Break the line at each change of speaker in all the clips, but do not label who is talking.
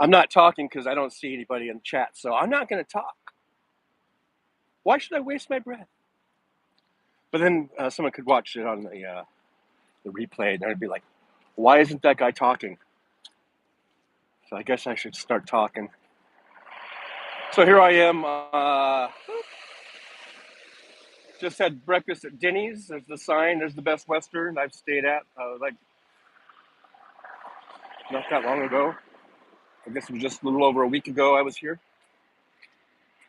I'm not talking because I don't see anybody in the chat, so I'm not going to talk. Why should I waste my breath? But then someone could watch it on the replay, and they'd be like, why isn't that guy talking? So I guess I should start talking. So here I am. Just had breakfast at Denny's. There's the sign. There's the Best Western I've stayed at like not that long ago. I guess it was just a little over a week ago I was here.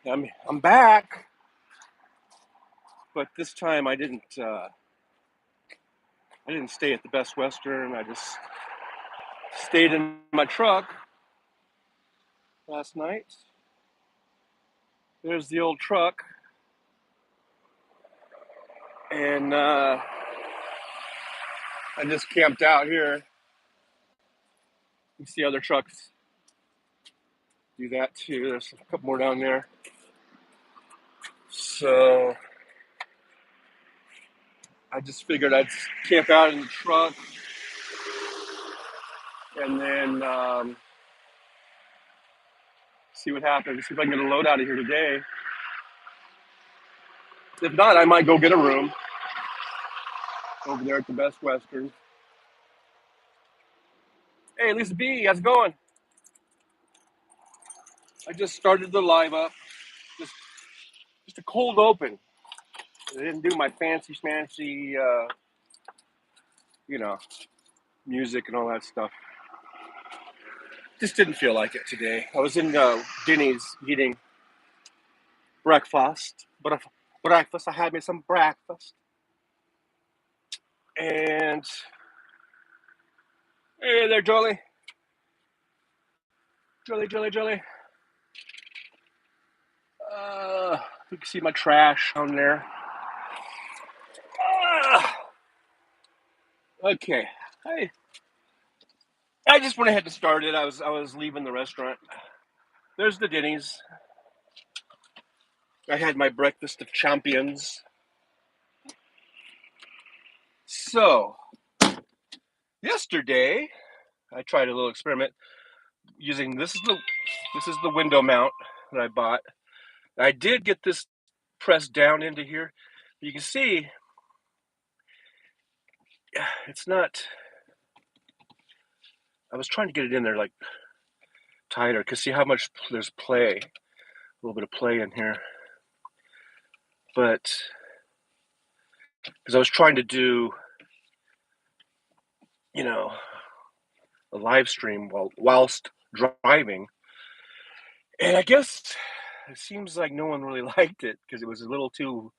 I'm back, but this time I didn't stay at the Best Western. I just stayed in my truck last night. There's the old truck, and I just camped out here. You see other trucks do that too. There's a couple more down there. So I just figured I'd camp out in the truck and then see what happens. See if I can get a load out of here today. If not, I might go get a room over there at the Best Western. Hey, Lisa B, how's it going? I just started the live up. Just a cold open. I didn't do my fancy schmancy, music and all that stuff. Just didn't feel like it today. I was in Denny's eating breakfast. I had me some breakfast. And hey there, Jolly. Jolly. You can see my trash down there. Okay. I just went ahead and started. I was leaving the restaurant. There's the Denny's. I had my breakfast of champions. So, yesterday I tried a little experiment using this is the window mount that I bought. I did get this pressed down into here. You can see it's not. I was trying to get it in there like tighter because see how much there's play, a little bit of play in here. But because I was trying to do, a live stream whilst driving, and I guess it seems like no one really liked it because it was a little too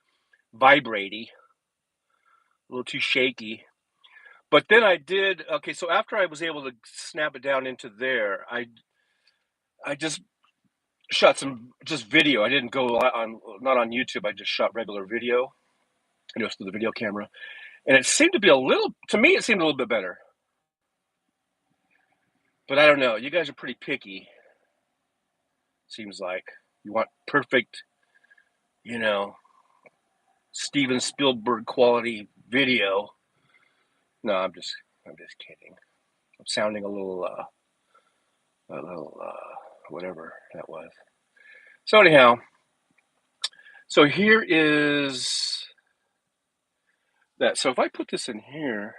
vibratey, a little too shaky. But then I did so after I was able to snap it down into there, I just shot some video. I didn't go not on YouTube. I just shot regular video, through the video camera, and it seemed to be to me it seemed a little bit better. But I don't know. You guys are pretty picky. Seems like you want perfect, Steven Spielberg quality video. No, I'm just kidding. I'm sounding a little whatever that was. So anyhow, so here is that. So if I put this in here,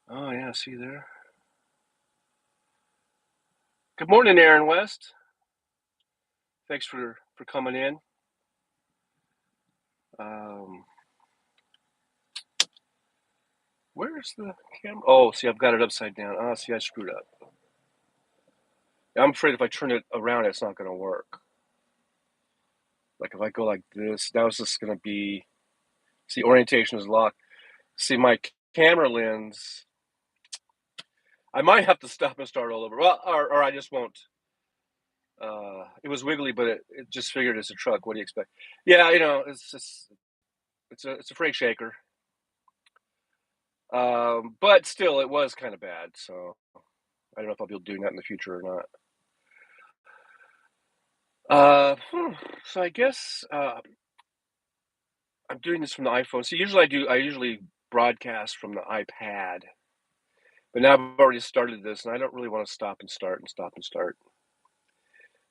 oh yeah, see there. Good morning, Aaron West. Thanks for coming in. Where's the camera? Oh, see, I've got it upside down. Oh, see, I screwed up. I'm afraid if I turn it around, it's not going to work. Like if I go like this, now it's just going to be, see, orientation is locked. See, my camera lens, I might have to stop and start all over. Well, or I just won't. It was wiggly, but it just figured it's a truck. What do you expect? Yeah, it's a freight shaker. But still, it was kind of bad. So I don't know if I'll be doing that in the future or not. So I guess I'm doing this from the iPhone. So usually I usually broadcast from the iPad, But now I've already started this, and I don't really want to stop and start and stop and start.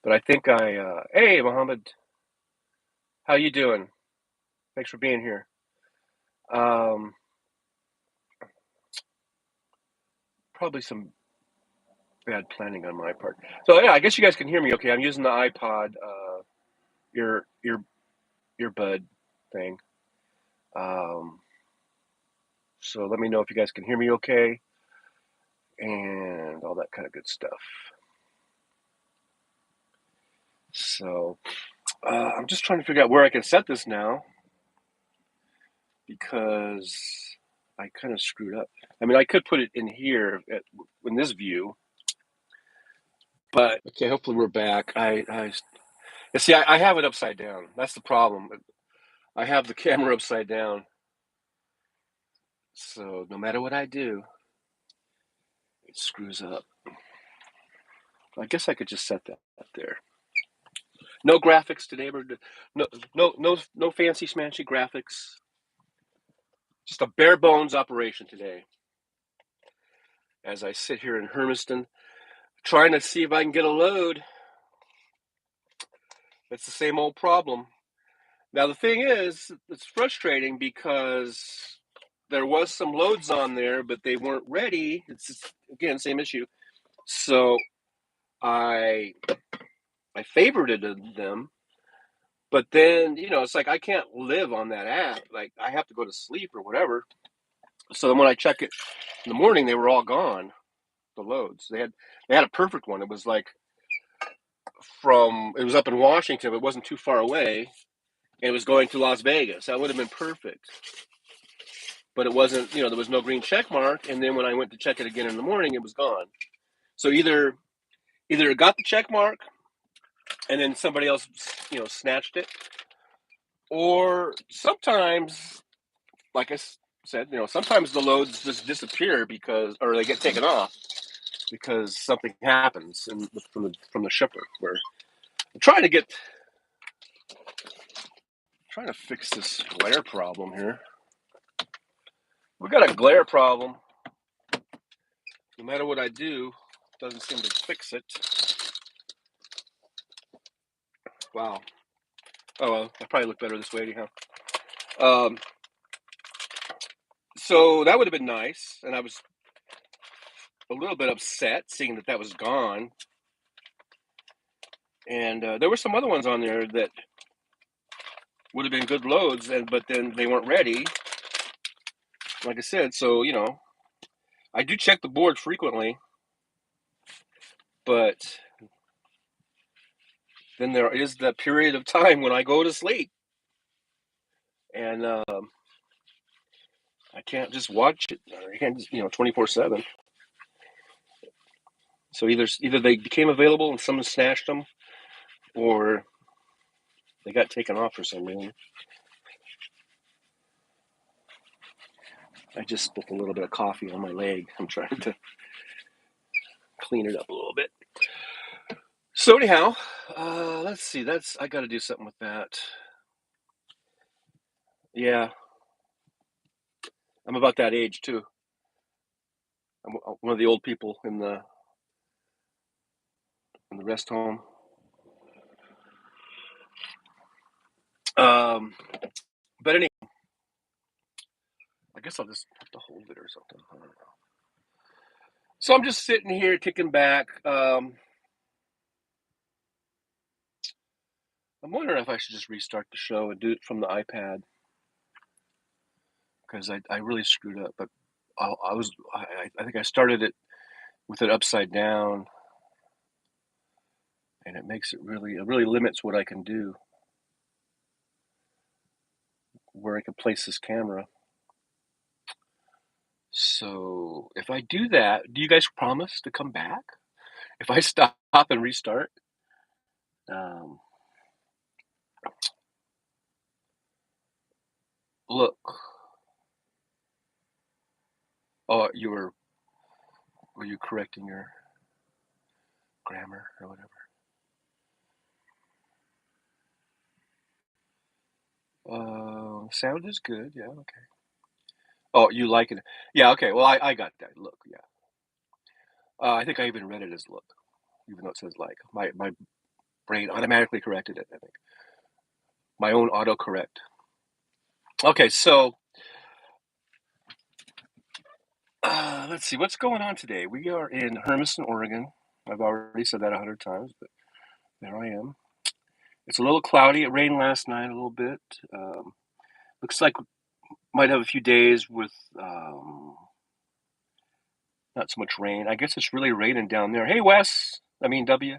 But I think hey, Mohammed, how you doing? Thanks for being here. Um, Probably some bad planning on my part. So yeah, I guess you guys can hear me okay. I'm using the iPod ear earbud thing. Um, so let me know if you guys can hear me okay and all that kind of good stuff. So I'm just trying to figure out where I can set this now because I kind of screwed up. I mean, I could put it in here in this view, but okay. Hopefully, we're back. See. I have it upside down. That's the problem. I have the camera upside down, so no matter what I do, it screws up. I guess I could just set that up there. No graphics today. No fancy smanchy graphics. Just a bare bones operation today. As I sit here in Hermiston, trying to see if I can get a load. It's the same old problem. Now the thing is, it's frustrating because there was some loads on there, but they weren't ready. It's just, again, same issue. So I favorited them, but then it's like I can't live on that app. Like I have to go to sleep or whatever. So then when I check it in the morning, they were all gone. The loads they had a perfect one. It was like it was up in Washington, but it wasn't too far away, and it was going to Las Vegas. That would have been perfect. But it wasn't, there was no green check mark. And then when I went to check it again in the morning, it was gone. So either it got the check mark and then somebody else, snatched it, or sometimes, like I said, sometimes the loads just disappear or they get taken off because something happens from the shipper. Where I'm trying to fix this glare problem here. We got a glare problem. No matter what I do, it doesn't seem to fix it. Wow. Oh well, I probably look better this way anyhow. So that would have been nice, and I was a little bit upset seeing that was gone. And there were some other ones on there that would have been good loads, but then they weren't ready. Like I said, so I do check the board frequently, but then there is the period of time when I go to sleep, and I can't just watch it. I can't just 24/7. So either they became available and someone snatched them, or they got taken off for some reason. I just spilled a little bit of coffee on my leg. I'm trying to clean it up a little bit. So anyhow, let's see. I got to do something with that. Yeah, I'm about that age too. I'm one of the old people in the rest home. But anyway, I guess I'll just have to hold it or something. I don't know. So I'm just sitting here kicking back. I'm wondering if I should just restart the show and do it from the iPad because I really screwed up. But I think I started it with it upside down, and it really limits what I can do, where I can place this camera. So if I do that, do you guys promise to come back? If I stop and restart? Um, Look. Oh, were you correcting your grammar or whatever? Sound is good. Yeah. Okay. Oh, you like it? Yeah. Okay. Well, I got that. Look. Yeah. I think I even read it as look, even though it says like. My brain automatically corrected it, I think. My own autocorrect. Okay, so let's see what's going on today. We are in Hermiston, Oregon. I've already said that 100 times, but there I am. It's a little cloudy. It rained last night a little bit. Looks like we might have a few days with not so much rain. I guess it's really raining down there. Hey, Wes. I mean, W.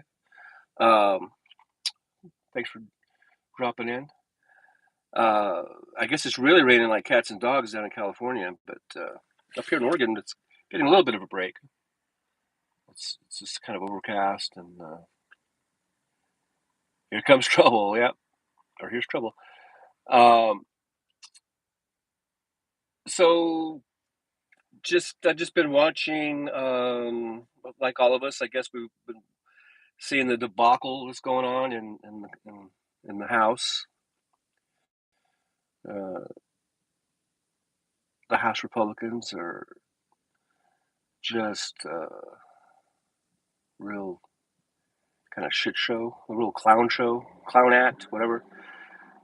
Um, Thanks for dropping in. I guess it's really raining like cats and dogs down in California, but up here in Oregon, it's getting a little bit of a break. It's just kind of overcast, and here comes trouble. Yep, or here's trouble. Um, so I've just been watching, like all of us. I guess we've been seeing the debacle that's going on in the House. Uh, the House Republicans are just real kind of shit show, a real clown show, clown act, whatever.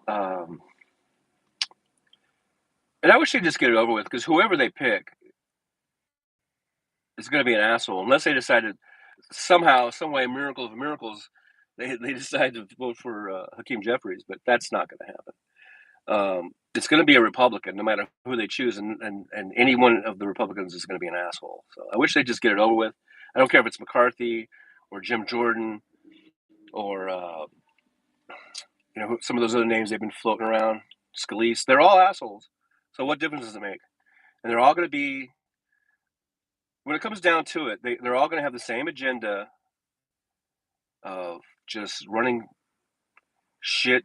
Um, and I wish they'd just get it over with, because whoever they pick is going to be an asshole, unless they decided somehow, some way, miracle of miracles, they decide to vote for Hakeem Jeffries, but that's not going to happen. It's going to be a Republican, no matter who they choose, and any one of the Republicans is going to be an asshole. So I wish they'd just get it over with. I don't care if it's McCarthy or Jim Jordan or some of those other names they've been floating around, Scalise. They're all assholes. So what difference does it make? And they're all going to be, when it comes down to it, they're all going to have the same agenda of just running shit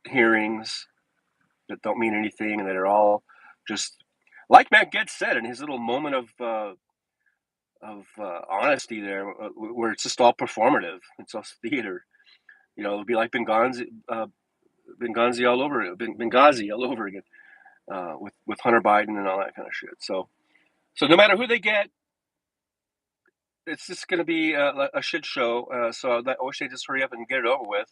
hearings that don't mean anything, and that are all just, like Matt Getz said in his little moment of honesty there, where it's just all performative. It's all theater. It'll be like Benghazi all over it, Benghazi all over again, with Hunter Biden and all that kind of shit. So no matter who they get, it's just going to be a shit show. So I wish they just hurry up and get it over with.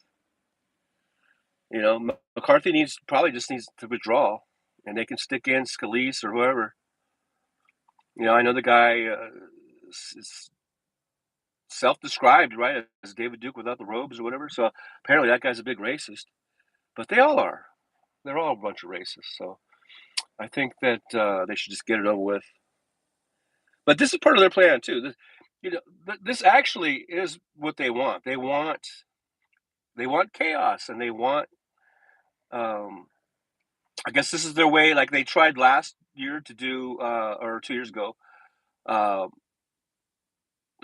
McCarthy probably just needs to withdraw, and they can stick in Scalise or whoever. I know the guy is self-described, right, as David Duke without the robes or whatever. So apparently that guy's a big racist, but they all are. They're all a bunch of racists. So I think that they should just get it over with. But this is part of their plan too. This actually is what they want. They want chaos, and they want. I guess this is their way. Like they tried last year to do, or 2 years ago. Was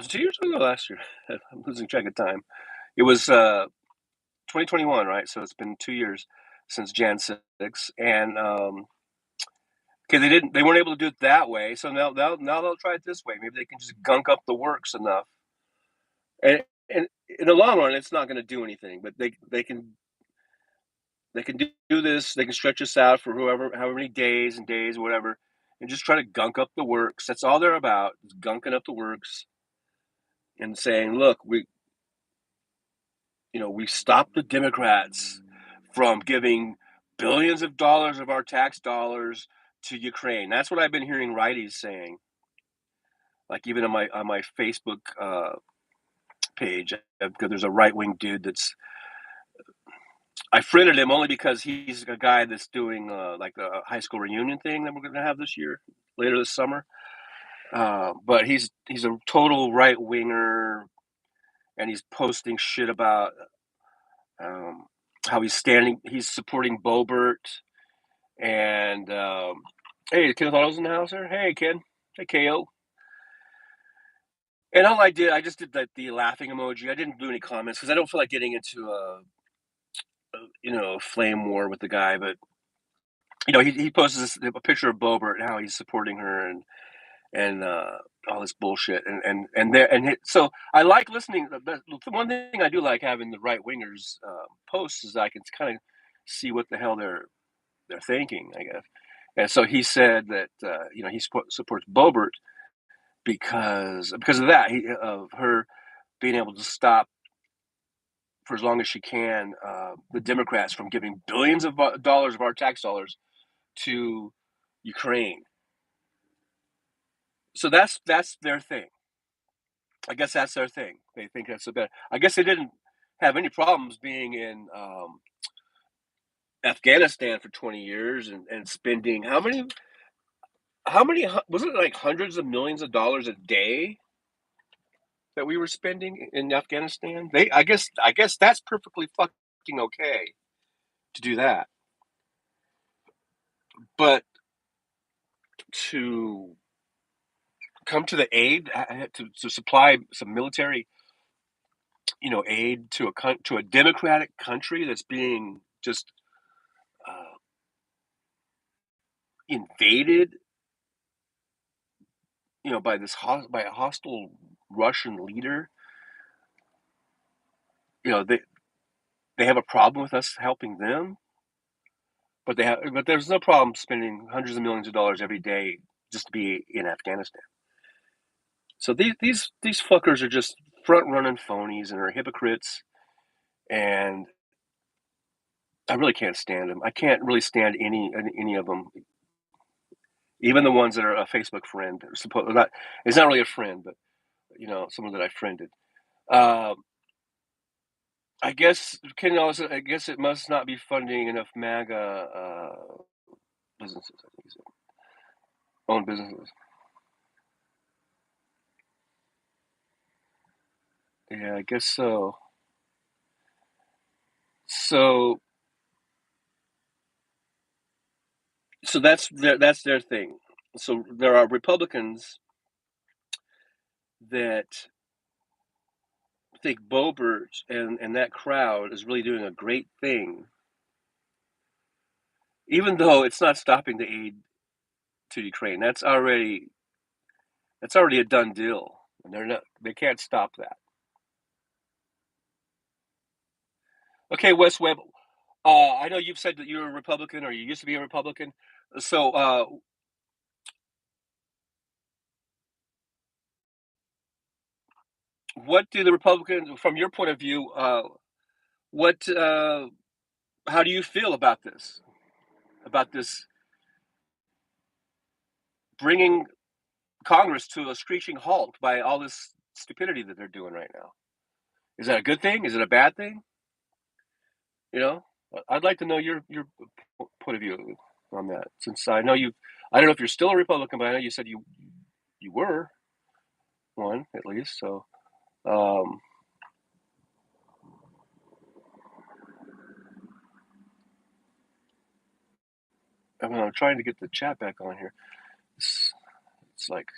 it 2 years ago or last year? I'm losing track of time. It was 2021, right? So it's been 2 years since Jan 6, and okay, they weren't able to do it that way, so now they'll try it this way. Maybe they can just gunk up the works enough, and in the long run, it's not going to do anything. But they can do this. They can stretch this out for however many days and days, whatever, and just try to gunk up the works. That's all they're about, is gunking up the works and saying, look, we stopped the Democrats from giving billions of dollars of our tax dollars to Ukraine. That's what I've been hearing righties saying. Like even on my Facebook page, because there's a right-wing dude I friended him only because he's a guy that's doing like a high school reunion thing that we're going to have later this summer. But he's a total right-winger, and he's posting shit about how he's supporting Boebert, and hey, Ken Otto's in the house here. Hey, Ken. Hey, KO. And all I just did the laughing emoji. I didn't do any comments because I don't feel like getting into a flame war with the guy. But he posts a picture of Boebert and how he's supporting her, and all this bullshit, so I like listening. The one thing I do like having the right wingers posts is I can kind of see what the hell they're thinking, I guess. And so he said that he supports Boebert, because of that, of her being able to stop for as long as she can the Democrats from giving billions of dollars of our tax dollars to Ukraine. So that's their thing. I guess that's their thing. They think that's the best. I guess they didn't have any problems being in Afghanistan for 20 years and spending was it like hundreds of millions of dollars a day that we were spending in Afghanistan? I guess that's perfectly fucking okay to do that. But to come to the aid to supply some military, aid to a democratic country that's being just uh, invaded, by by a hostile Russian leader. They have a problem with us helping them, but there's no problem spending hundreds of millions of dollars every day just to be in Afghanistan. So these fuckers are just front running phonies and are hypocrites, and I really can't stand them. I can't really stand any of them, even the ones that are a Facebook friend. Not, it's not really a friend, but someone that I friended. Um, I guess it must not be funding enough MAGA businesses. I think he said. Own businesses. Yeah, I guess so. So so that's their thing. So there are Republicans that think Boebert and that crowd is really doing a great thing, even though it's not stopping the aid to Ukraine. That's already a done deal, and they can't stop that. Okay, Wes Webb. I know you've said that you're a Republican, or you used to be a Republican. So, what do the Republicans, from your point of view, what, how do you feel about this? About this bringing Congress to a screeching halt by all this stupidity that they're doing right now? Is that a good thing? Is it a bad thing? You know, I'd like to know your point of view on that. Since I know you, I don't know if you're still a Republican, but I know you said you were one at least. So, um, I'm trying to get the chat back on here. It's, it's like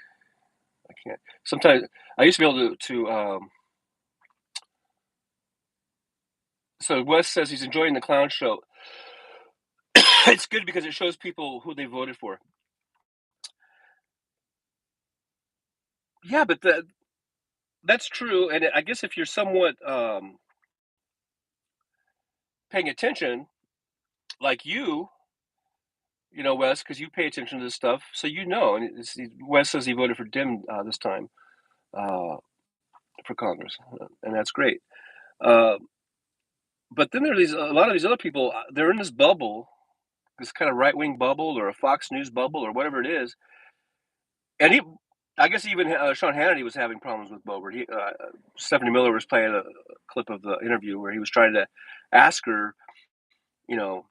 I can't. Sometimes I used to be able to. So Wes says he's enjoying the clown show. It's good because it shows people who they voted for. Yeah, but that's true, and I guess if you're somewhat paying attention, like Wes, because you pay attention to this stuff, so And Wes says he voted for Dim this time uh, for Congress, and that's great. Uh, but then there are a lot of these other people. They're in this bubble, this kind of right wing bubble, or a Fox News bubble, or whatever it is. And I guess even Sean Hannity was having problems with Boebert. Stephanie Miller was playing a clip of the interview where he was trying to ask her, you know,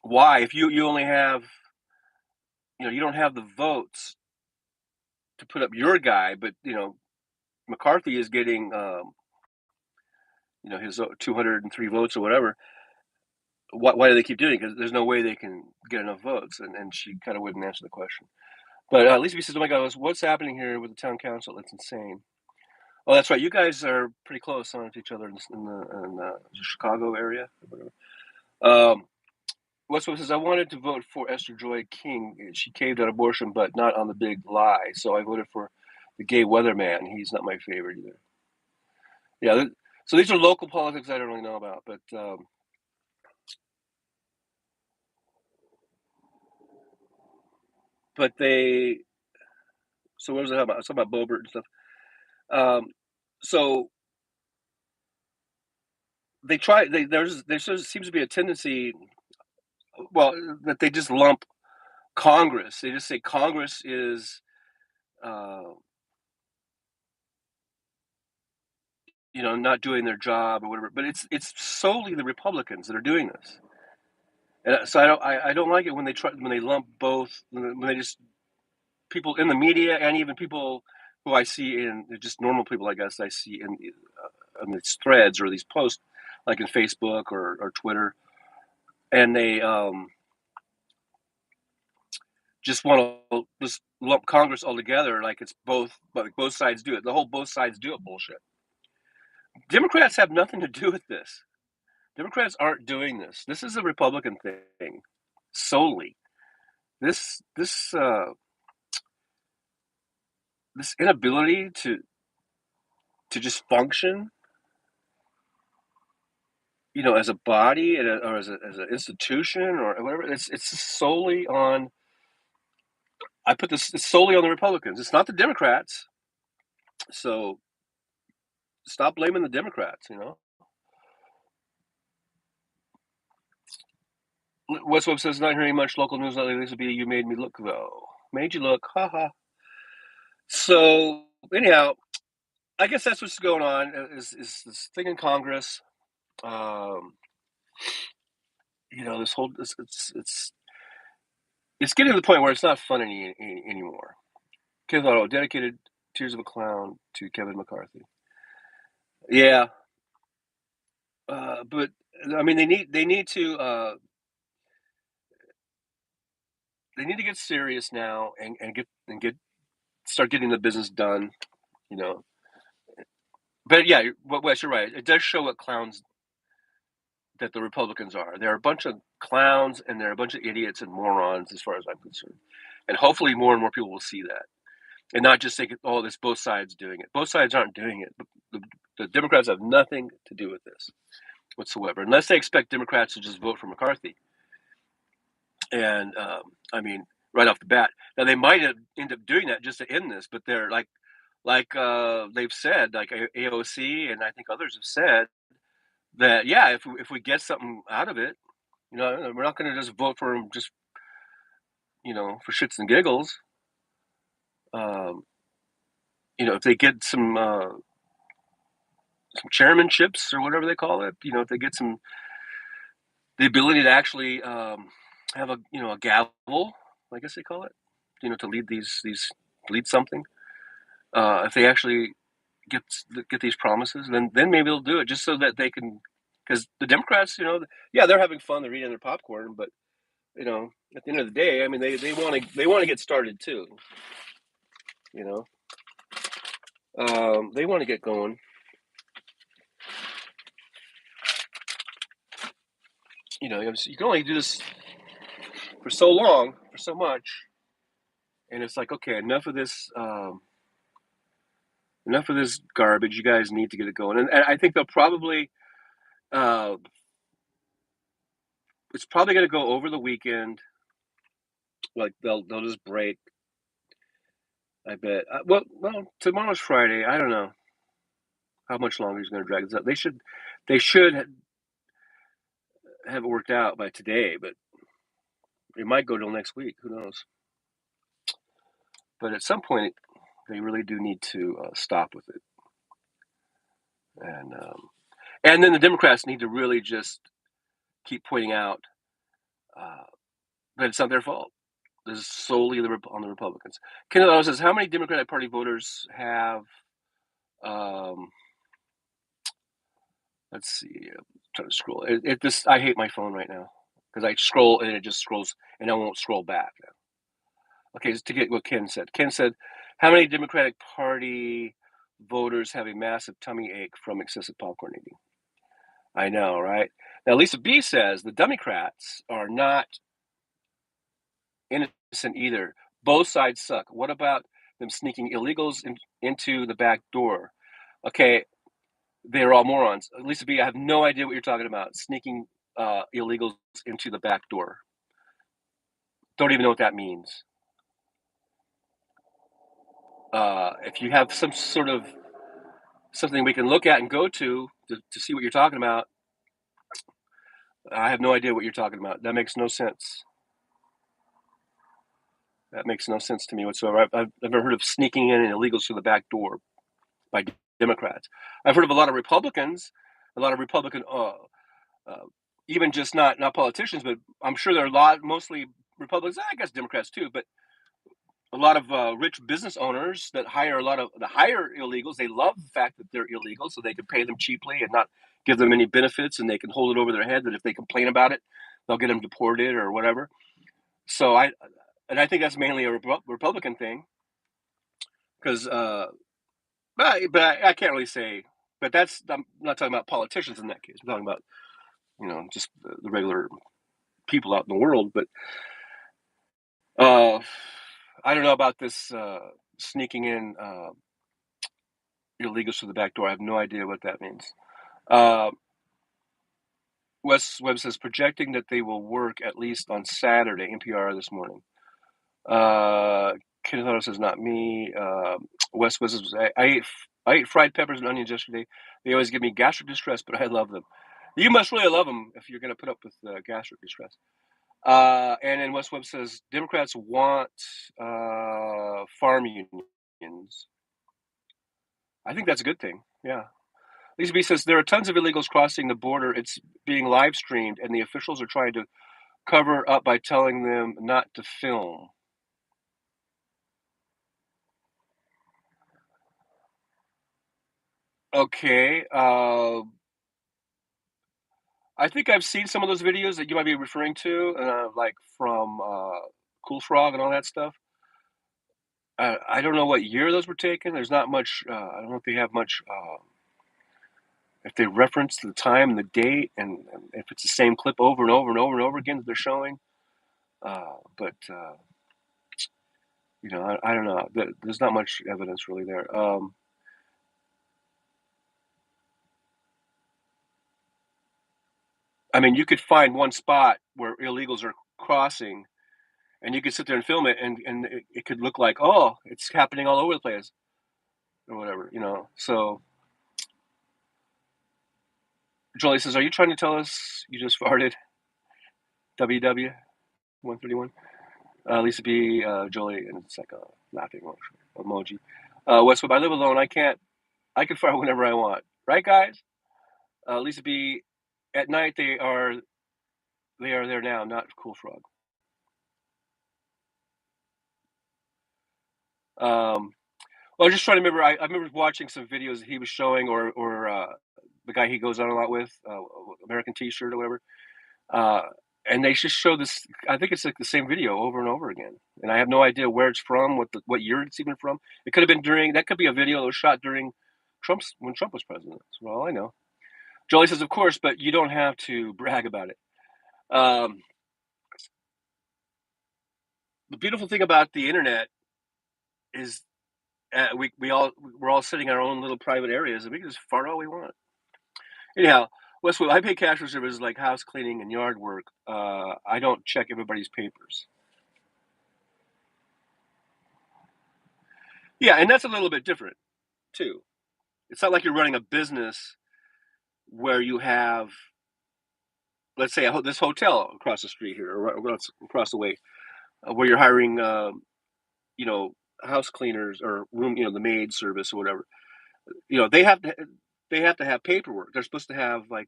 why, if you only have, you don't have the votes to put up your guy, but McCarthy is getting, his 203 votes or whatever. Why do they keep doing it? Because there's no way they can get enough votes, and she kind of wouldn't answer the question. But at least if he says, "Oh my God, what's happening here with the town council? That's insane." Oh, that's right. You guys are pretty close on to each other in the Chicago area. Or whatever. Westwood says, I wanted to vote for Esther Joy King. She caved on abortion, but not on the big lie. So I voted for the gay weatherman. He's not my favorite either. Yeah. So these are local politics I don't really know about, but So what was I talking about? I was talking about Bobert and stuff. Um, so they try. There sort of seems to be a tendency. Well, that they just lump Congress. They just say Congress is, uh, not doing their job or whatever. But it's solely the Republicans that are doing this. And so I don't like it when they lump both, when they just, people in the media and even people who I see in, just normal people, I guess I see in these threads or these posts, like in Facebook or Twitter, and they just want to just lump Congress all together, like it's both, like both sides do it. The whole both sides do it bullshit. Democrats have nothing to do with this. Democrats aren't doing this. This is a Republican thing solely. This inability to just function, as a body or as an institution or whatever. It's solely on. I put this. It's solely on the Republicans. It's not the Democrats. So stop blaming the Democrats. Westweb says, not hearing much local news lately. This would be you made me look though. Made you look, haha. So anyhow, I guess that's what's going on. Is this thing in Congress? Um, this whole it's getting to the point where it's not fun anymore. Ken Thotto dedicated "Tears of a Clown" to Kevin McCarthy. Yeah, but I mean, they need to get serious now and get start getting the business done. You know, but yeah, Wes, you're right. It does show what clowns that the Republicans are. They're a bunch of clowns and they're a bunch of idiots and morons, as far as I'm concerned. And hopefully, more and more people will see that and not just think, "Oh, this both sides doing it." Both sides aren't doing it. The Democrats have nothing to do with this whatsoever, unless they expect Democrats to just vote for McCarthy. And I mean, right off the bat, now they might end up doing that just to end this, but they're they've said, like AOC and I think others have said that, yeah, if we get something out of it, we're not going to just vote for them just for shits and giggles. Um, if they get some chairmanships or whatever they call it, if they get the ability to actually have a gavel, I guess they call it, to lead lead something. If they actually get these promises, then maybe they'll do it just so that they can, because the Democrats, yeah, they're having fun, they're eating their popcorn, but at the end of the day, I mean, they want to get started too. They want to get going. You can only do this for so long, for so much, and it's like, okay, enough of this. Enough of this garbage. You guys need to get it going, and I think they'll probably. Uh, it's probably going to go over the weekend. Like they'll just break. I bet. Well, tomorrow's Friday. I don't know how much longer he's going to drag this out. They should have it worked out by today, but it might go till next week. Who knows? But at some point, they really do need to stop with it, and then the Democrats need to really just keep pointing out uh, that it's not their fault. This is solely on the Republicans. Kendall says, how many Democratic Party voters have? Um, let's see. I'm trying to scroll. I hate my phone right now because I scroll and it just scrolls and I won't scroll back now. Okay, just to get what Ken said. Ken said, how many Democratic Party voters have a massive tummy ache from excessive popcorn eating? I know, right? Now, Lisa B says the Democrats are not innocent either. Both sides suck. What about them sneaking illegals into the back door? Okay, they're all morons. Lisa B, I have no idea what you're talking about. Sneaking illegals into the back door. Don't even know what that means. If you have some sort of something we can look at and go to see what you're talking about, I have no idea what you're talking about. That makes no sense. That makes no sense to me whatsoever. I've never heard of sneaking in illegals through the back door by Democrats. I've heard of a lot of Republicans, a lot of Republican, uh, even just not politicians, but I'm sure there are mostly Republicans. I guess Democrats too, but a lot of rich business owners that hire a lot of the hire illegals. They love the fact that they're illegal, so they can pay them cheaply and not give them any benefits, and they can hold it over their head that if they complain about it, they'll get them deported or whatever. So I think that's mainly a Republican thing because, but I can't really say. But I'm not talking about politicians in that case. I'm talking about just the regular people out in the world. But uh, I don't know about this sneaking in illegals through the back door. I have no idea what that means. Uh, Wes Webb says projecting that they will work at least on Saturday. NPR this morning. Kenneth Otto says not me. Wes says I ate fried peppers and onions yesterday. They always give me gastric distress, but I love them. You must really love them if you're going to put up with gastric distress. And then Wes Webb says Democrats want farm unions. I think that's a good thing. Yeah. Lisa B says there are tons of illegals crossing the border. It's being live streamed, and the officials are trying to cover up by telling them not to film. Okay. I think I've seen some of those videos that you might be referring to, like from Cool Frog and all that stuff. I don't know what year those were taken. There's not much. I don't know if they have much. If they reference the time and the date, and if it's the same clip over and over and over and over again that they're showing. But I don't know. There's not much evidence really there. I mean, you could find one spot where illegals are crossing, and you could sit there and film it, and it could look like, oh, it's happening all over the place or whatever. So Jolie says, "Are you trying to tell us you just farted?" WW 131. Lisa B, Jolie, and it's like a laughing emoji. Westwood, I live alone. I can fart whenever I want, right, guys? Lisa B, at night they are there now, not Cool Frog. Well, I was just trying to remember. I remember watching some videos that he was showing, or the guy he goes on a lot with, American T-shirt or whatever. Uh, and they just show this. I think it's like the same video over and over again. And I have no idea where it's from, what year it's even from. It could have been during. That could be a video that was shot during when Trump was president. That's all I know. Jolie says, of course, but you don't have to brag about it. The beautiful thing about the internet is we're all sitting in our own little private areas, and we can just fart all we want. Anyhow, Westwood, I pay cash for services like house cleaning and yard work. I don't check everybody's papers. Yeah, and that's a little bit different too. It's not like you're running a business where you have, let's say, this hotel across the street here, or across the way, where you're hiring, you know, house cleaners or room, the maid service or whatever. They have to have paperwork. They're supposed to have, like,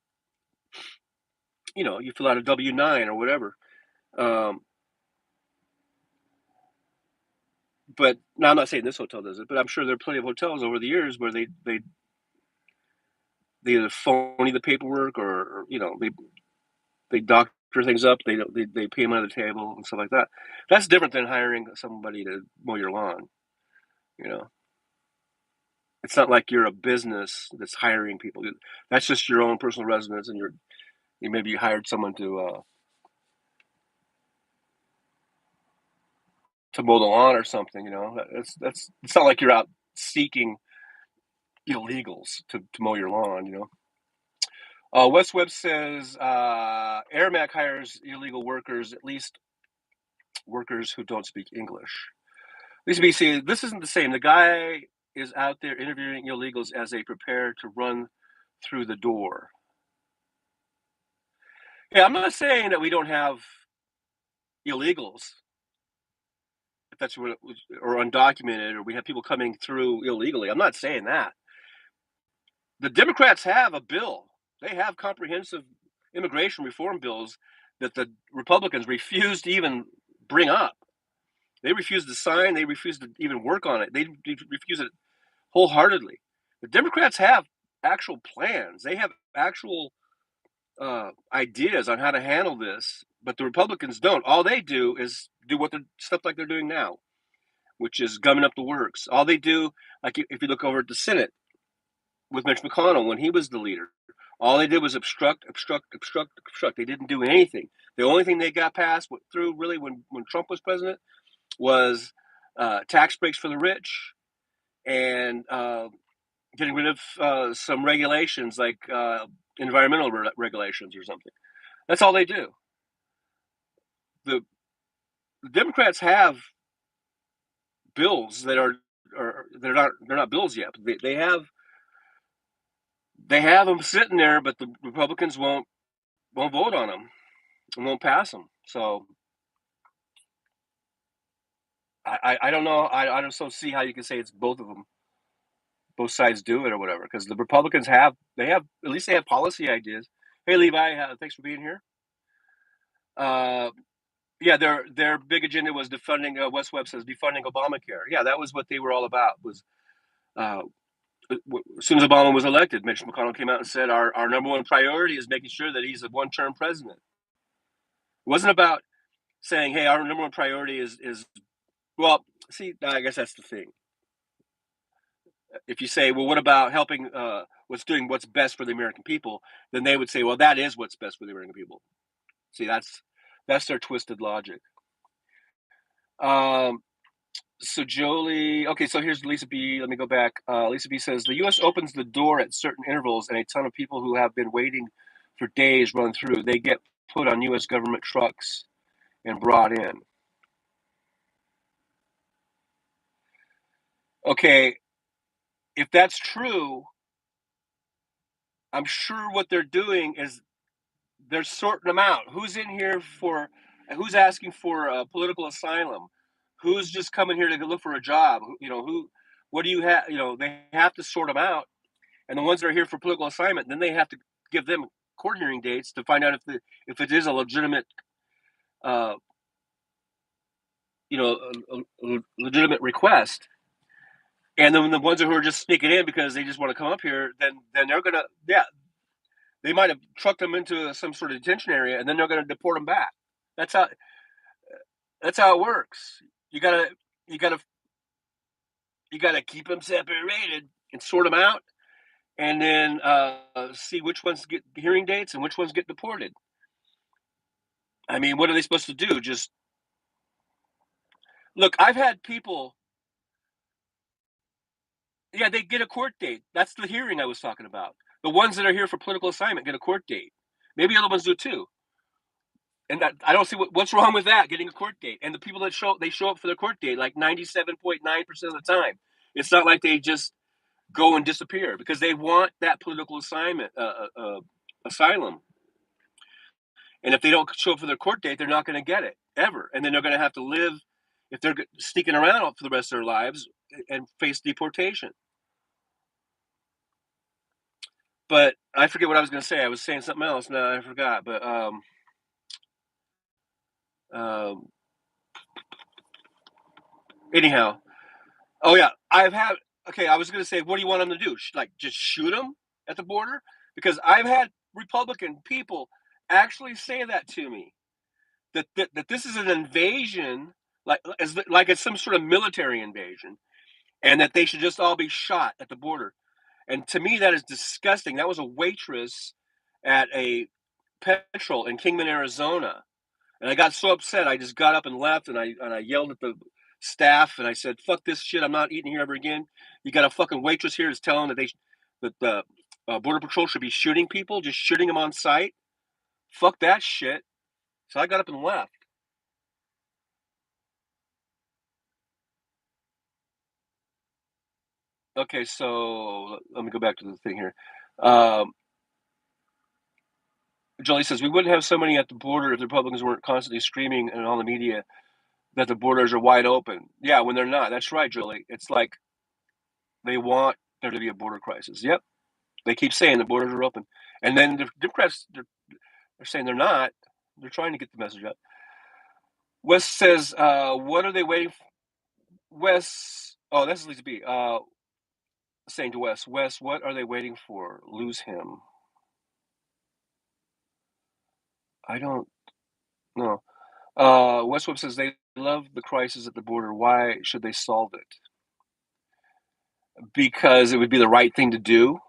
you fill out a W-9 or whatever. Um, but now I'm not saying this hotel does it, but I'm sure there are plenty of hotels over the years where they either phony the paperwork, or they doctor things up. They pay them under the table and stuff like that. That's different than hiring somebody to mow your lawn. You know, it's not like you're a business that's hiring people. That's just your own personal residence, and maybe you hired someone to mow the lawn or something. It's not like you're out seeking illegals to mow your lawn. Wes Webb says Airmac hires illegal workers, at least workers who don't speak English. Lisa B saying this isn't the same. The guy is out there interviewing illegals as they prepare to run through the door. Yeah, I'm not saying that we don't have illegals, if that's what, or undocumented, or we have people coming through illegally. I'm not saying that. The Democrats have a bill. They have comprehensive immigration reform bills that the Republicans refuse to even bring up. They refuse to sign. They refuse to even work on it. They refuse it wholeheartedly. The Democrats have actual plans. They have actual ideas on how to handle this, but the Republicans don't. All they do is do what the stuff like they're doing now, which is gumming up the works. All they do, like if you look over at the Senate with Mitch McConnell when he was the leader, all they did was obstruct. They didn't do anything. The only thing they got passed through really when Trump was president was tax breaks for the rich and getting rid of some regulations like environmental regulations or something. That's all they do. The Democrats have bills that are they're not bills yet. They have them sitting there, but the Republicans won't vote on them and won't pass them. So I don't know. I don't see how you can say it's both of them. Both sides do it or whatever, because the Republicans have at least they have policy ideas. Hey Levi, thanks for being here. Yeah, their big agenda was defunding. Wes Webb says defunding Obamacare. Yeah, that was what they were all about. Was as soon as Obama was elected, Mitch McConnell came out and said our number one priority is making sure that he's a one-term president. It wasn't about saying, hey, our number one priority is well. See, I guess that's the thing. If you say, well, what about helping what's best for the American people, then they would say, well, that is what's best for the American people. See, that's their twisted logic. So Jolie, okay, so here's Lisa B. Let me go back. Lisa B says the U.S. opens the door at certain intervals, and a ton of people who have been waiting for days run through. They get put on U.S. government trucks and brought in. Okay, if that's true, I'm sure what they're doing is they're sorting them out. Who's in here for? Who's asking for political asylum? Who's just coming here to look for a job? Who? What do you have? They have to sort them out, and the ones that are here for political assignment, then they have to give them court hearing dates to find out if it is a legitimate, uh, legitimate request. And then the ones who are just sneaking in because they just want to come up here, then they're gonna, they might have trucked them into some sort of detention area, and then they're gonna deport them back. That's how it works. You gotta keep them separated and sort them out, and then see which ones get hearing dates and which ones get deported. I mean, what are they supposed to do? Just look. I've had people. Yeah, they get a court date. That's the hearing I was talking about. The ones that are here for political assignment get a court date. Maybe other ones do too. And I don't see what's wrong with that, getting a court date. And the people that show up for their court date like 97.9% of the time. It's not like they just go and disappear because they want that political assignment, asylum. And if they don't show up for their court date, they're not going to get it ever. And then they're going to have to live, if they're sneaking around for the rest of their lives, and face deportation. But I forget what I was going to say. I was saying something else. No, I forgot. But anyhow, oh yeah, okay, I was going to say, what do you want them to do? Like just shoot them at the border? Because I've had Republican people actually say that to me, that this is an invasion, like it's some sort of military invasion, and that they should just all be shot at the border. And to me, that is disgusting. That was a waitress at a Petrol in Kingman, Arizona. And I got so upset, I just got up and left, and I yelled at the staff, and I said, "Fuck this shit! I'm not eating here ever again. You got a fucking waitress here that's telling that the Border Patrol should be shooting people, just shooting them on sight. Fuck that shit." So I got up and left. Okay, so let me go back to the thing here. Um, Jolie says we wouldn't have so many at the border if the Republicans weren't constantly screaming in all the media that the borders are wide open. Yeah, when they're not. That's right, Jolie. It's like they want there to be a border crisis. Yep, they keep saying the borders are open, and then the Democrats they're saying they're not. They're trying to get the message out. Wes says, "What are they waiting for?" Wes, oh, that's Lisa B. Saying to Wes, Wes, what are they waiting for? Lose him. I don't know. Wes Webb says they love the crisis at the border. Why should they solve it? Because it would be the right thing to do.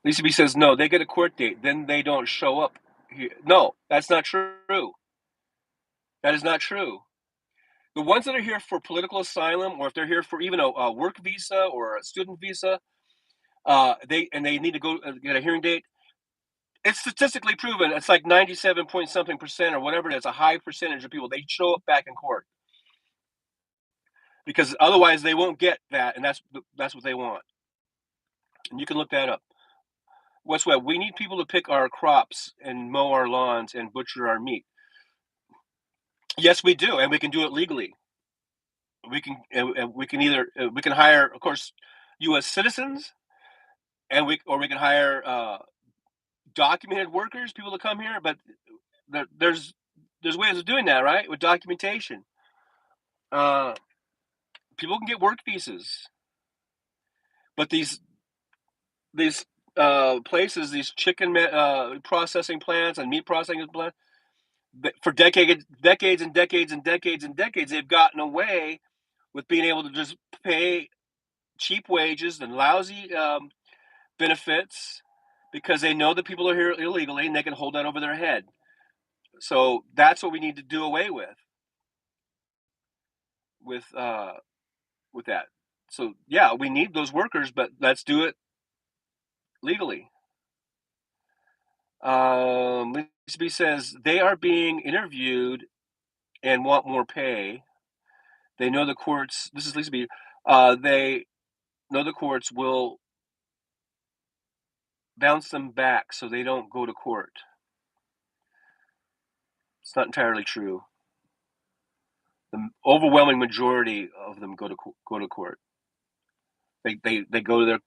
Lisa B says no. They get a court date, then they don't show up here. No, that's not true. That is not true. The ones that are here for political asylum, or if they're here for even a work visa or a student visa, they need to go get a hearing date. It's statistically proven. It's like 97 point something percent or whatever it is, a high percentage of people, they show up back in court because otherwise they won't get that, and that's what they want. And you can look that up. What's what? We need people to pick our crops and mow our lawns and butcher our meat. Yes, we do, and we can do it legally. We can either we can hire, of course, U.S. citizens, and we can hire documented workers, people to come here. But there's ways of doing that, right? With documentation. Uh, People can get work visas, but these places, these chicken processing plants and meat processing plants, for decades and decades and decades and decades, they've gotten away with being able to just pay cheap wages and lousy benefits because they know that people are here illegally and they can hold that over their head. So that's what we need to do away with uh, with that. So yeah, we need those workers, but let's do it legally. Lisa B says they are being interviewed and want more pay. They know the courts. This is Lisa B. They know the courts will bounce them back so they don't go to court. It's not entirely true. The overwhelming majority of them go to court. They go to their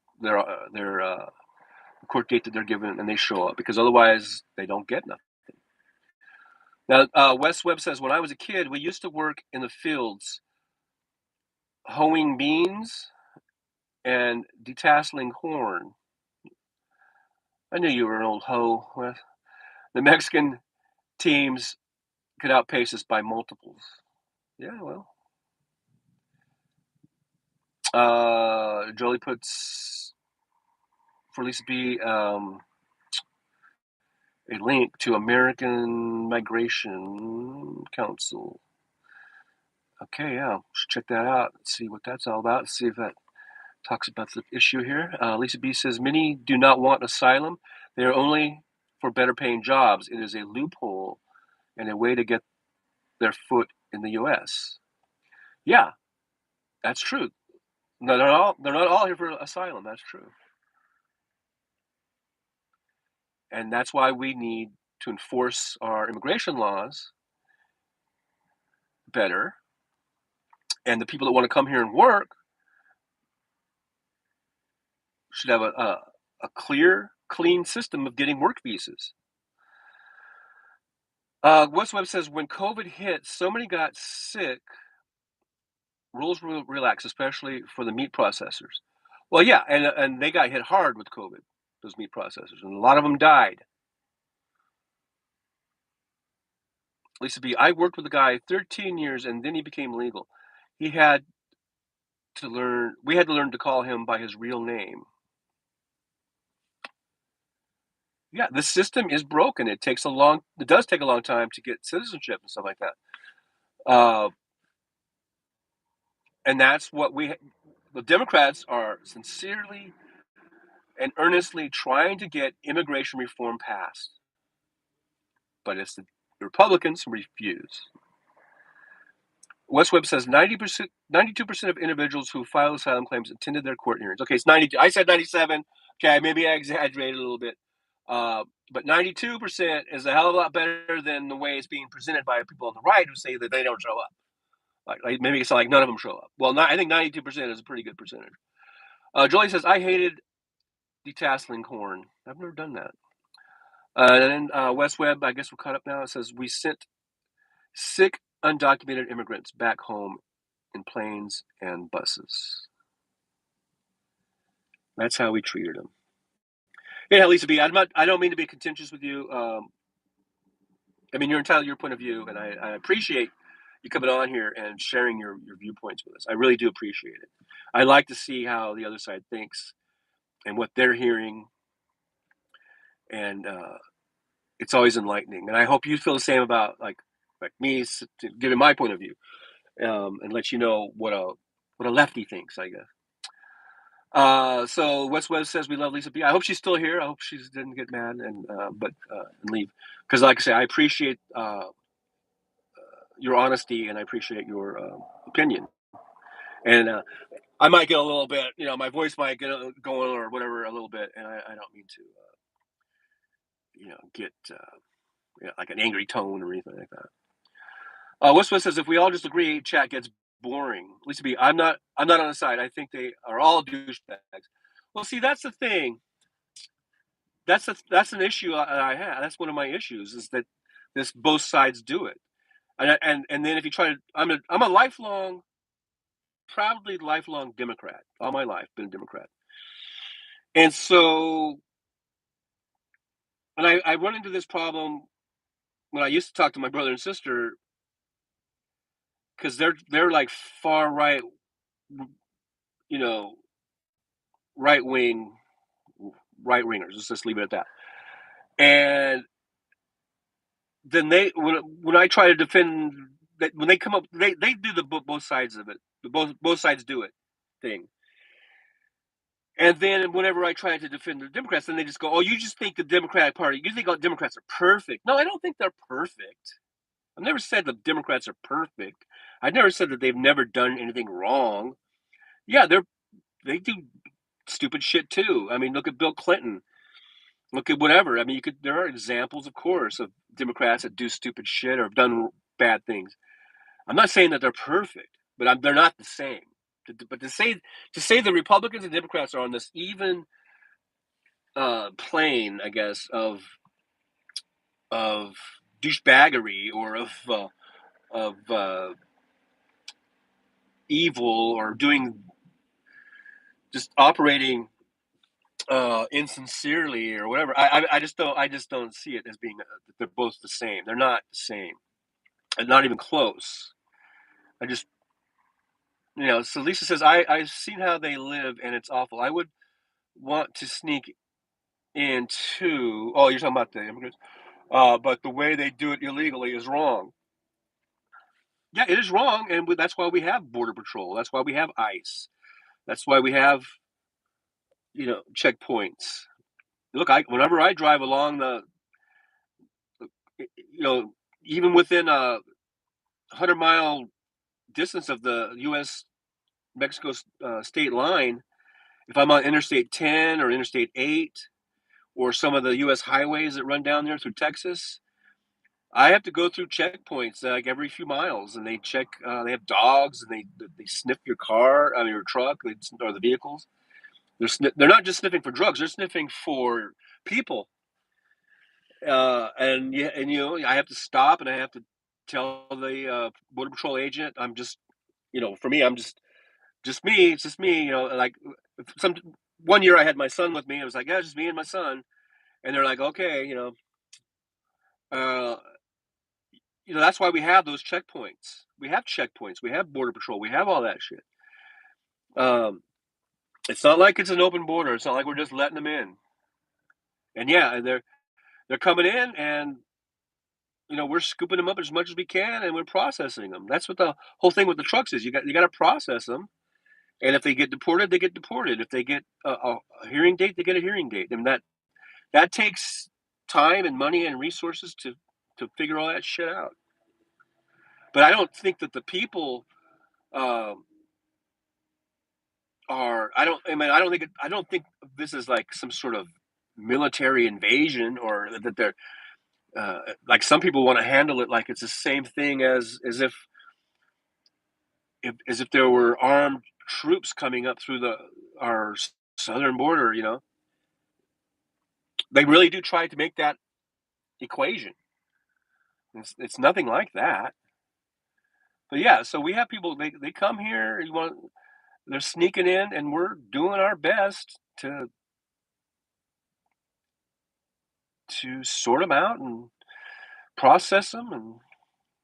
court date that they're given and they show up because otherwise they don't get nothing. Now, Wes Webb says when I was a kid, we used to work in the fields hoeing beans and detasseling corn. I knew you were an old hoe, Wes. The Mexican teams could outpace us by multiples. Yeah, well. Jolie puts for Lisa B a link to American Migration Council. Okay, yeah, should check that out. See what that's all about. See if that talks about the issue here. Lisa B says many do not want asylum. They are only for better paying jobs. It is a loophole and a way to get their foot in the U.S. Yeah, that's true. No, they're not all here for asylum. That's true, and that's why we need to enforce our immigration laws better. And the people that want to come here and work should have a clear, clean system of getting work visas. West Web says when COVID hit, so many got sick. Rules were relaxed, especially for the meat processors. Well, yeah, and they got hit hard with COVID. Those meat processors, and a lot of them died. Lisa B, I worked with a guy 13 years, and then he became legal. He had to learn. We had to learn to call him by his real name. Yeah, the system is broken. It does take a long time to get citizenship and stuff like that. Uh, and that's what the Democrats are sincerely and earnestly trying to get immigration reform passed. But it's the Republicans who refuse. West Webb says 90%, 92% of individuals who file asylum claims attended their court hearings. Okay, it's 92. I said 97. Okay, maybe I exaggerated a little bit. But 92% is a hell of a lot better than the way it's being presented by people on the right who say that they don't show up. Like maybe it's like none of them show up. Well, I think 92% is a pretty good percentage. Jolie says, I hated detasseling corn. I've never done that. And then West Webb, I guess we're caught up now. It says, we sent sick, undocumented immigrants back home in planes and buses. That's how we treated them. Yeah, Lisa B, I don't mean to be contentious with you. I mean, you're entitled to your point of view, and I appreciate you coming on here and sharing your viewpoints with us. I really do appreciate it. I like to see how the other side thinks and what they're hearing, and it's always enlightening. And I hope you feel the same about like me giving my point of view, and let you know what a lefty thinks, I guess. So West West says we love Lisa B. I hope she's still here. I hope she didn't get mad and leave, because like I say, I appreciate your honesty and I appreciate your opinion. And I might get a little bit, my voice might get going or whatever a little bit, and I don't mean to, get like an angry tone or anything like that. West West says if we all just agree, chat gets boring. Lisa B, I'm not on the side. I think they are all douchebags. Well, see, that's the thing. That's an issue I have. That's one of my issues is that both sides do it, and then if you try to, I'm a proudly lifelong Democrat. All my life been a Democrat, and so, and I run into this problem when I used to talk to my brother and sister, because they're like far right, right wing, right wingers. Let's just leave it at that. And then when I try to defend that, when they come up, they do the both sides of it, both sides do it thing. And then whenever I try to defend the Democrats, then they just go, "Oh, you just think the Democratic Party, you think all Democrats are perfect." No, I don't think they're perfect. I've never said the Democrats are perfect. I've never said that they've never done anything wrong. Yeah, they do stupid shit too. I mean, look at Bill Clinton. Look at whatever. I mean, there are examples, of course, of Democrats that do stupid shit or have done bad things. I'm not saying that they're perfect, but they're not the same. But to say the Republicans and Democrats are on this even plane, I guess, of douchebaggery or of evil or just operating insincerely or whatever. I just don't see it as being that they're both the same. They're not the same, and not even close. I just So Lisa says I've seen how they live and it's awful. I would want to sneak in too. Oh, you're talking about the immigrants. But the way they do it illegally is wrong. Yeah, it is wrong, and that's why we have Border Patrol. That's why we have ICE. That's why we have checkpoints. Look, whenever I drive along you know, even within a 100-mile distance of the U.S. Mexico state line, if I'm on Interstate 10 or Interstate 8 or some of the U.S. highways that run down there through Texas, I have to go through checkpoints like every few miles, and they check. They have dogs, and they sniff your car, your truck, or the vehicles. They're not just sniffing for drugs; they're sniffing for people. And I have to stop, and I have to tell the Border Patrol agent, I'm just, for me, I'm just me. It's just me. Like one year I had my son with me. It was like, yeah, it's just me and my son, and they're like, okay, uh, that's why we have those checkpoints. We have checkpoints. We have Border Patrol. We have all that shit. It's not like it's an open border. It's not like we're just letting them in. And yeah, they're coming in, and we're scooping them up as much as we can, and we're processing them. That's what the whole thing with the trucks is. You got to process them, and if they get deported, they get deported. If they get a hearing date, they get a hearing date, and that takes time and money and resources to figure all that shit out. But I don't think that the people um, are. I don't think this is like some sort of military invasion, or that they're like some people want to handle it like it's the same thing as if there were armed troops coming up through our southern border. They really do try to make that equation. It's nothing like that. But yeah, so we have people. They come here. They're sneaking in, and we're doing our best to sort them out and process them,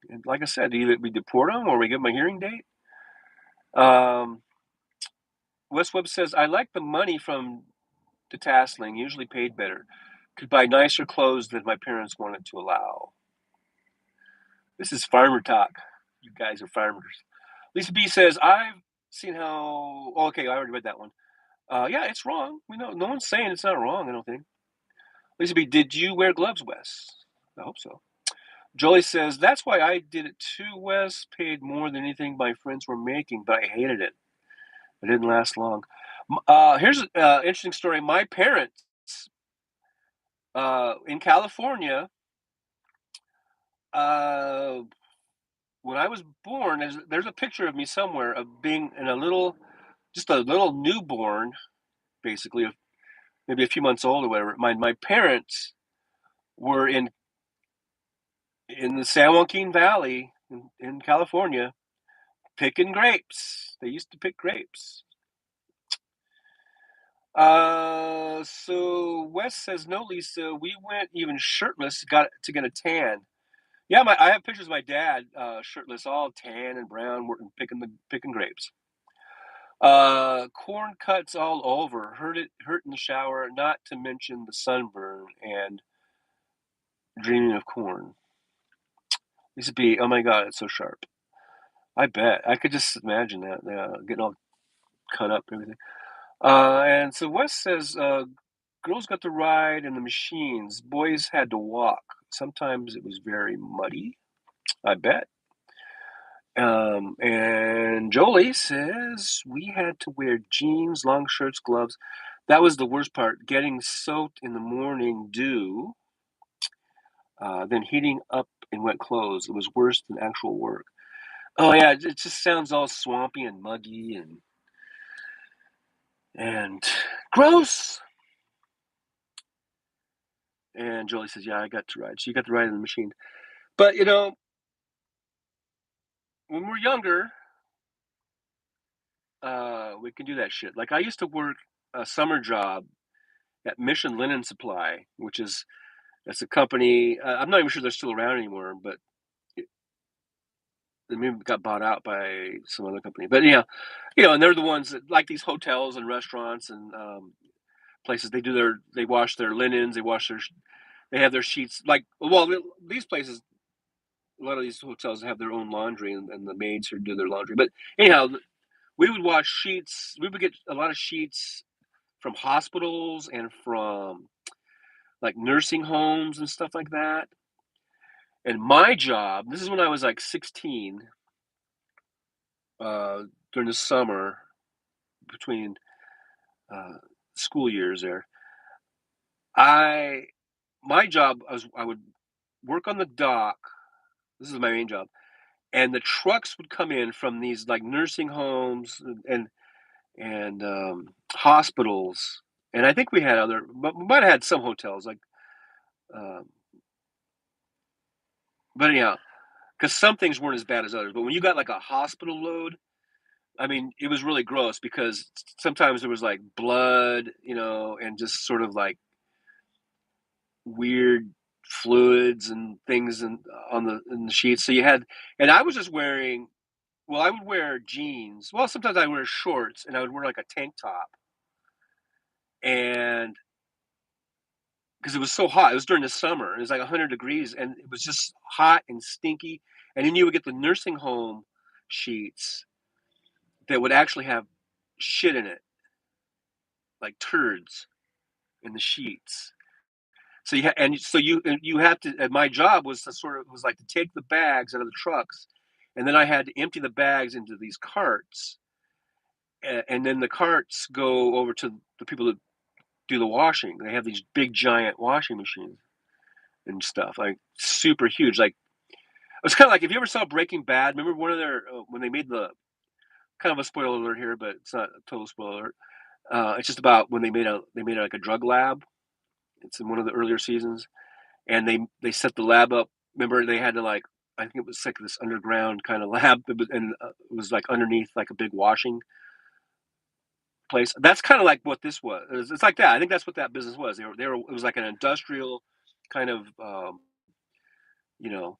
and like I said, either we deport them or we give them a hearing date. Um, West Webb says, I like the money from detasseling, usually paid better. Could buy nicer clothes than my parents wanted to allow. This is farmer talk. You guys are farmers. Lisa B says, I've seen how. Oh, okay, I already read that one. Yeah, it's wrong. We know no one's saying it's not wrong. I don't think. Lisa B, did you wear gloves, Wes? I hope so. Jolie says, that's why I did it too, Wes. Paid more than anything my friends were making, but I hated it. It didn't last long. Here's an interesting story. My parents in California, uh, when I was born, there's a picture of me somewhere of being in just a little newborn, basically, maybe a few months old or whatever. My parents were in the San Joaquin Valley in California picking grapes. They used to pick grapes. So Wes says, no, Lisa, we went even shirtless, got to get a tan. Yeah, I have pictures of my dad, shirtless, all tan and brown, working picking grapes. Corn cuts all over, hurt in the shower, not to mention the sunburn and dreaming of corn. Lisa B, oh my God, it's so sharp. I bet. I could just imagine that, getting all cut up and everything. And so Wes says, girls got to ride in the machines. Boys had to walk. Sometimes it was very muddy. I bet. And Jolie says we had to wear jeans, long shirts, gloves. That was the worst part. Getting soaked in the morning dew, then heating up in wet clothes. It was worse than actual work. Oh yeah, it just sounds all swampy and muggy and gross. And Jolie says, yeah, I got to ride. So you got to ride in the machine. But when we're younger, we can do that shit. Like I used to work a summer job at Mission Linen Supply, that's a company. I'm not even sure they're still around anymore, but they maybe got bought out by some other company. But and they're the ones that, like these hotels and restaurants and places. They wash their linens. They have their sheets. Like, well, these places, a lot of these hotels have their own laundry, and the maids who do their laundry. But anyhow, we would wash sheets. We would get a lot of sheets from hospitals and from like nursing homes and stuff like that. And my job, this is when I was like 16, during the summer between school years there. My job was I would work on the dock. This is my main job, and the trucks would come in from these like nursing homes and hospitals, and I think we had but we might have had some hotels like, um, but anyhow, because some things weren't as bad as others. But when you got like a hospital load, I mean, it was really gross because sometimes there was like blood, and just sort of like weird fluids and things in the sheets. So and I was just wearing. Well, I would wear jeans. Well, sometimes I wear shorts, and I would wear like a tank top, and because it was so hot, it was during the summer. It was like 100 degrees, and it was just hot and stinky. And then you would get the nursing home sheets that would actually have shit in it, like turds in the sheets. So you have to. And my job was like to take the bags out of the trucks and then I had to empty the bags into these carts, and then the carts go over to the people that do the washing. They have these big giant washing machines and stuff, like super huge. Like it's kind of like if you ever saw Breaking Bad. Remember one of their when they made the kind of a spoiler alert here, but it's not a total spoiler alert. It's just about when they made like a drug lab. It's in one of the earlier seasons, and they set the lab up. Remember they had to like I think it was like this underground kind of lab, and it was like underneath like a big washing place. That's kind of like what this was. It's like that. I think that's what that business was. They were. It was like an industrial kind of you know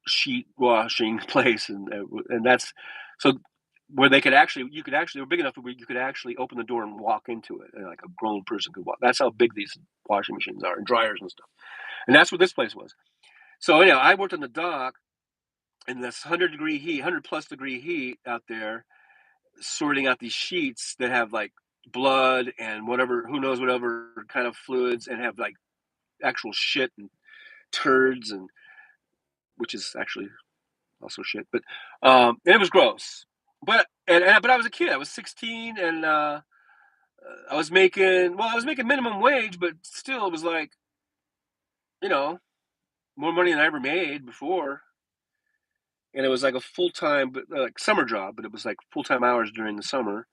sheet washing place, and that's so where they could actually they were big enough where you could actually open the door and walk into it, and like a grown person could walk. That's how big these washing machines are and dryers and stuff. And that's what this place was. So anyhow, I worked on the dock in this 100-degree heat, 100+ degree heat out there, sorting out these sheets that have like blood and whatever, who knows, whatever kind of fluids, and have like actual shit and turds, and which is actually also shit. But and it was gross. But I was a kid. I was 16, and I was making minimum wage, but still, it was like you know more money than I ever made before. And it was like a full time, but like summer job, but it was like full time hours during the summer,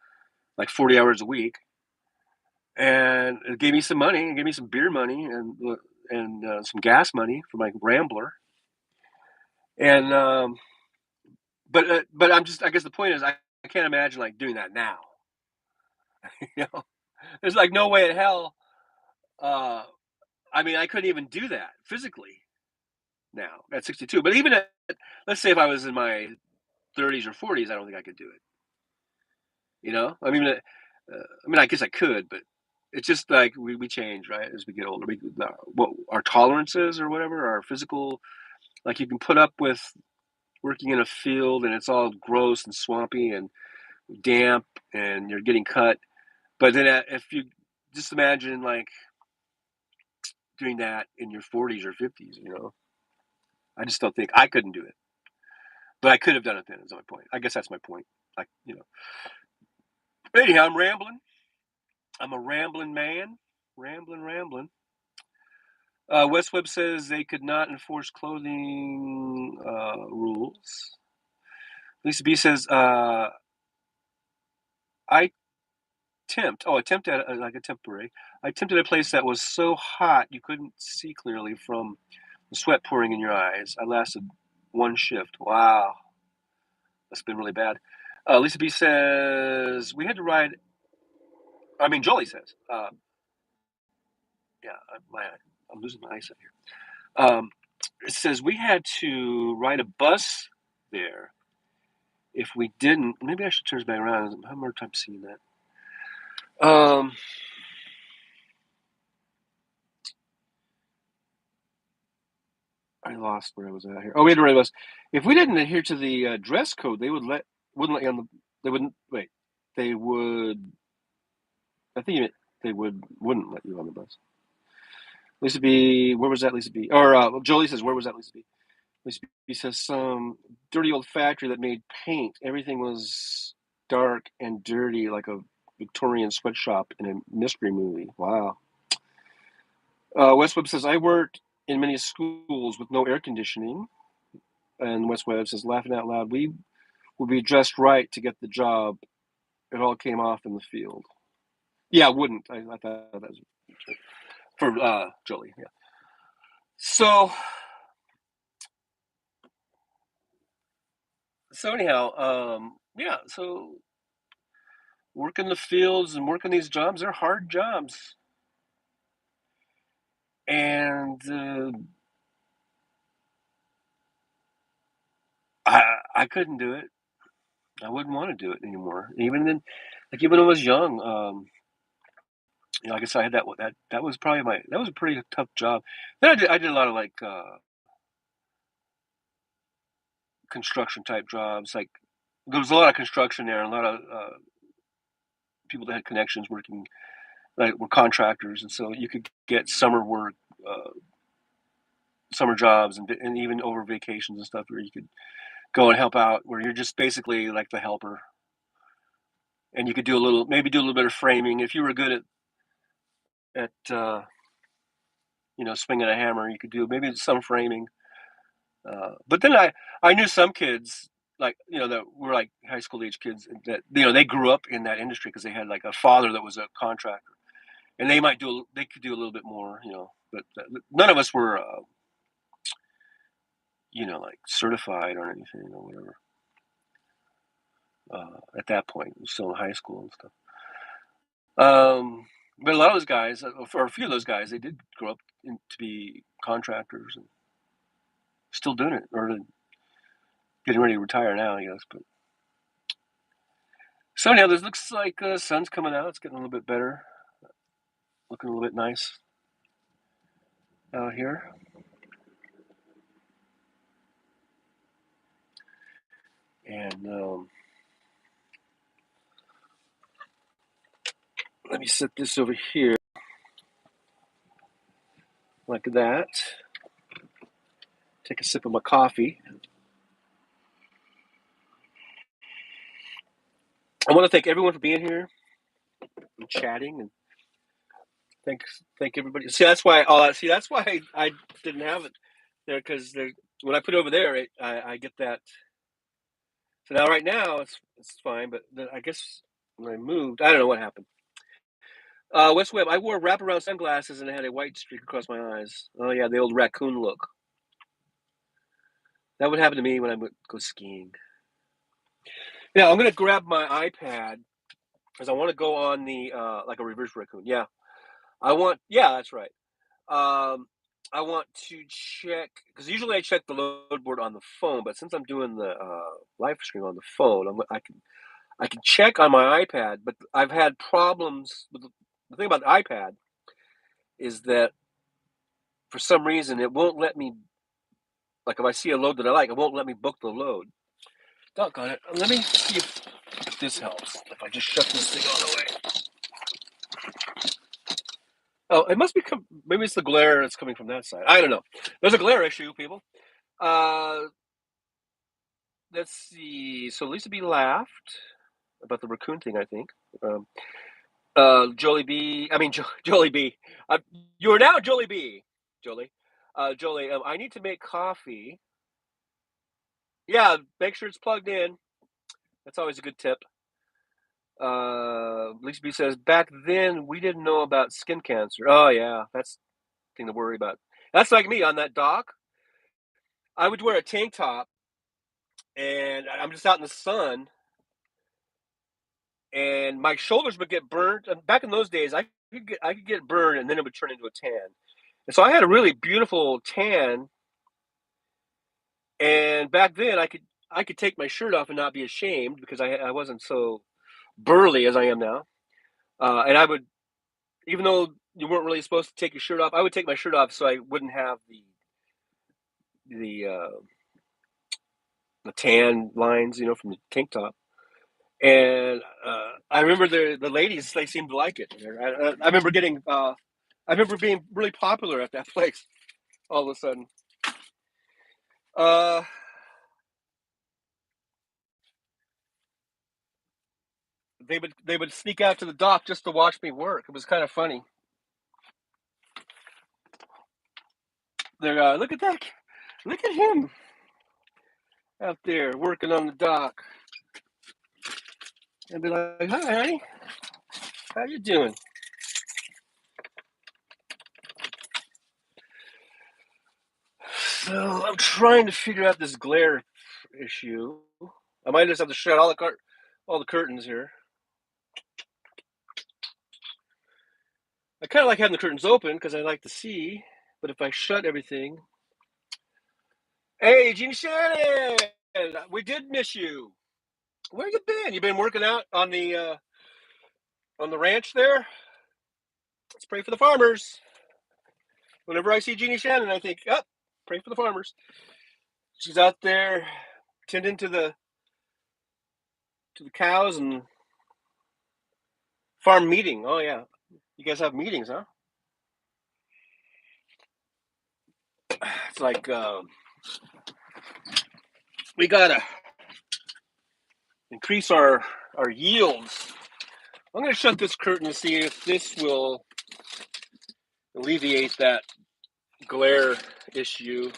like 40 hours a week, and it gave me some money, it gave me some beer money, and some gas money for my Rambler, and but I guess the point is I can't imagine like doing that now. you know, there's like no way in hell. Uh, I mean, I couldn't even do that physically now at 62. But even let's say if I was in my 30s or 40s, I don't think I could do it. I mean, I guess I could, but it's just like we change, right? As we get older, what our tolerances or whatever, our physical, like you can put up with working in a field and it's all gross and swampy and damp and you're getting cut. But then if you just imagine like doing that in your 40s or 50s, I just don't think I couldn't do it, but I could have done it then. Is my point. I guess that's my point. Like, anyhow, I'm rambling. I'm a rambling man. Rambling. West Web says they could not enforce clothing rules. Lisa B says, I attempt at like a temporary. I tempted a place that was so hot you couldn't see clearly from the sweat pouring in your eyes. I lasted one shift. Wow, that's been really bad. Lisa B says we had to ride. I mean, Jolie says, yeah, I'm losing my eyesight here. It says we had to ride a bus there. If we didn't, maybe I should turn this back around. I have more time seeing that. I lost where I was at here. Oh, we had to ride a bus. If we didn't adhere to the dress code, they wouldn't let you on the. They wouldn't wait. They would. I think they wouldn't let you on the bus. Lisa B, where was that? Lisa B, or Jolie says, where was that? Lisa B. Lisa B says some dirty old factory that made paint. Everything was dark and dirty, like a Victorian sweatshop in a mystery movie. Wow. West Web says I worked in many schools with no air conditioning, and West Web says laughing out loud, we would be dressed right to get the job. It all came off in the field. Yeah, wouldn't. I thought that was for Jolie. Yeah. So anyhow, yeah. So working the fields and working these jobs, they're hard jobs, and I couldn't do it. I wouldn't want to do it anymore. Even then, like even when I was young, like I said, I had that was probably that was a pretty tough job. Then I did a lot of like construction type jobs. Like there was a lot of construction there, and a lot of people that had connections working like were contractors, and so you could get summer work, summer jobs, and even over vacations and stuff where you could go and help out, where you're just basically like the helper, and you could do a little, maybe do a little bit of framing if you were good at swinging a hammer. You could do maybe some framing. But then I knew some kids like that were like high school age kids that they grew up in that industry because they had like a father that was a contractor, and they could do a little bit more, but none of us were like certified or anything or whatever. At that point, we were still in high school and stuff. But a lot of those guys, or a few of those guys, they did grow up to be contractors and still doing it, or getting ready to retire now, I guess. But so anyhow, this looks like the sun's coming out. It's getting a little bit better, looking a little bit nice out here. And let me set this over here like that. Take a sip of my coffee. I want to thank everyone for being here and chatting, and thank everybody. See, that's why that's why I didn't have it there, because when I put it over there, I get that. So now, right now, it's fine, but I guess when I moved, I don't know what happened. West Webb, I wore wraparound sunglasses and I had a white streak across my eyes. Oh yeah, the old raccoon look. That would happen to me when I would go skiing. Yeah, I'm gonna grab my iPad because I want to go on the like a reverse raccoon. Yeah, Yeah, that's right. I want to check, because usually I check the load board on the phone, but since I'm doing the live stream on the phone, I can check on my iPad. But I've had problems with the thing about the iPad is that for some reason it won't let me, like if I see a load that I like, it won't let me book the load. Doggone it. Let me see if this helps. If I just shut this thing all the way. Oh, it must be maybe it's the glare that's coming from that side. I don't know. There's a glare issue, people. Let's see. So Lisa B laughed about the raccoon thing, I think. Jolie B. I mean, Jolie B. You're now Jolie B. Jolie. Jolie, I need to make coffee. Yeah, make sure it's plugged in. That's always a good tip. Lisa B says, back then we didn't know about skin cancer. Oh, yeah, that's the thing to worry about. That's like me on that dock. I would wear a tank top, and I'm just out in the sun, and my shoulders would get burned. And back in those days, I could get burned, and then it would turn into a tan. And so I had a really beautiful tan. And back then, I could take my shirt off and not be ashamed because I wasn't so burly as I am now. And I would, even though you weren't really supposed to take your shirt off, I would take my shirt off so I wouldn't have the tan lines, from the tank top. And I remember the ladies, they seemed to like it. I remember I remember being really popular at that place all of a sudden. They would sneak out to the dock just to watch me work. It was kind of funny. They're look at that, look at him out there working on the dock. And be like, hi, honey, how you doing? So I'm trying to figure out this glare issue. I might just have to shut all the curtains here. I kind of like having the curtains open because I like to see. But if I shut everything, hey, Gene Shannon, we did miss you. Where you been? You been working out on the ranch there? Let's pray for the farmers. Whenever I see Jeannie Shannon, I think, oh, pray for the farmers. She's out there tending to the cows and farm meeting. Oh yeah, you guys have meetings, huh? It's like we gotta increase our yields. I'm going to shut this curtain to see if this will alleviate that glare issue.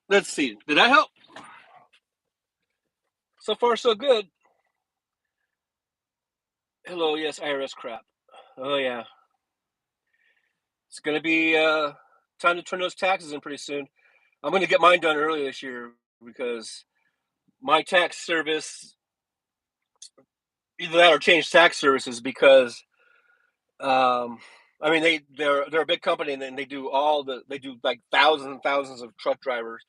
Let's see. Did that help? So far, so good. Hello, yes, IRS crap. Oh, yeah. It's going to be time to turn those taxes in pretty soon. I'm going to get mine done early this year because my tax service, either that or change tax services, because I mean they're a big company and they do like thousands and thousands of truck drivers.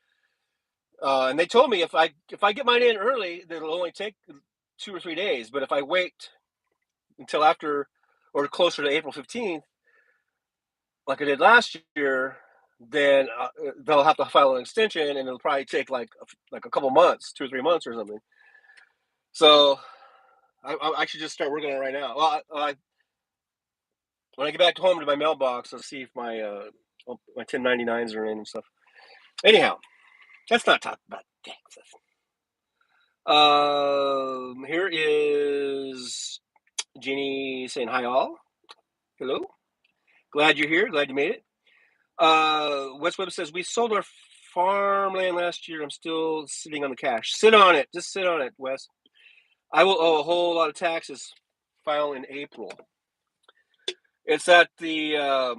And they told me if I get mine in early, it'll only take 2 or 3 days. But if I wait until after or closer to April 15th, like I did last year, then they'll have to file an extension, and it'll probably take like a couple months, 2 or 3 months or something. So I should just start working on it right now. Well, when I get back home to my mailbox, I'll see if my 1099s are in and stuff. Anyhow, let's not talk about taxes. Here is Jeannie saying hi all. Hello. Glad you're here. Glad you made it. West Webb says we sold our farmland last year. I'm still sitting on the cash. Sit on it. Just sit on it, Wes. I will owe a whole lot of taxes. File in April. It's at the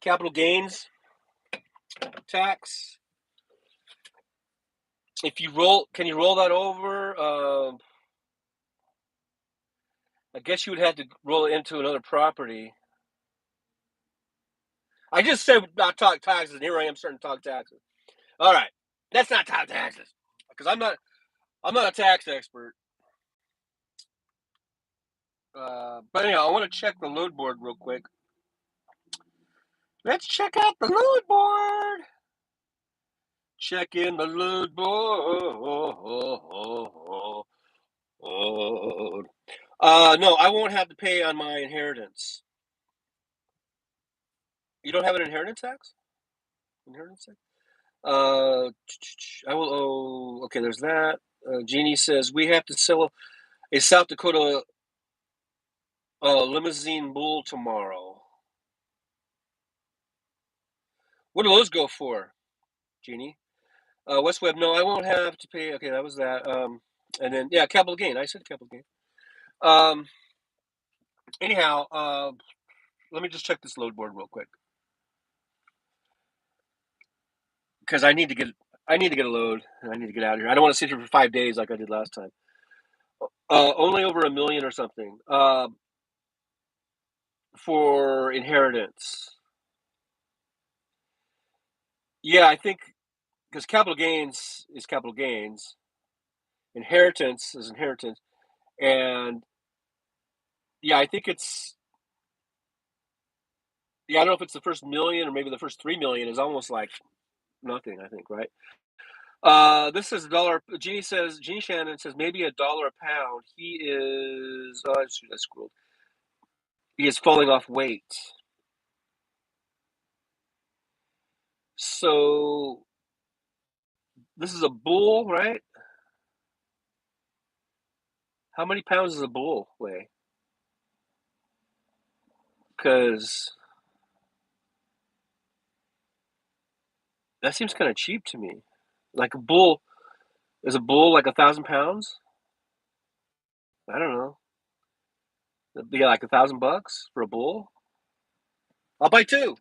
capital gains tax. If you can you roll that over? I guess you would have to roll it into another property. I just said not talk taxes, and here I am starting to talk taxes. All right, let's not talk taxes because I'm not a tax expert. But anyhow, I want to check the load board real quick. Let's check out the load board. Check in the load board. No, I won't have to pay on my inheritance. You don't have an inheritance tax? Inheritance tax? I will owe. Okay, there's that. Jeannie says we have to sell a South Dakota limousine bull tomorrow. What do those go for, Jeannie? West Webb, no, I won't have to pay. Okay, that was that. And then yeah, capital gain. I said capital gain. Anyhow, let me just check this load board real quick because I need to get a load and I need to get out of here. I don't want to sit here for 5 days like I did last time. Only over $1 million or something. For inheritance. Yeah, I think because capital gains is capital gains, inheritance is inheritance, and yeah, I think it's I don't know if it's the first million or maybe the first 3 million is almost like nothing. I think right. This is $1. Jeannie Shannon says maybe $1 a pound. He is. Oh, I scrolled. He is falling off weight. So this is a bull, right? How many pounds does a bull weigh? Because that seems kind of cheap to me. Like a bull, is a bull like 1,000 pounds? I don't know. It'd be like $1,000 for a bull. I'll buy two.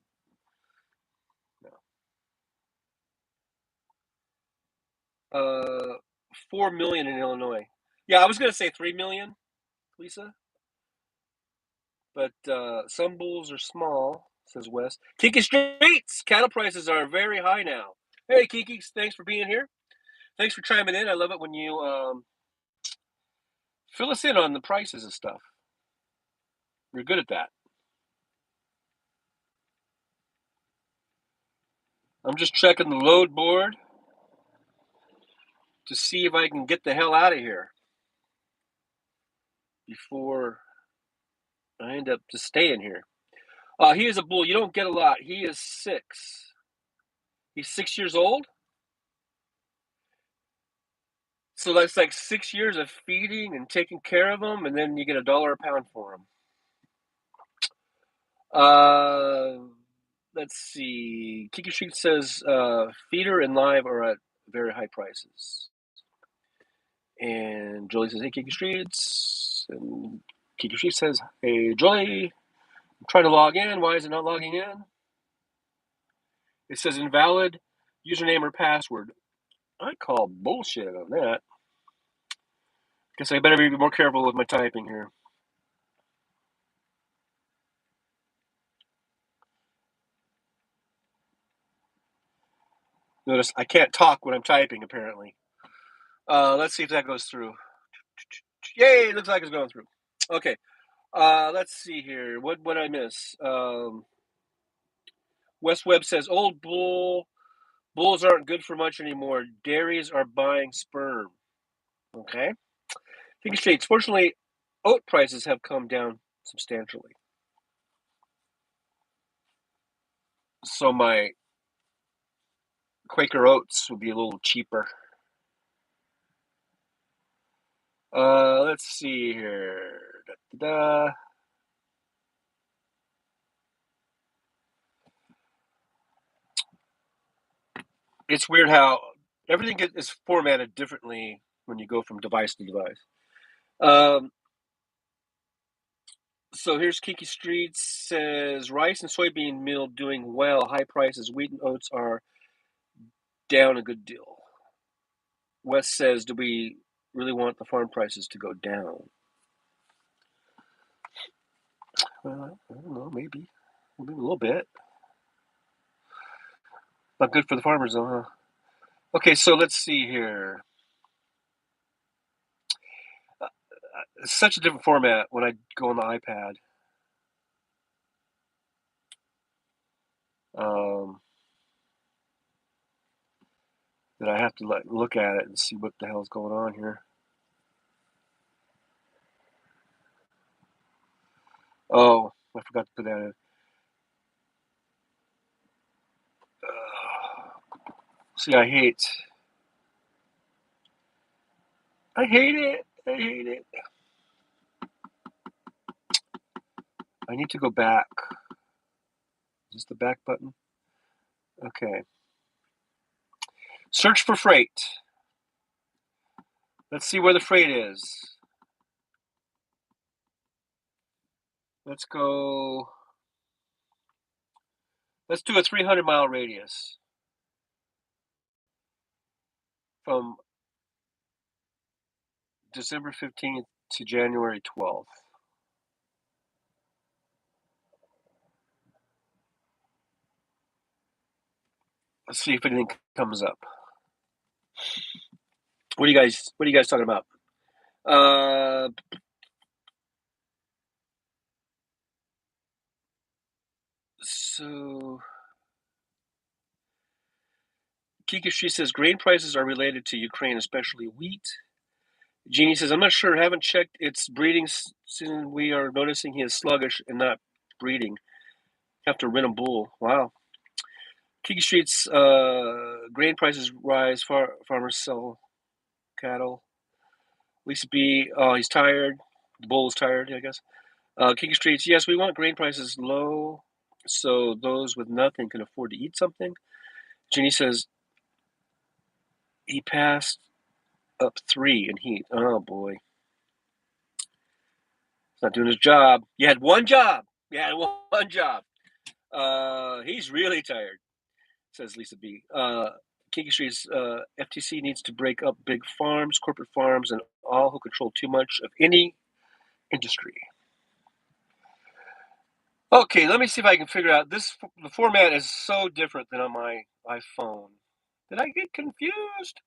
No. 4 million in Illinois. Yeah, I was gonna say 3 million, Lisa. But some bulls are small, says Wes. Kiki Streets! Cattle prices are very high now. Hey, Kiki, thanks for being here. Thanks for chiming in. I love it when you fill us in on the prices and stuff. You're good at that. I'm just checking the load board. to see if I can get the hell out of here before I end up just staying here. He is a bull. You don't get a lot. He is 6. He's 6 years old. So that's like 6 years of feeding and taking care of him, and then you get $1 a pound for him. Let's see. Kiki Street says feeder and live are at very high prices. And Jolie says, hey, Kiki Streets. And Kiki Street says, hey, Jolie, I'm trying to log in. Why is it not logging in? It says invalid username or password. I call bullshit on that. Guess I better be more careful with my typing here. Notice I can't talk when I'm typing, apparently. Let's see if that goes through. Yay, it looks like it's going through. Okay. Let's see here. What did I miss? West Webb says, old bulls aren't good for much anymore. Dairies are buying sperm. Okay. Think straight. Fortunately, oat prices have come down substantially. So my Quaker oats would be a little cheaper. Let's see here. Da-da-da. It's weird how everything is formatted differently when you go from device to device. So here's Kiki Street says rice and soybean meal doing well. High prices. Wheat and oats are down a good deal. Wes says, do we really want the farm prices to go down? Well, I don't know. Maybe a little bit. Not good for the farmers, though, huh? Okay, so let's see here. It's such a different format when I go on the iPad. That I have to look at it and see what the hell's going on here. Oh, I forgot to put that in. See, I hate it. I hate it. I need to go back. Is this the back button? Okay. Search for freight. Let's see where the freight is. Let's go. Let's do a 300-mile radius from December 15th to January 12th. Let's see if anything comes up. What are you guys talking about? So Kikashi says grain prices are related to Ukraine, especially wheat. Jeannie says, I'm not sure, haven't checked its breeding season. We are noticing he is sluggish and not breeding. Have to rent a bull. Wow. Kiki Street's grain prices rise. Farmers sell cattle. Lisa B, oh, he's tired. The bull is tired, I guess. Kiki Street's, yes, we want grain prices low so those with nothing can afford to eat something. Ginny says he passed up 3 in heat. Oh, boy. He's not doing his job. You had one job. He's really tired, says Lisa B. Kiki Street's FTC needs to break up big farms, corporate farms, and all who control too much of any industry. Okay, let me see if I can figure out this. The format is so different than on my iPhone. Did I get confused?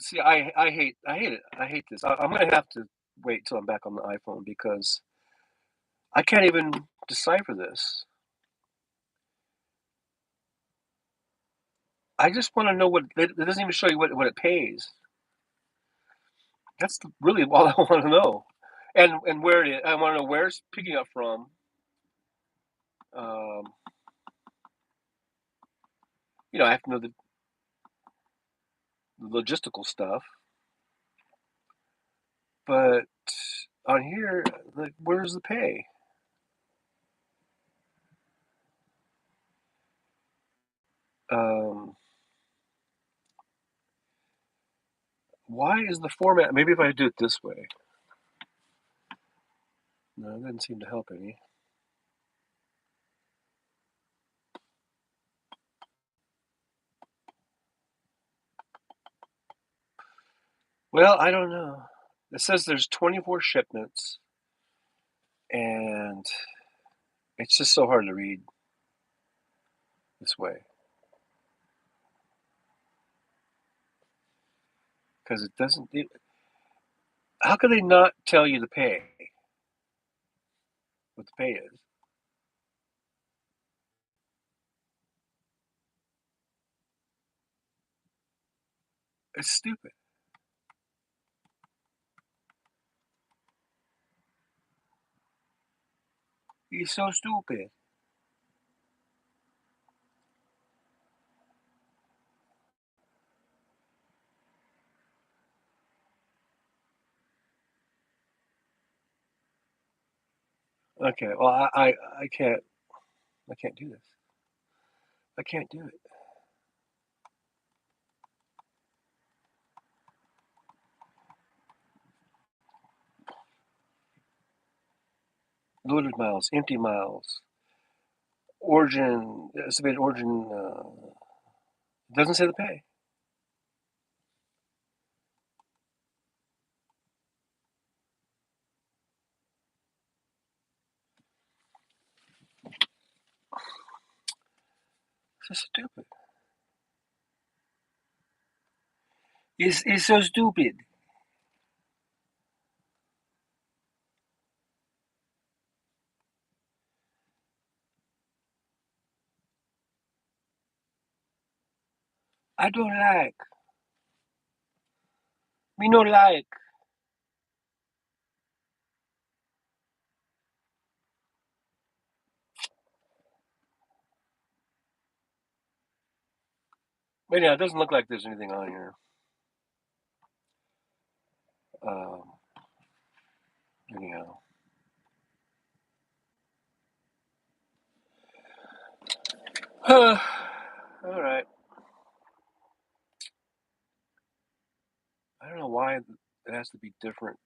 See, I hate it. I hate this. I'm gonna have to wait till I'm back on the iPhone because I can't even decipher this. I just want to know what it doesn't even show you what it pays. That's really all I want to know, and where it is. I want to know where it's picking up from. Um, I have to know the logistical stuff, but on here, like, where's the pay? Um, why is the format? Maybe if I do it this way. No, it doesn't seem to help any. Well, I don't know. It says there's 24 shipments, and it's just so hard to read this way because it doesn't. How could they not tell you the pay? What the pay is? It's stupid. He's so stupid. Okay, well, I can't do this. I can't do it. Loaded miles, empty miles, origin, estimated origin. It doesn't say the pay. It's just stupid. It's so stupid. I don't like. Me no like. But yeah, it doesn't look like there's anything on here. Um, anyhow. All right. I don't know why it has to be different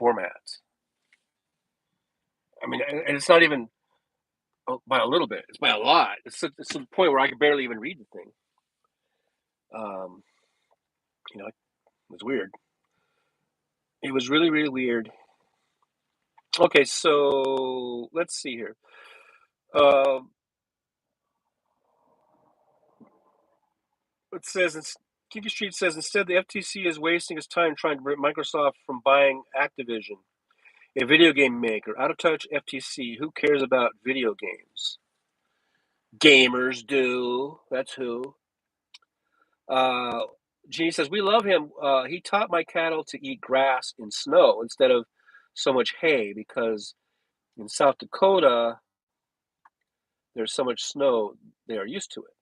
formats. I mean, and it's not even by a little bit. It's by a lot. It's to the point where I could barely even read the thing. Um, it was weird. It was really, really weird. Okay, so let's see here. Um, it says Kiki Street says instead the FTC is wasting its time trying to prevent Microsoft from buying Activision, a video game maker. Out of touch FTC. Who cares about video games? Gamers do. That's who. Uh, Jeannie says we love him. He taught my cattle to eat grass in snow instead of so much hay because in South Dakota there's so much snow they are used to it.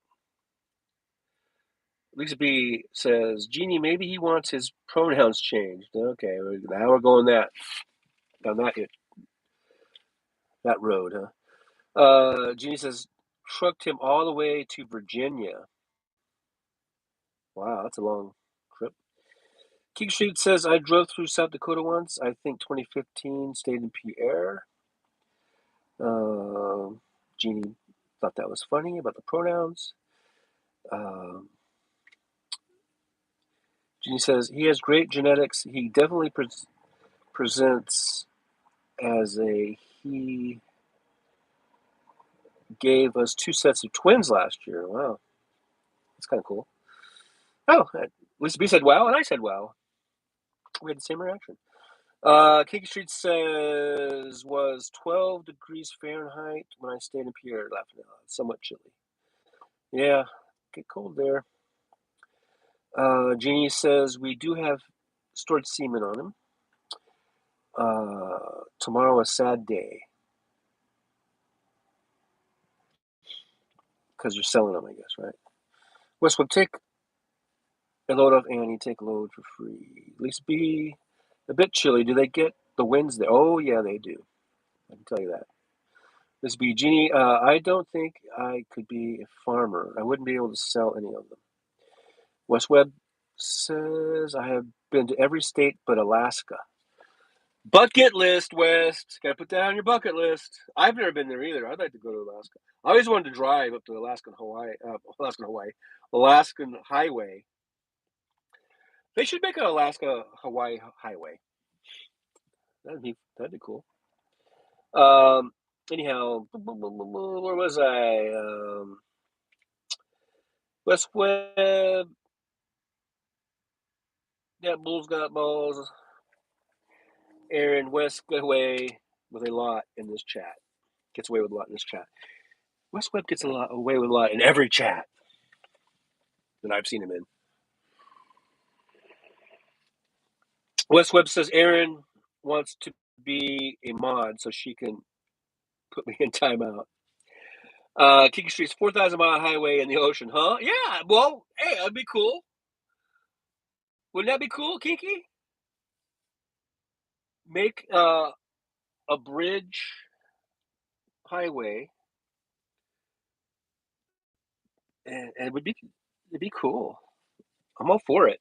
Lisa B says, Jeannie, maybe he wants his pronouns changed. Okay, now we're going down that road, huh? Jeannie says, trucked him all the way to Virginia. Wow, that's a long trip. King Street says, I drove through South Dakota once. I think 2015, stayed in Pierre. Jeannie thought that was funny about the pronouns. Um, Jeannie says, he has great genetics. He definitely presents as he gave us 2 sets of twins last year. Wow, that's kind of cool. Oh, Lisa B said wow, and I said wow. We had the same reaction. Kiki Street says, was 12 degrees Fahrenheit when I stayed in Pierre, laughing out loud. Somewhat chilly. Yeah, get cold there. Jeannie says, we do have stored semen on him. Tomorrow a sad day. Because you're selling them, I guess, right? Westwood, take a load off Annie, take a load for free. At least be a bit chilly. Do they get the winds there? Oh, yeah, they do. I can tell you that. This be Jeannie. I don't think I could be a farmer. I wouldn't be able to sell any of them. West Webb says, I have been to every state but Alaska. Bucket list, West. Got to put that on your bucket list. I've never been there either. I'd like to go to Alaska. I always wanted to drive up to Alaskan Highway. They should make an Alaska-Hawaii highway. That'd be cool. Anyhow, where was I? West Webb. Yeah, Bulls got balls. Aaron West got away with a lot in this chat. Gets away with a lot in this chat. West Webb gets away with a lot in every chat that I've seen him in. West Webb says Aaron wants to be a mod so she can put me in timeout. Kiki Street's 4,000-mile highway in the ocean, huh? Yeah, well, hey, that'd be cool. Wouldn't that be cool, Kiki? Make a bridge highway, and it'd be cool. I'm all for it.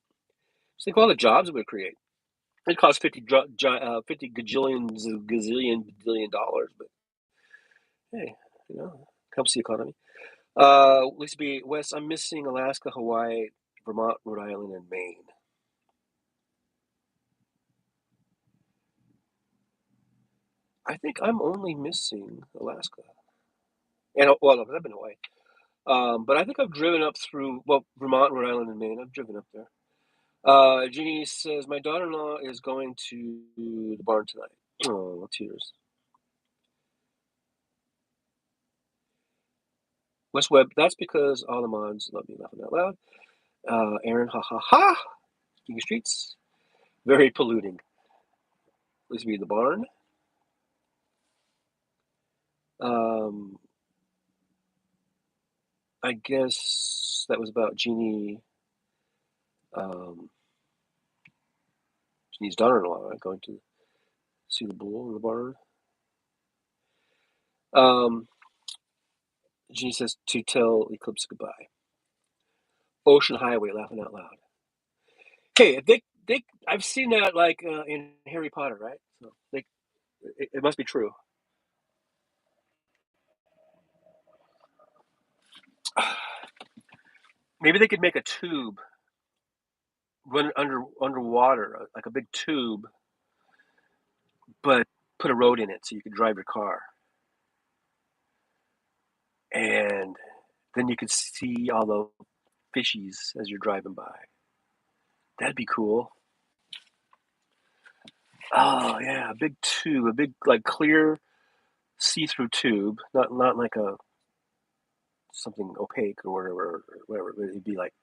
Just think of all the jobs it would create. It costs 50 gazillion billion dollars, but hey, helps the economy. Lisa B. Wes, I'm missing Alaska, Hawaii, Vermont, Rhode Island, and Maine. I think I'm only missing Alaska. And well, I've been Hawaii. But I think I've driven up through Vermont, Rhode Island, and Maine. I've driven up there. Jeannie says my daughter-in-law is going to the barn tonight. Oh, tears. West Webb, that's because all the mods love me laughing out loud. Aaron, ha ha ha. King Streets, very polluting. At least be in the barn. I guess that was about Jeannie's daughter-in-law, right? Going to see the bull in the barn. Jeannie says to tell Eclipse goodbye. Ocean Highway, laughing out loud. Hey, I've seen that like in Harry Potter, right? So it must be true. Maybe they could make a tube run underwater, like a big tube, but put a road in it so you could drive your car, and then you could see all the fishies as you're driving by. That'd be cool. Oh yeah, a big tube, a big like clear see-through tube, not like something opaque or whatever. It'd be like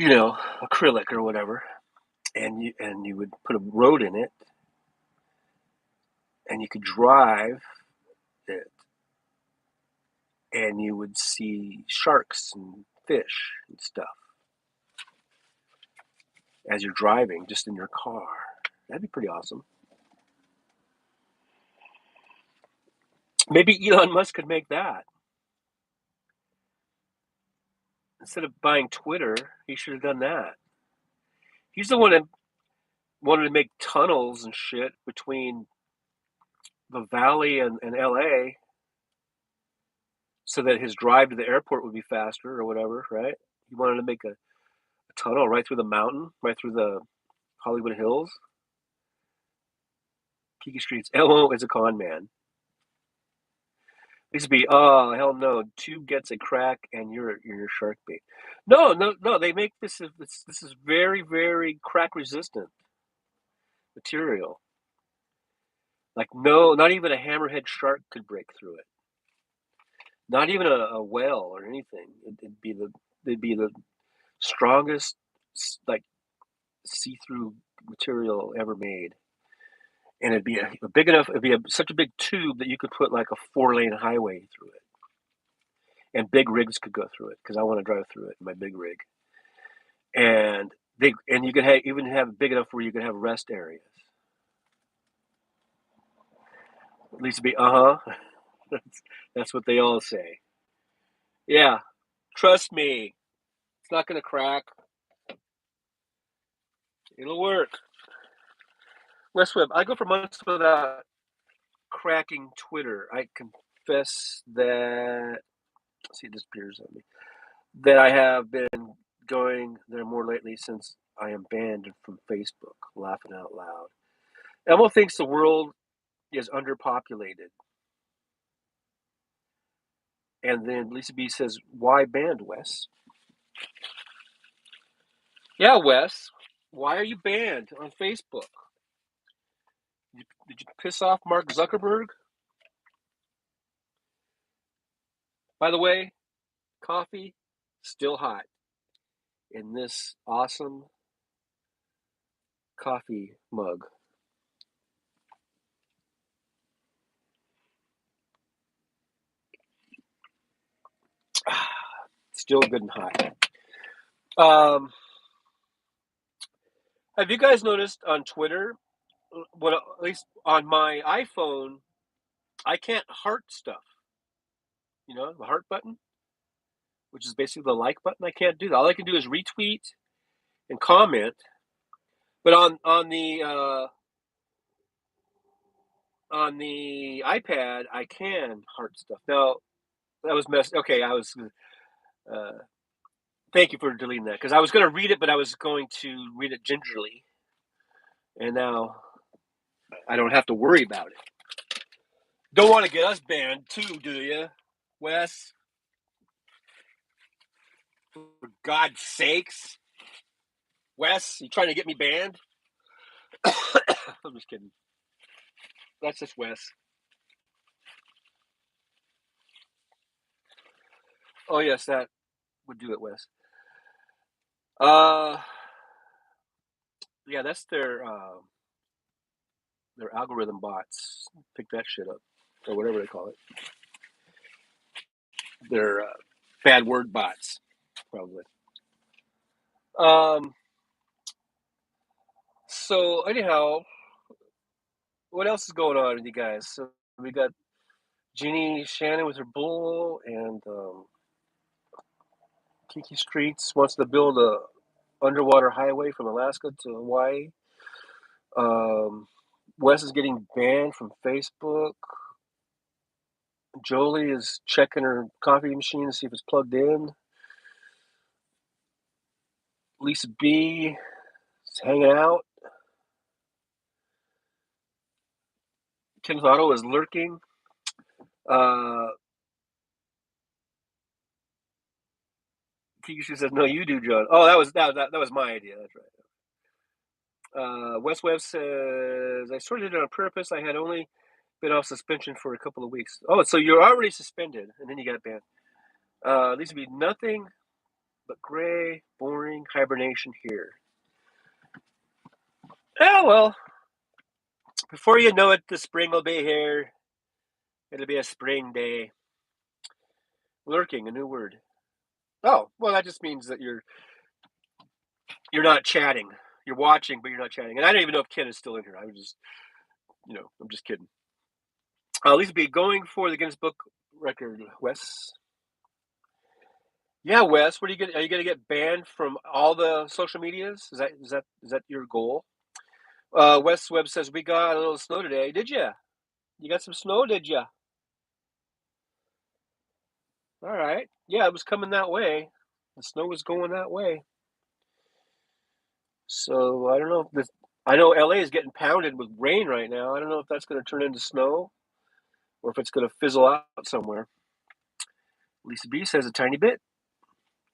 acrylic or whatever, and you would put a road in it, and you could drive it, and you would see sharks and fish and stuff as you're driving just in your car. That'd be pretty awesome. Maybe Elon Musk could make that. Instead of buying Twitter, he should have done that. He's the one that wanted to make tunnels and shit between the valley and LA so that his drive to the airport would be faster or whatever, right? He wanted to make a tunnel right through the mountain, right through the Hollywood Hills. Kiki Streets. Elmo is a con man. Used to be, oh hell no, tube gets a crack and you're shark bait. No. They make this is very, very crack resistant material. Like no, not even a hammerhead shark could break through it. Not even a whale or anything. It'd be the strongest like see-through material ever made, and it'd be a big enough. It'd be such a big tube that you could put like a 4-lane highway through it, and big rigs could go through it because I want to drive through it in my big rig. And you could even have it big enough where you could have rest areas. At least be that's what they all say. Yeah, trust me, it's not gonna crack. It'll work. West Web, I go for months without cracking Twitter. I confess that. See, it disappears on me. That I have been going there more lately since I am banned from Facebook. Laughing out loud. Emma thinks the world is underpopulated. And then Lisa B says, why banned, Wes? Yeah, Wes. Why are you banned on Facebook? Did you piss off Mark Zuckerberg? By the way, coffee still hot in this awesome coffee mug. Still good and hot. Have you guys noticed on Twitter, at least on my iPhone, I can't heart stuff. You know, the heart button, which is basically the like button. I can't do that. All I can do is retweet and comment. But on the iPad, I can heart stuff. Now that was messed. Okay, I was. Thank you for deleting that because I was going to read it, but I was going to read it gingerly, and now I don't have to worry about it. Don't want to get us banned too, do you, Wes? For God's sakes, Wes, you trying to get me banned? I'm just kidding. That's just Wes. Oh yes, that would do it, Wes. Yeah, that's their algorithm bots. Pick that shit up, or whatever they call it. Their bad word bots, probably. So anyhow, what else is going on with you guys? So we got Jeannie Shannon with her bull, and Kiki Streets wants to build a underwater highway from Alaska to Hawaii. Wes is getting banned from Facebook. Jolie is checking her coffee machine to see if it's plugged in. Lisa B is hanging out. Kenneth Otto is lurking. Kiki says, "No, you do, John." Oh, that was my idea. That's right. Wes Webb says, "I sort of did it on purpose. I had only been off suspension for a couple of weeks." Oh, so you're already suspended, and then you got banned. These would be nothing but gray, boring hibernation here. Oh well. Before you know it, the spring will be here. It'll be a spring day. Lurking, a new word. Oh, well, that just means that you're not chatting. You're watching, but you're not chatting. And I don't even know if Ken is still in here. I was just, I'm just kidding. Lisa B, going for the Guinness Book record, Wes. Yeah, Wes. What are you going? Are you going to get banned from all the social medias? Is that your goal? Wes Webb says we got a little snow today. Did you? You got some snow? Did you? All right. Yeah, it was coming that way. The snow was going that way. So I don't know if this. I know LA is getting pounded with rain right now. I don't know if that's going to turn into snow or if it's going to fizzle out somewhere. Lisa B says a tiny bit.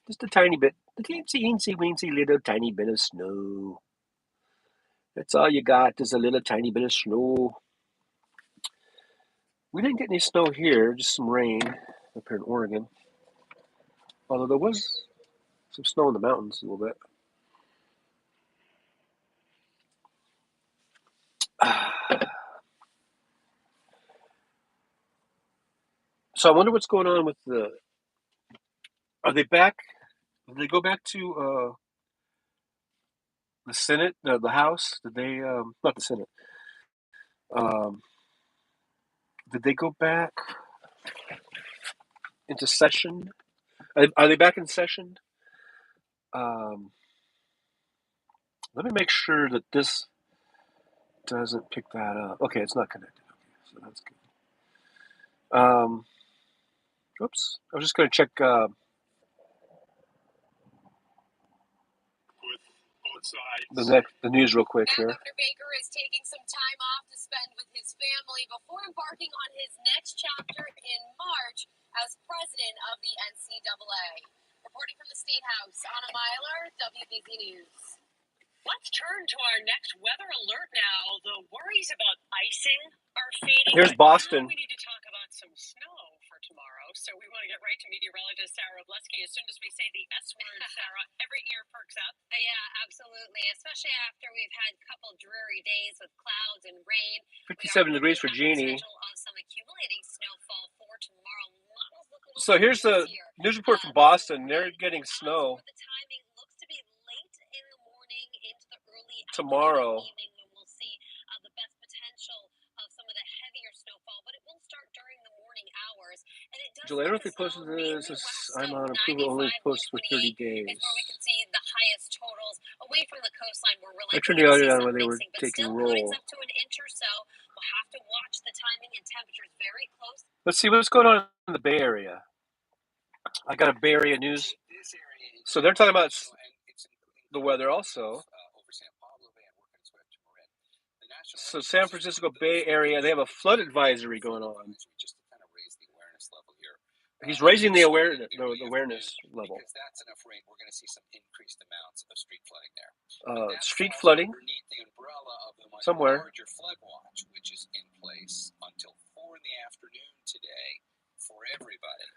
Just a tiny bit. The teensy weensy little tiny bit of snow. That's all you got is a little tiny bit of snow. We didn't get any snow here, just some rain up here in Oregon. Although there was some snow in the mountains a little bit. So I wonder what's going on with the. Are they back? Did they go back to the Senate, the House? Did they? Not the Senate. Um, did they go back into session? Are they back in session? Um, Let me make sure that this doesn't pick that up. Okay, it's not connected. Okay, so that's good. Oops. I was just going to check the news real quick here.
Governor Baker is taking some time off to spend with his family before embarking on his next chapter in March as president of the NCAA. Reporting from the State House, Anna Myler, WBZ News.
Let's turn to our next weather alert now. The worries about icing are fading.
Here's Boston.
Now we need to talk about some snow for tomorrow. So we want to get right to meteorologist Sarah Blesky. As soon as we say the S word, Sarah, every ear perks up.
Yeah, absolutely. Especially after we've had a couple dreary days with clouds and rain.
57 degrees for Jeannie.
Some accumulating snowfall for tomorrow.
So here's the news report from Boston. They're getting snow.
The timing looks to be late in the morning into the early
tomorrow.
Evening when we'll see the best potential of some of the heavier snowfall, but it will start during the morning hours. And it does.
Julie, I don't know if they posted this. I'm on approval only post for 30 days.
Is where we could see the highest totals away from the coastline where we're
I
likely
turned the
to
audio
see
on
some
when they were
mixing, but
taking
still
roll.
counting's up to an inch or so. We'll have to watch the timing and temperatures very close.
Let's see what's going on in the Bay Area. I got a Bay Area news. So they're talking about the weather also. So San Francisco Bay Area, they have a flood advisory going on. He's raising the awareness level.
Because that's enough rain, we're going to see some increased amounts of street flooding there.
Street flooding
underneath the umbrella of the much
somewhere.
larger flood watch, which is in place until 4 in the afternoon today for everybody.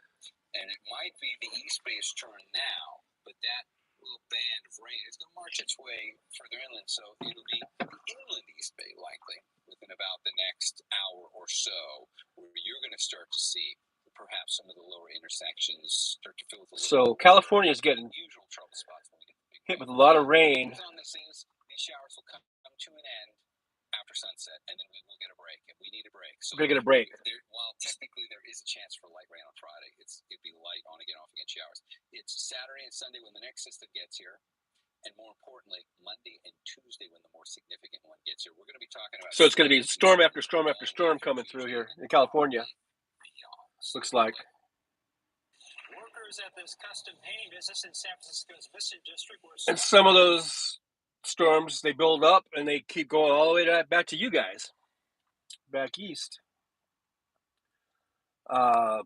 And it might be the East Bay's turn now, but that little band of rain is going to march its way further inland, so it'll be the inland East Bay likely within about the next hour or so, where you're going to start to see perhaps some of the lower intersections start to fill with a little.
So California is getting
usual trouble spots when we get the big
hit with a lot of rain.
On this is these showers will come to an end after sunset, and then we will get a break, and we need a break. So
we're going to get a break.
While technically there is a chance for light rain on Friday, it'd be light on again, off again showers. It's Saturday and Sunday when the next system gets here, and more importantly, Monday and Tuesday when the more significant one gets here. We're going to be talking about.
So it's going to be storm after storm after storm coming through here in California. Looks like.
Workers at this custom painting business in San Francisco's Mission District were.
And some of those storms, they build up and they keep going all the way back to you guys, back east. I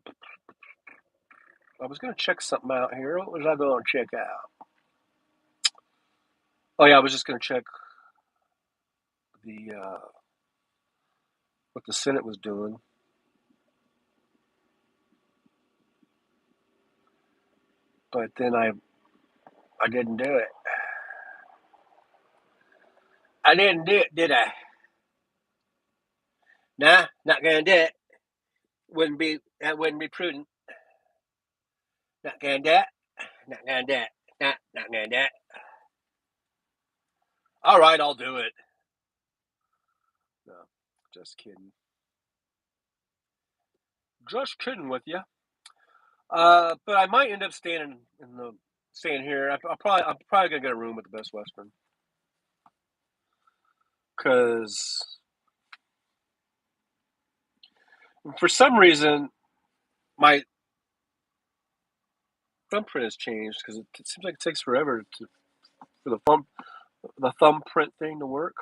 was going to check something out here. What was I going to check out? Oh yeah, I was just going to check the what the Senate was doing. But then I didn't do it. I didn't do it, did I? Nah, not gonna do it. That wouldn't be prudent. Not gonna do it. Not gonna do it. Not gonna do it. All right, I'll do it. No, just kidding. Just kidding with you. But I might end up staying here. I'm probably gonna get a room at the Best Western, because for some reason my thumbprint has changed, because it seems like it takes forever for the thumbprint thing to work.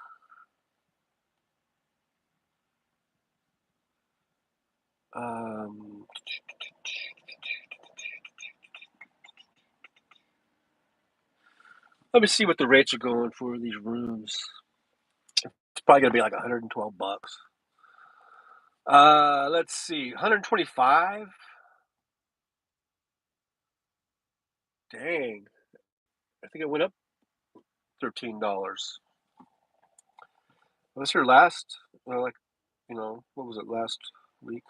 Let me see what the rates are going for these rooms. It's probably gonna be like $112. Let's see, 125. Dang, I think it went up $13. Was here last, what was it last week?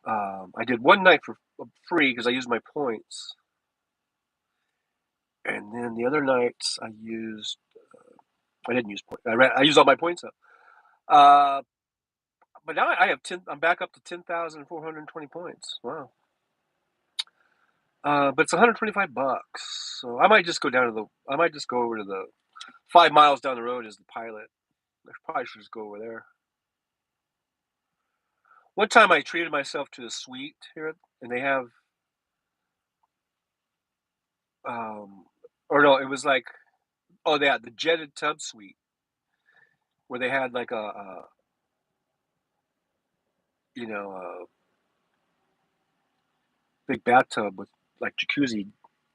I did one night for free because I used my points, and then the other nights I didn't use points. I used all my points up. But now I have 10. I'm back up to 10,420 points. Wow. But it's $125, so I might just go over to the 5 miles down the road is the Pilot. I probably should just go over there. One time I treated myself to a suite here, and they have, or no, it was like, they had the jetted tub suite where they had like a big bathtub with like jacuzzi.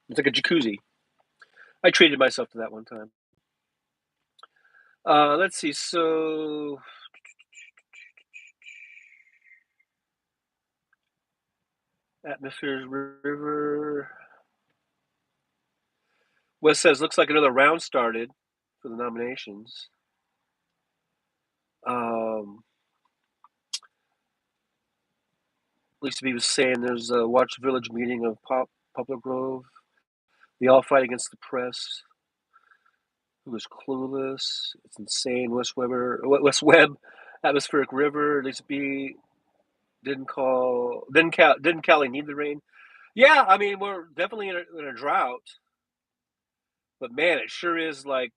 It's like a jacuzzi. I treated myself to that one time. Let's see. So Atmospheres River. Wes says, looks like another round started for the nominations. Lisa B was saying there's a Watch Village meeting of Poplar Grove. They all fight against the press. Who was clueless? It's insane. West Webb, Atmospheric River. Lisa B didn't Cali need the rain? Yeah, I mean we're definitely in a drought, but man, it sure is like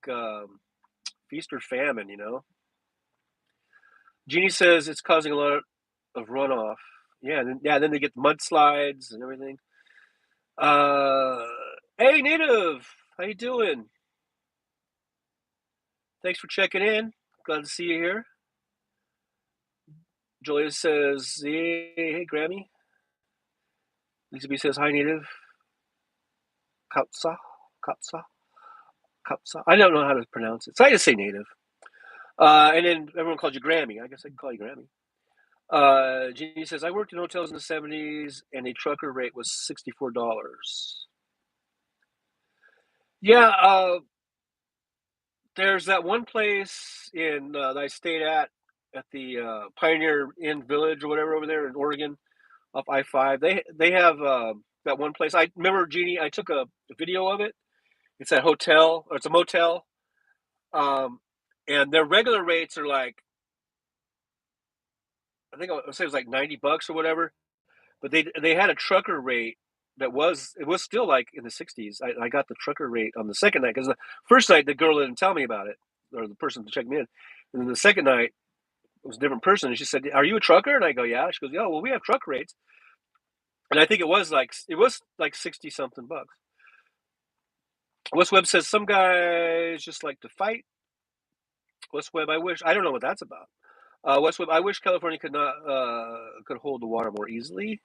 feast or famine, Jeannie says it's causing a lot of runoff. Yeah, then they get mudslides and everything. Hey, Native, how you doing? Thanks for checking in. Glad to see you here. Julia says, hey, Grammy. Lisa B says, hi, Native. Kapsa. I don't know how to pronounce it, so I just say Native. And then everyone calls you Grammy. I guess I can call you Grammy. Jeannie says, I worked in hotels in the 70s, and a trucker rate was $64. Yeah, there's that one place that I stayed at the Pioneer Inn Village or whatever over there in Oregon, off I-5. They have that one place. I remember, Jeannie, I took a video of it. It's a hotel, or it's a motel, and their regular rates are like, I think I'll say it was like $90 or whatever. But they had a trucker rate it was still like in the 60s. I got the trucker rate on the second night because the first night the girl didn't tell me about it, or the person to check me in, and then the second night it was a different person, and she said, "Are you a trucker?" And I go, "Yeah." She goes, "Yeah, well, we have truck rates," and I think it was like 60 something bucks. West Webb says some guys just like to fight. West Webb, I don't know what that's about. West Webb, I wish California could hold the water more easily.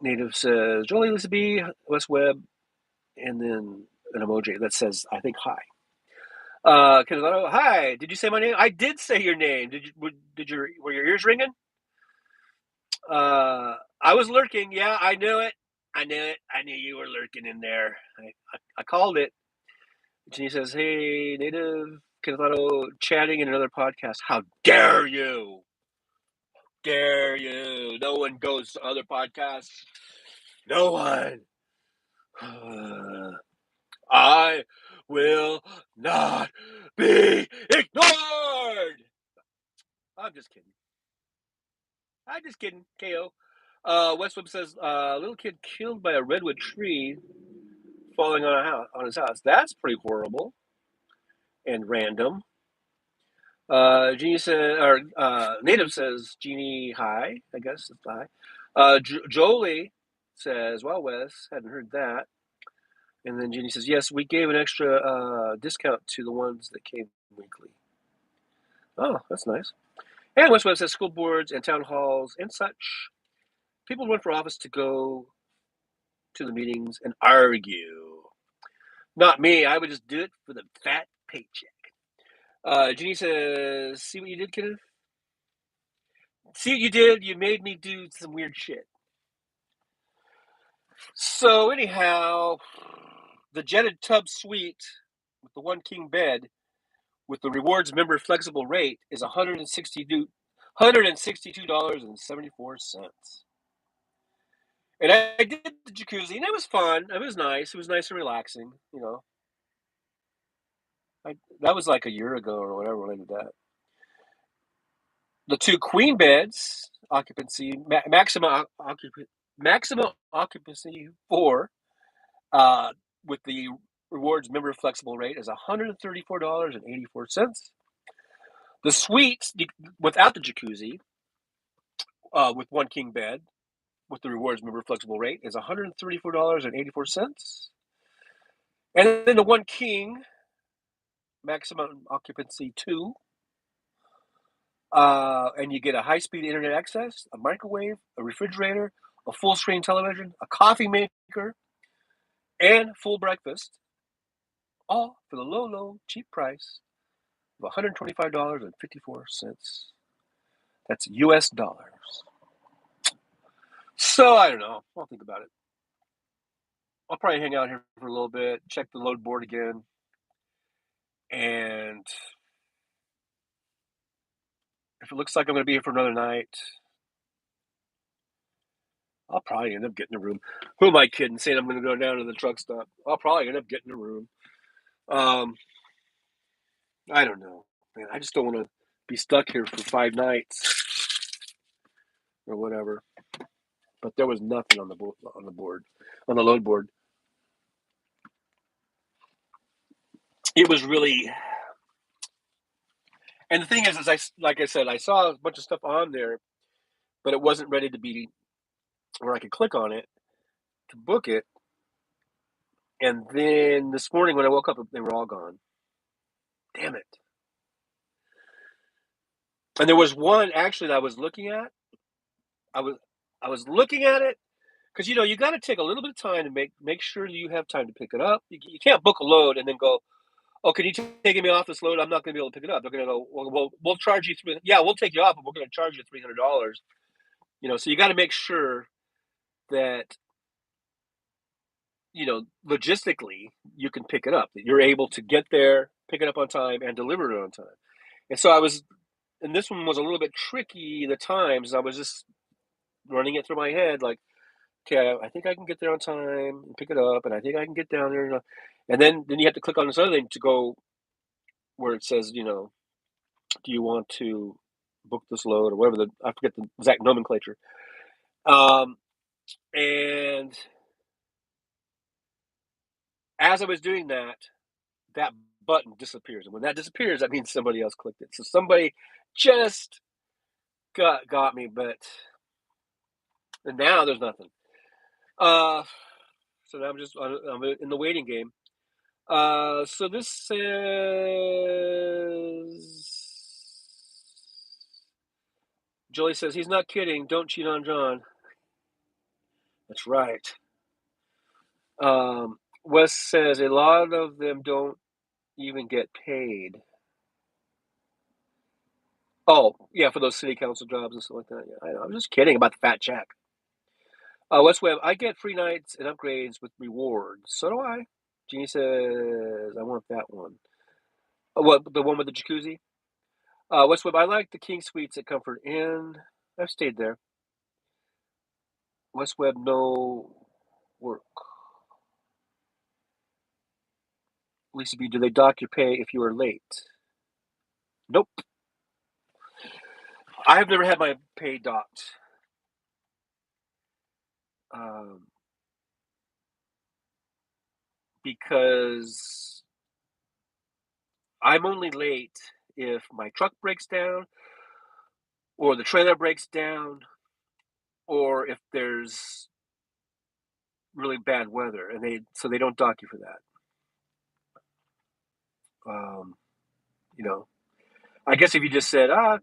Native says, Jolie, Lisa B, West Webb, and then an emoji that says, I think, hi. Canelo, hi. Did you say my name? I did say your name. Were your ears ringing? I was lurking. Yeah, I knew it. I knew you were lurking in there. I called it. Jenny says, hey, Native Canelo chatting in another podcast. How dare you? Dare you? No one goes to other podcasts. No one. I will not be ignored. I'm just kidding. KO. Westwood says, little kid killed by a redwood tree falling on his house. That's pretty horrible and random. Jeannie says, or Native says, Jeannie, hi. I guess it's hi. Jolie says, well, Wes, hadn't heard that. And then Jeannie says, yes, we gave an extra discount to the ones that came weekly. Oh, that's nice. And West Webb says school boards and town halls and such. People run for office to go
to the meetings and argue. Not me. I would just do it for the fat paycheck. Jeannie says, see what you did, Kenneth? See what you did? You made me do some weird shit. So anyhow, the jetted tub suite with the one king bed with the rewards member flexible rate is $162.74. And I did the jacuzzi, and it was fun. It was nice. It was nice and relaxing. That was like a year ago or whatever when I did that. The two queen beds, maximum occupancy 4, with the rewards member flexible rate is $134.84. The suites without the jacuzzi, with one king bed, with the rewards member flexible rate is $134.84. And then the one king maximum occupancy 2, and you get a high-speed internet access, a microwave, a refrigerator, a full-screen television, a coffee maker, and full breakfast, all for the low, cheap price of $125.54. That's US dollars. So I don't know. I'll think about it. I'll probably hang out here for a little bit, check the load board again, and if it looks like I'm going to be here for another night, I'll probably end up getting a room. Who am I kidding? Saying I'm going to go down to the truck stop. I'll probably end up getting a room. I don't know, man. I just don't want to be stuck here for 5 nights or whatever. But there was nothing on the load board. It was really, and the thing is like I said, I saw a bunch of stuff on there, but it wasn't ready to be where I could click on it to book it. And then this morning when I woke up, they were all gone. Damn it. And there was one actually that I was looking at. I was looking at it because you got to take a little bit of time to make sure you have time to pick it up. You can't book a load and then go, oh, can you take me off this load? I'm not going to be able to pick it up. They're going to go, well, we'll charge you we'll take you off, but we're going to charge you $300. So you got to make sure that logistically you can pick it up, that you're able to get there, pick it up on time, and deliver it on time. And so and this one was a little bit tricky. The times I was just running it through my head, like, okay, I think I can get there on time and pick it up, and I think I can get down there, and then you have to click on this other thing to go where it says, do you want to book this load or whatever I forget the exact nomenclature. And as I was doing that button disappears, and when that disappears, that means somebody else clicked it. So somebody just got me, and now there's nothing. So now I'm in the waiting game. So this says, Jolie says, he's not kidding. Don't cheat on John. That's right. Wes says a lot of them don't even get paid. Oh, yeah, for those city council jobs and stuff like that. Yeah, I know. I'm just kidding about the fat check. Wes Webb, I get free nights and upgrades with rewards. So do I. Jeannie says, I want that one. What, the one with the jacuzzi? Wes Webb, I like the King Suites at Comfort Inn. I've stayed there. Wes Webb, no work. Lisa B, do they dock your pay if you are late? Nope. I have never had my pay docked. Because I'm only late if my truck breaks down or the trailer breaks down or if there's really bad weather, and they don't dock you for that. I guess if you just said, I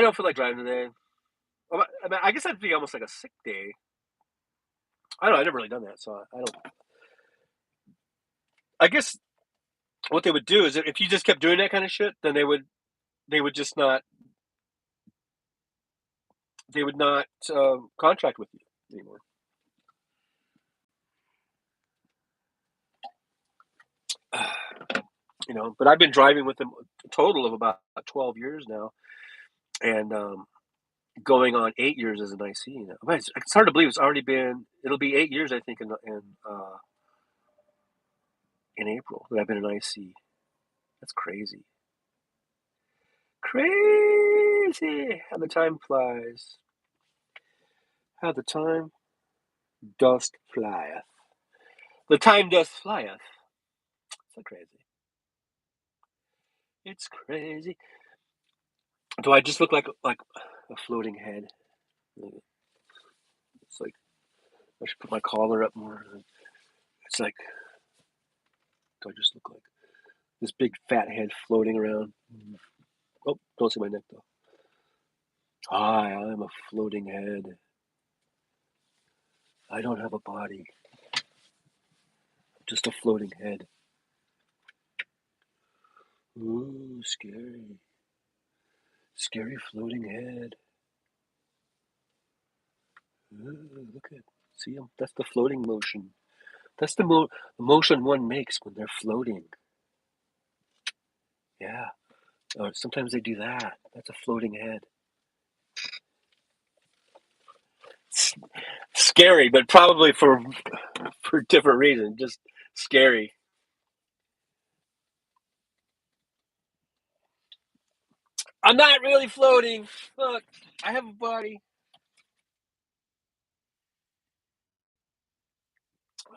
don't feel like driving today, I guess that'd be almost like a sick day. I don't know. I've never really done that, so I don't. I guess what they would do is if you just kept doing that kind of shit, then they would just not contract with you anymore. You know, but I've been driving with them a total of about 12 years now, and going on 8 years as an IC. You know. It's hard to believe it'll be 8 years, I think, in April that I've been an IC. That's crazy. Crazy how the time flies. How the time doth flieth. The time doth flieth. So crazy. It's crazy. Do I just look like a floating head? It's like I should put my collar up more. It's like, do I just look like this big fat head floating around? Oh, don't see my neck though. Hi, I'm a floating head. I don't have a body. I'm just a floating head. Ooh, scary. Scary floating head. Ooh, look at, see him? That's the floating motion. That's the motion one makes when they're floating. Yeah. Or sometimes they do that. That's a floating head. It's scary, but probably for different reasons. Just scary. I'm not really floating. Look, I have a body.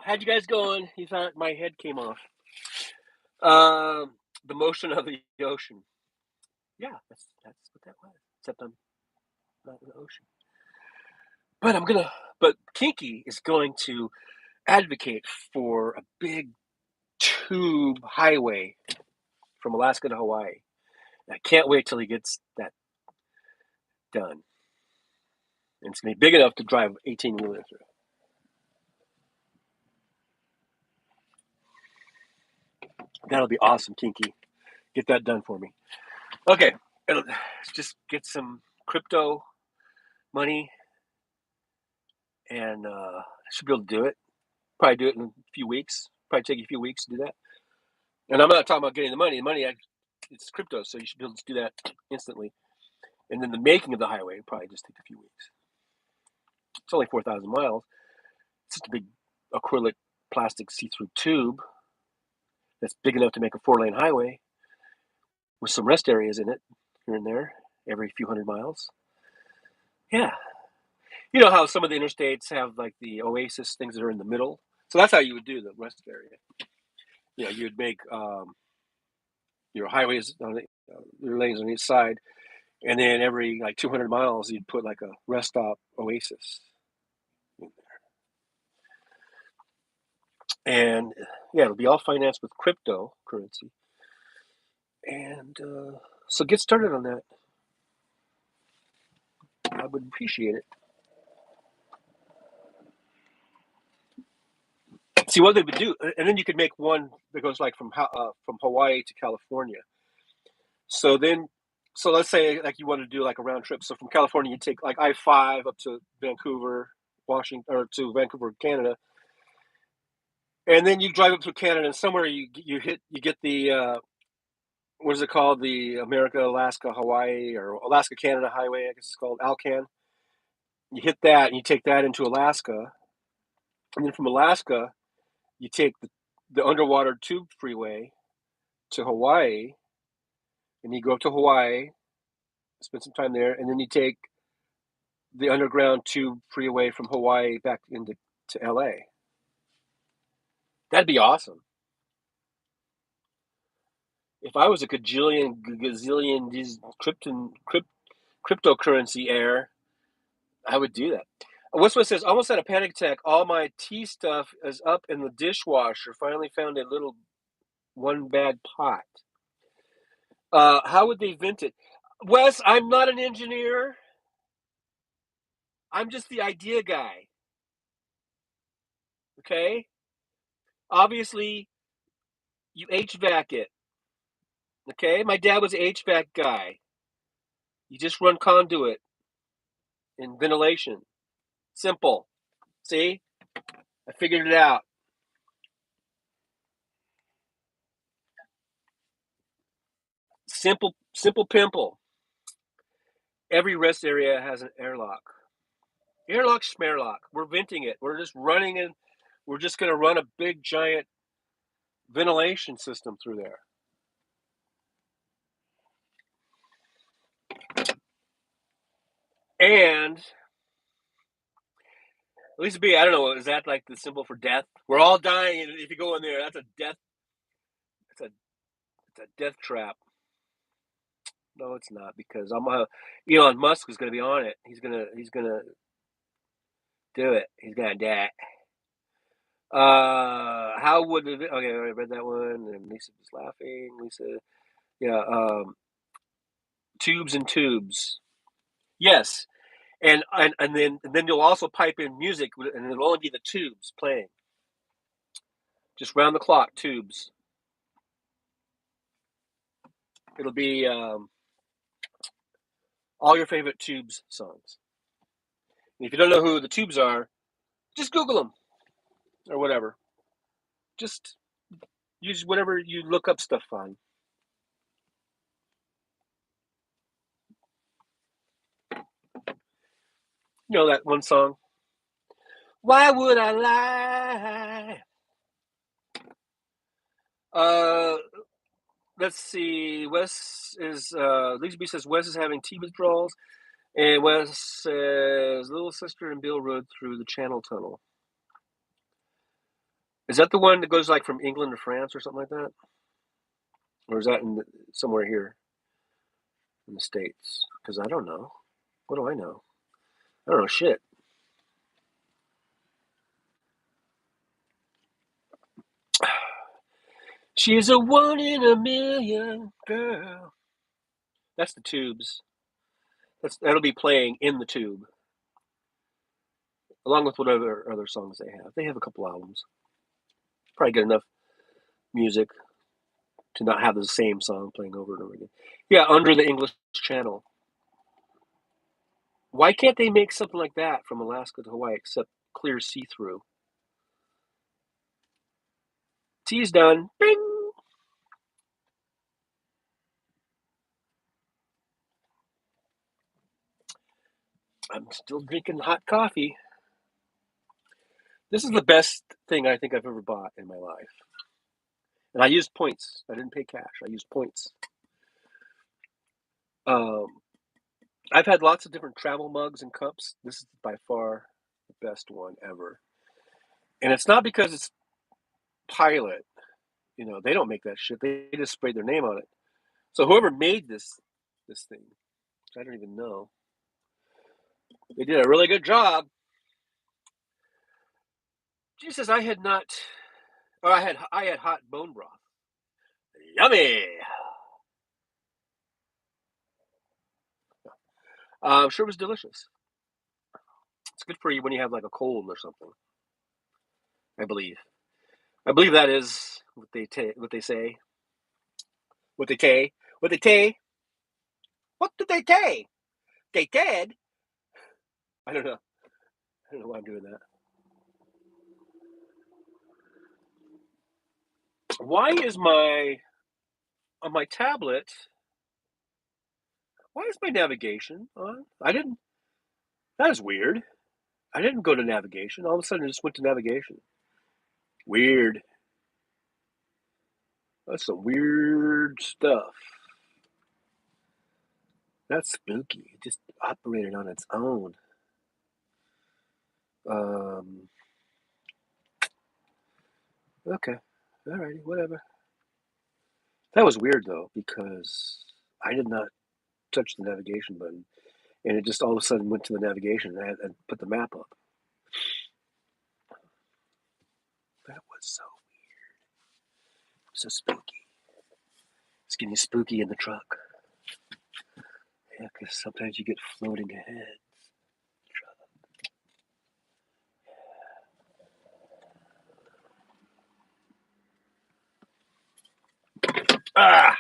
How'd you guys going? You thought my head came off. The motion of the ocean. Yeah, that's what that was. Except I'm not in the ocean. But Kinky is going to advocate for a big tube highway from Alaska to Hawaii. And I can't wait till he gets that done. And it's going to be big enough to drive 18-wheelers through. That'll be awesome, Kinky. Get that done for me. Okay, just get some crypto money, and I should be able to do it. Probably do it in a few weeks. Probably take you a few weeks to do that. And I'm not talking about getting the money. The money, it's crypto, so you should be able to do that instantly. And then the making of the highway would probably just take a few weeks. It's only 4,000 miles. It's just a big acrylic plastic see-through tube that's big enough to make a 4-lane highway with some rest areas in it here and there every few hundred miles. Yeah. You know how some of the interstates have like the oasis things that are in the middle? So that's how you would do the rest area. You know, you would make your highways on your lanes on each side, and then every like 200 miles you'd put like a rest stop oasis in there. And yeah, it'll be all financed with cryptocurrency. And so get started on that. I would appreciate it. See what they would do, and then you could make one that goes like from Hawaii to California. So let's say like you want to do like a round trip. So from California, you take like I-5 up to Vancouver, Washington, or to Vancouver, Canada, and then you drive up through Canada, and somewhere you get the what is it called? The America, Alaska, Hawaii, or Alaska Canada Highway, I guess it's called Alcan. You hit that, and you take that into Alaska, and then from Alaska, you take the underwater tube freeway to Hawaii, and you go up to Hawaii, spend some time there, and then you take the underground tube freeway from Hawaii back to LA. That'd be awesome. If I was a gazillion these cryptocurrency heir, I would do that. What's what says? Almost had a panic attack. All my tea stuff is up in the dishwasher. Finally found a little one bag pot. How would they vent it? Wes, I'm not an engineer. I'm just the idea guy. Okay? Obviously, you HVAC it. Okay? My dad was an HVAC guy. You just run conduit and ventilation. Simple. See? I figured it out. Simple pimple. Every rest area has an airlock. Airlock, schmerlock. We're venting it. We're just running in. We're just going to run a big, giant ventilation system through there. And Lisa B, I don't know, is that like the symbol for death? We're all dying, and if you go in there, that's a death. It's a death trap. No, it's not, because Elon Musk is going to be on it. He's gonna do it. He's gonna do it. How would it? Okay, I read that one, and Lisa was laughing. Lisa, yeah. Tubes and tubes. Yes, and then you'll also pipe in music, and it'll only be the tubes playing. Just round the clock, tubes. It'll be all your favorite Tubes songs. And if you don't know who the Tubes are, just Google them or whatever. Just use whatever you look up stuff on. You know that one song? Why would I lie? Let's see. Wes is Lisa B says Wes is having tea withdrawals, and Wes says little sister and Bill rode through the Channel Tunnel. Is that the one that goes like from England to France or something like that? Or is that somewhere here in the States? Because I don't know. What do I know? I don't know shit. She's a 1 in a million girl. That's the Tubes. That'll be playing in the Tube, along with whatever other songs they have. They have a couple albums. Probably get enough music to not have the same song playing over and over again. Yeah, Under the English Channel. Why can't they make something like that from Alaska to Hawaii except clear see-through? Tea's done. Bing! I'm still drinking hot coffee. This is the best thing I think I've ever bought in my life. And I used points. I didn't pay cash. I used points. I've had lots of different travel mugs and cups. This is by far the best one ever. And it's not because it's Pilot. You know, they don't make that shit. They just sprayed their name on it. So whoever made this thing, which I don't even know, they did a really good job. Jesus, I had hot bone broth. Yummy. I'm sure it was delicious. It's good for you when you have like a cold or something. I believe that is what they say. What did they say? They did. I don't know. I don't know why I'm doing that. Why is on my tablet? Why is my navigation on? That is weird. I didn't go to navigation. All of a sudden, I just went to navigation. Weird. That's some weird stuff. That's spooky. It just operated on its own. Okay. Alrighty, whatever. That was weird though, because I did not touch the navigation button, and it just all of a sudden went to the navigation and I had to put the map up. That was so weird. So spooky. It's getting spooky in the truck. Yeah, because sometimes you get floating ahead. Ah.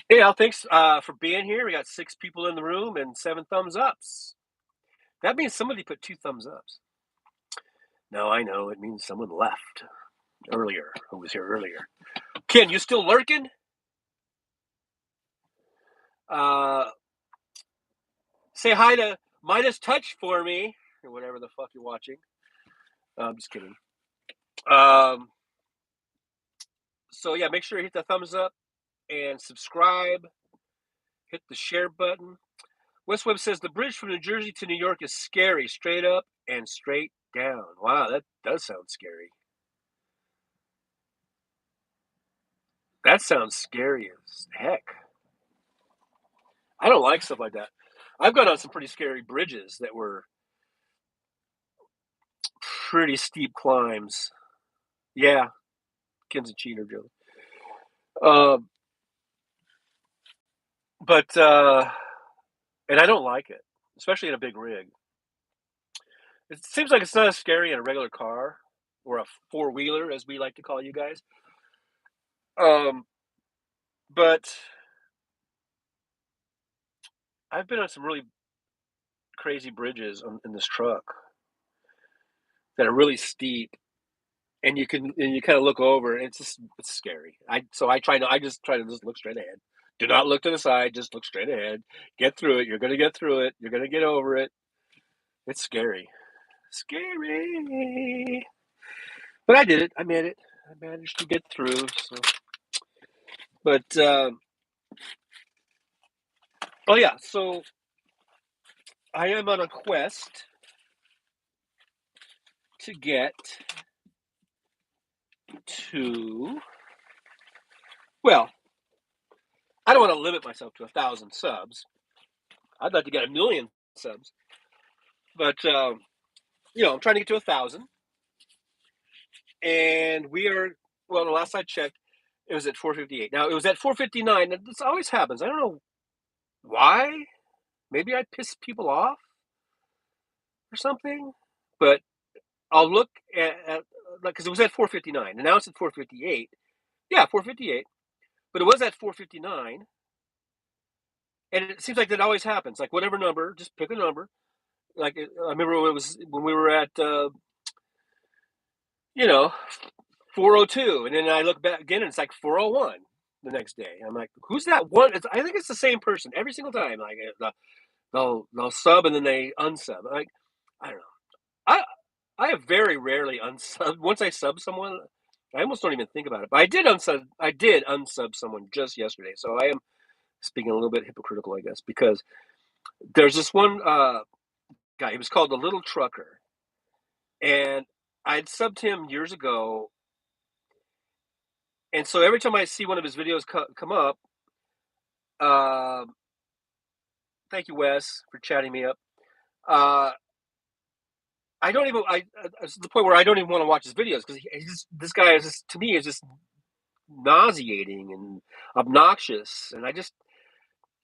Yeah, thanks for being here. We got 6 people in the room and 7 thumbs ups. That means somebody put 2 thumbs ups. No, I know. It means someone left earlier, who was here earlier. Ken, you still lurking? Say hi to Midas Touch for me, or whatever the fuck you're watching. I'm just kidding. So yeah, make sure you hit the thumbs up and subscribe. Hit the share button. West Webb says the bridge from New Jersey to New York is scary, straight up and straight down. Wow, that does sound scary. That sounds scary as heck. I don't like stuff like that. I've gone on some pretty scary bridges that were pretty steep climbs. Yeah, Ken's a cheater, Joe. But and I don't like it, especially in a big rig. It seems like it's not as scary in a regular car or a 4-wheeler, as we like to call you guys. But I've been on some really crazy bridges in this truck that are really steep, and you kind of look over, and it's scary. I just try to just look straight ahead. Do not look to the side. Just look straight ahead. Get through it. You're gonna get through it. You're gonna get over it. It's scary. Scary. But I did it. I made it. I managed to get through. So, but oh yeah. So I am on a quest to get to. Well, I don't want to limit myself to 1,000 subs. I'd like to get 1,000,000 subs. But I'm trying to get to 1,000, and we are. Well, the last I checked, it was at 458. Now it was at 459. And this always happens. I don't know why. Maybe I piss people off or something. But I'll look at because it was at 459, and now it's at 458. Yeah, 458. But it was at 459, and it seems like that always happens. Like whatever number, just pick a number. Like I remember it was when we were at 402, and then I look back again, and it's like 401 the next day. I'm like, who's that one? I think it's the same person every single time. Like they'll sub and then they unsub. Like I don't know. I have very rarely unsubbed. Once I sub someone, I almost don't even think about it. But I did unsub someone just yesterday, so I am speaking a little bit hypocritical, I guess, because there's this one guy. He was called the Little Trucker, and I'd subbed him years ago. And so every time I see one of his videos come up, thank you, Wes, for chatting me up. I don't even. It's to the point where I don't even want to watch his videos because this guy is just, to me, is just nauseating and obnoxious, and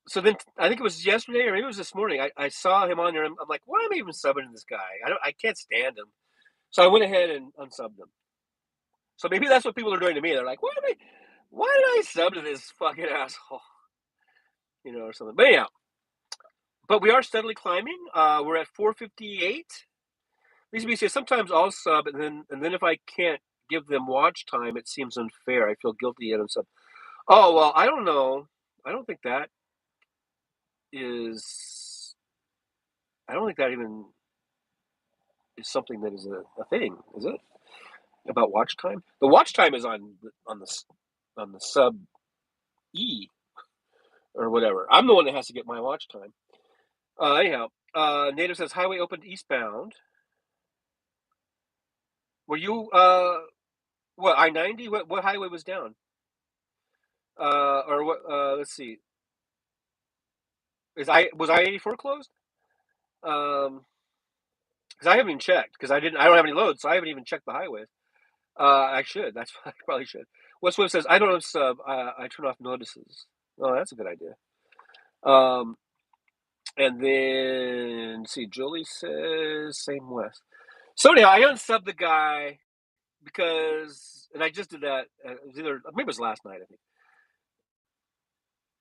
so then I think it was yesterday or maybe it was this morning. I saw him on there. I'm like, why am I even subbing this guy? I can't stand him. So I went ahead and unsubbed him. So maybe that's what people are doing to me. They're like, why did I sub to this fucking asshole? Or something. But anyhow, but we are steadily climbing. We're at 458. Lisa B says sometimes I'll sub, and then if I can't give them watch time, it seems unfair. I feel guilty at unsub. Oh well, I don't know. I don't think that is. I don't think that even is something that is a thing, is it? About watch time? The watch time is on the sub E or whatever. I'm the one that has to get my watch time. Anyhow, Native says highway opened eastbound. Were you what I-90? What highway was down? Or what? Let's see. Was I-84 closed? Because I haven't even checked because I don't have any loads, so I haven't even checked the highways. I should. I probably should. West Webb says I don't sub. I turn off notices. Oh, that's a good idea. And then let's see, Julie says same West. So anyhow, I unsubbed the guy because, and I just did that. It was maybe it was last night, I think,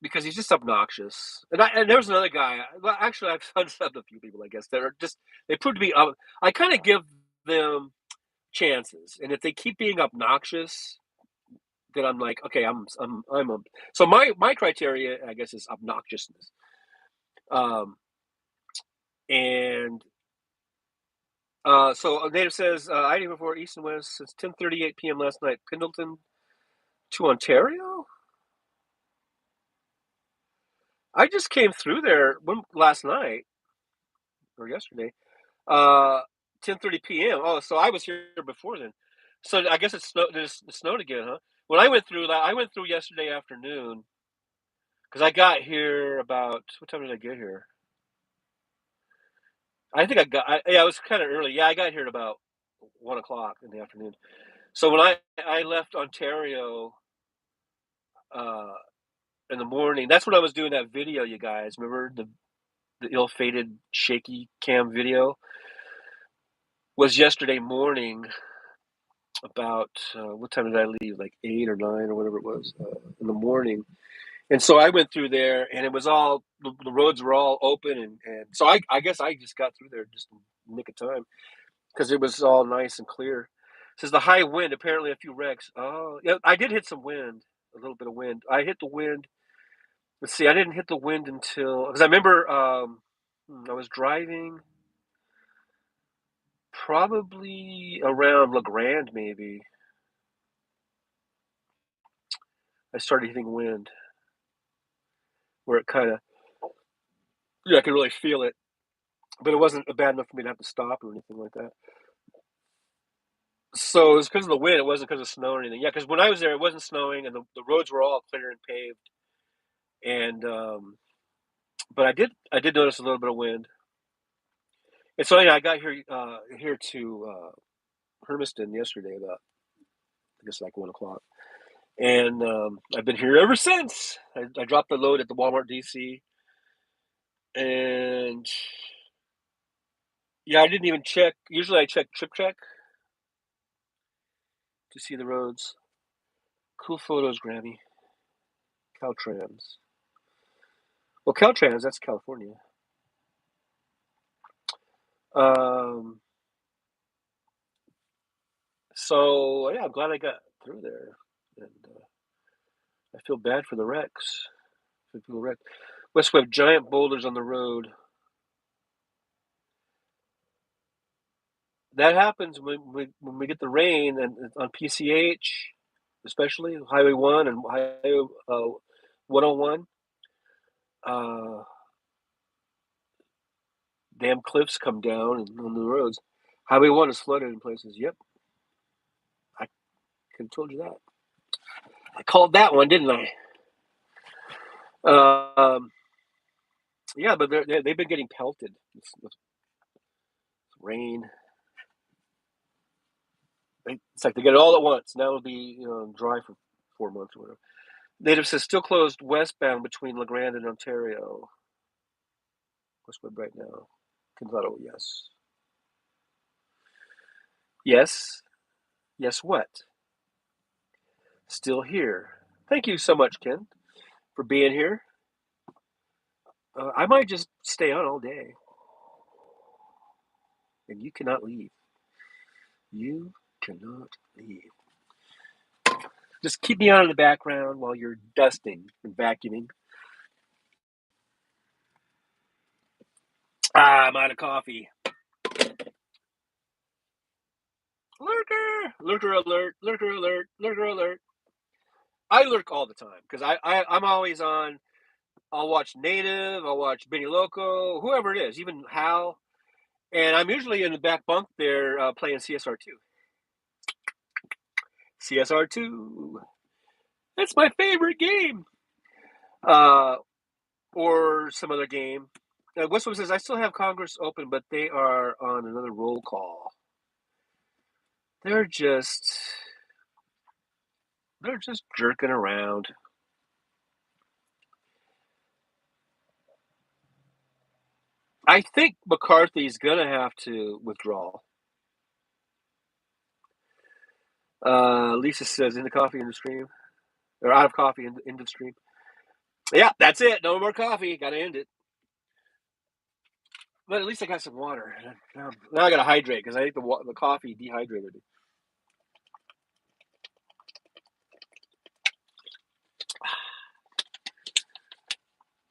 because he's just obnoxious. And there was another guy. Well, actually, I've subbed a few people, I guess, that are just, they prove to be. I kind of give them chances, and if they keep being obnoxious, then I'm like, okay, so my criteria, I guess, is obnoxiousness. And so Native says, I before East and West since 10:38 p.m. last night, Pendleton to Ontario. I just came through there last night or yesterday. 10:30 p.m. Oh, so I was here before then. So I guess it snowed again, huh? When I went through that, I went through yesterday afternoon because I got here about, what time did I get here? I think it was kind of early. Yeah, I got here at about 1:00 in the afternoon. So when I left Ontario in the morning, that's when I was doing that video. You guys remember the ill-fated shaky cam video? Was yesterday morning about what time did I leave? Like 8 or 9 or whatever it was in the morning. And so I went through there, and it was all the roads were all open, and so I guess I just got through there just in the nick of time because it was all nice and clear. It says the high wind, apparently a few wrecks. Oh, yeah, I did hit some wind, a little bit of wind. I hit the wind. Let's see, I didn't hit the wind until, because I remember I was driving probably around La Grande, maybe. I started hitting wind where it kind of, I could really feel it, but it wasn't bad enough for me to have to stop or anything like that. So it was because of the wind. It wasn't because of snow or anything. Yeah, because when I was there, it wasn't snowing, and the roads were all clear and paved. And but I did notice a little bit of wind. And so yeah, I got here to Hermiston yesterday about, I guess, like 1:00, and I've been here ever since. I dropped the load at the Walmart DC, and yeah, I didn't even check. Usually, I check TripTrack to see the roads. Cool photos, Grammy. Caltrans. Well, Caltrans, that's California. So yeah, I'm glad I got through there, and I feel bad for the wrecks. For people wrecked. West we have giant boulders on the road. That happens when we get the rain, and on PCH, especially Highway 1 and Highway 101. Damn cliffs come down on the roads. Highway 1 is flooded in places. Yep, I could have told you that. I called that one, didn't I? Yeah, but they've been getting pelted with rain. It's like they get it all at once. Now it'll be dry for 4 months or whatever. Native says still closed westbound between La Grande and Ontario. What's web right now? Kentucky, yes. Yes. Yes, what? Still here. Thank you so much, Ken, for being here. I might just stay on all day. And you cannot leave. You cannot leave. Just keep me on in the background while you're dusting and vacuuming. I'm out of coffee. Lurker! Lurker alert! Lurker alert! Lurker alert! I lurk all the time because I'm always on. I'll watch Native, I'll watch Benny Loco, whoever it is, even Hal, and I'm usually in the back bunk there playing CSR2. CSR2, that's my favorite game. Or some other game. Westwood says I still have Congress open, but they are on another roll call. They're just jerking around. I think McCarthy's gonna have to withdraw.
Lisa says, in the coffee in the stream. Or out of coffee in the stream. Yeah, that's it. No more coffee. Got to end it. But at least I got some water. Now I got to hydrate because I think the coffee dehydrated me.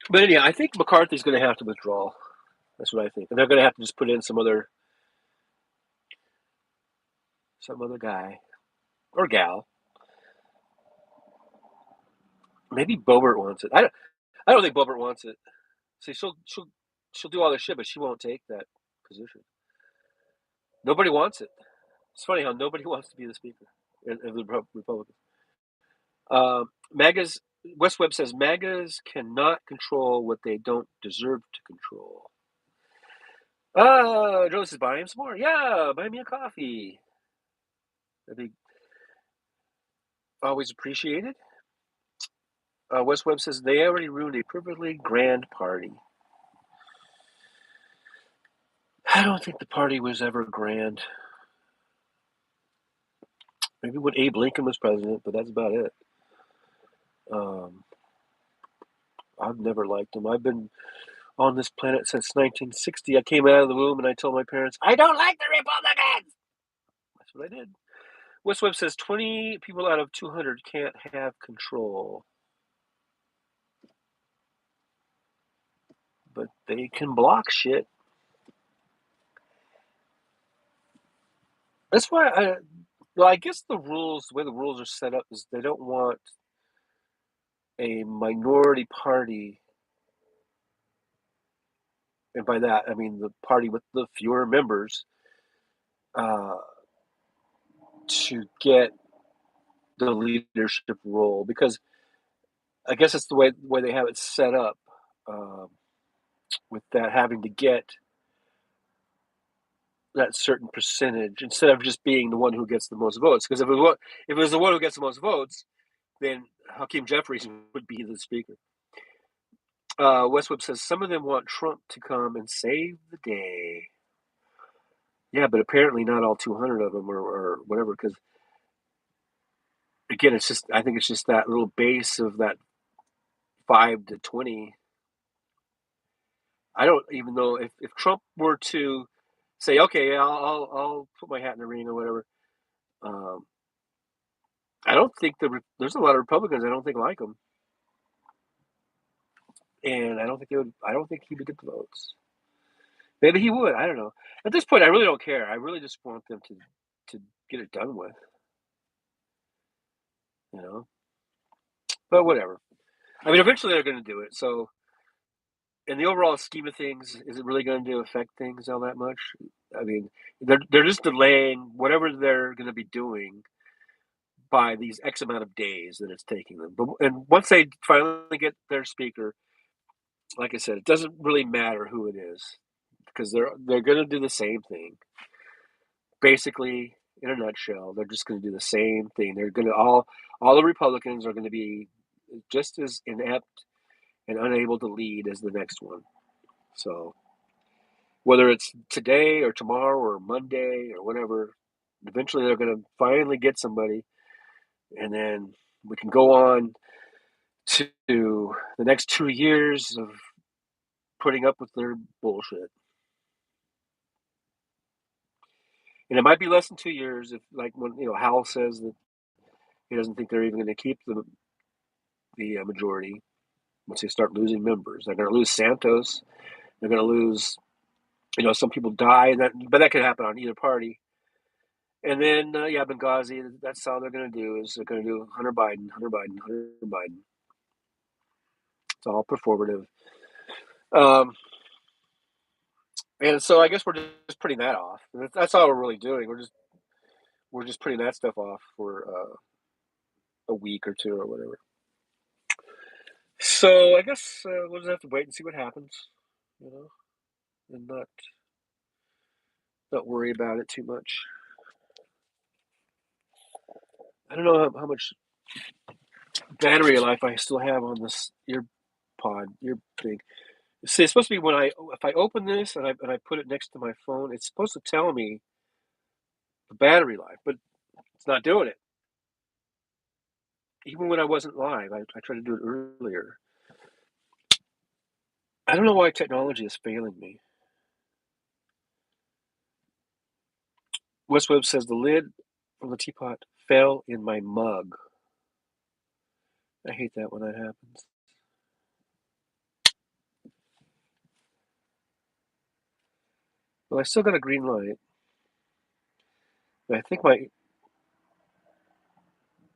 But anyhow, I think McCarthy's going to have to withdraw. That's what I think. And they're going to have to just put in some other guy or gal. Maybe Boebert wants it. I don't think Boebert wants it. See, she'll do all this shit, but she won't take that position. Nobody wants it. It's funny how nobody wants to be the speaker of the Republicans. MAGAs. West Webb says MAGAs cannot control what they don't deserve to control. Joe says buy him some more. Yeah, buy me a coffee. That'd be always appreciated. West Webb says they already ruined a perfectly grand party. I don't think the party was ever grand. Maybe when Abe Lincoln was president, but that's about it. I've never liked him. I've been on this planet since 1960. I came out of the womb and I told my parents, I don't like the Republicans. That's what I did. West Webb says 20 people out of 200 can't have control. But they can block shit. That's why I guess the way the rules are set up is they don't want a minority party, and by that I mean the party with the fewer members, to get the leadership role, because I guess it's the way they have it set up, with that having to get that certain percentage instead of just being the one who gets the most votes. Because if it was the one who gets the most votes, then Hakeem Jeffries would be the speaker. West Webb says some of them want Trump to come and save the day. Yeah, but apparently not all 200 of them or whatever, because again, I think it's just that little base of that 5 to 20. I don't even know if Trump were to say, okay, I'll put my hat in the ring or whatever. I don't think there's a lot of Republicans I don't think like him, and I don't think he would get the votes. Maybe he would. I don't know. At this point, I really don't care. I really just want them to get it done with. But whatever. I mean, eventually they're going to do it. So, in the overall scheme of things, is it really going to affect things all that much? I mean, they're just delaying whatever they're going to be doing by these X amount of days that it's taking them. And once they finally get their speaker, like I said, it doesn't really matter who it is, because they're going to do the same thing. Basically, in a nutshell, they're just going to do the same thing. They're going to all the Republicans are going to be just as inept and unable to lead as the next one. So whether it's today or tomorrow or Monday or whatever, eventually they're going to finally get somebody, and then we can go on to the next 2 years of putting up with their bullshit. And it might be less than 2 years if, like, when Howell says that he doesn't think they're even going to keep the majority once they start losing members. They're going to lose Santos. They're going to lose, some people die, but that could happen on either party. And then, Benghazi, that's all they're going to do, is they're going to do Hunter Biden. It's all performative. And so I guess we're just putting that off. That's all we're really doing. We're just putting that stuff off for a week or two or whatever. So I guess we'll just have to wait and see what happens, and not worry about it too much. I don't know how much battery life I still have on this ear thing. See, it's supposed to be if I open this and I put it next to my phone, it's supposed to tell me the battery life, but
It's not doing it. Even when I wasn't live, I tried to do it earlier. I don't know why technology is failing me. West Webb says the lid from the teapot fell in my mug. I hate that when that happens. Well, I still got a green light. I think my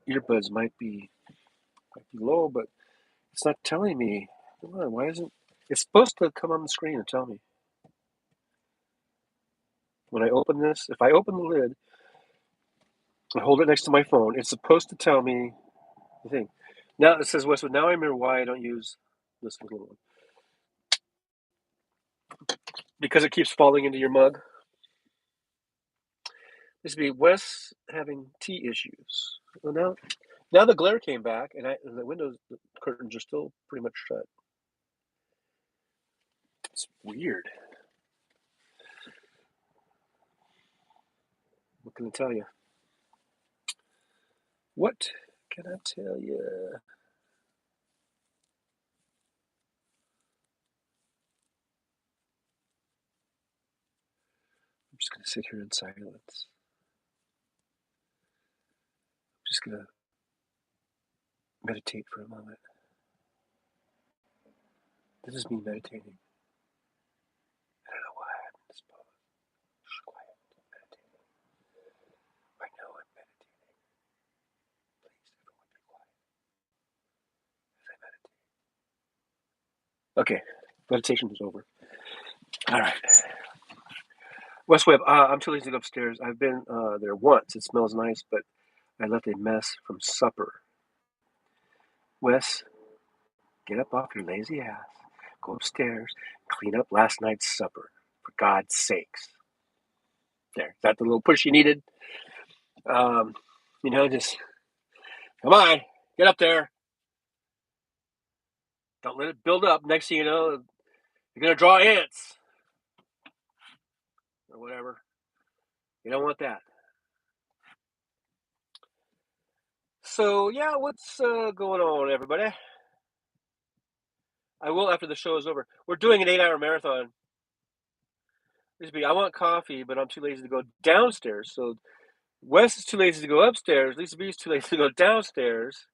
earbuds might be low, but it's not telling me. Come on, why isn't it's supposed to come on the screen and tell me? When I open this, if I open the lid and hold it next to my phone, it's supposed to tell me the thing. Now it says Westwood. Now I remember why I don't use this little one. Because it keeps falling into your mug. This would be Wes having tea issues. Well, now the glare came back, and the windows, the curtains are still pretty much shut. It's weird. What can I tell you? What can I tell you? I'm just going to sit here in silence. I'm just going to meditate for a moment. This is me meditating. I don't know why I'm in this pose. Shh, quiet. Meditating. Right now I'm meditating. Please, everyone be quiet as I meditate. Okay, meditation is over. All right. West Webb, I'm too lazy to go upstairs. I've been there once. It smells nice, but I left a mess from supper. Wes, get up off your lazy ass. Go upstairs, clean up last night's supper. For God's sakes. There. Is that the little push you needed? Just come on, get up there. Don't let it build up. Next thing you know, you're going to draw ants. Or whatever. You don't want that. So, yeah, what's going on, everybody? I will after the show is over. We're doing an 8-hour marathon. I want coffee, but I'm too lazy to go downstairs. So Wes is too lazy to go upstairs. Lisa B is too lazy to go downstairs.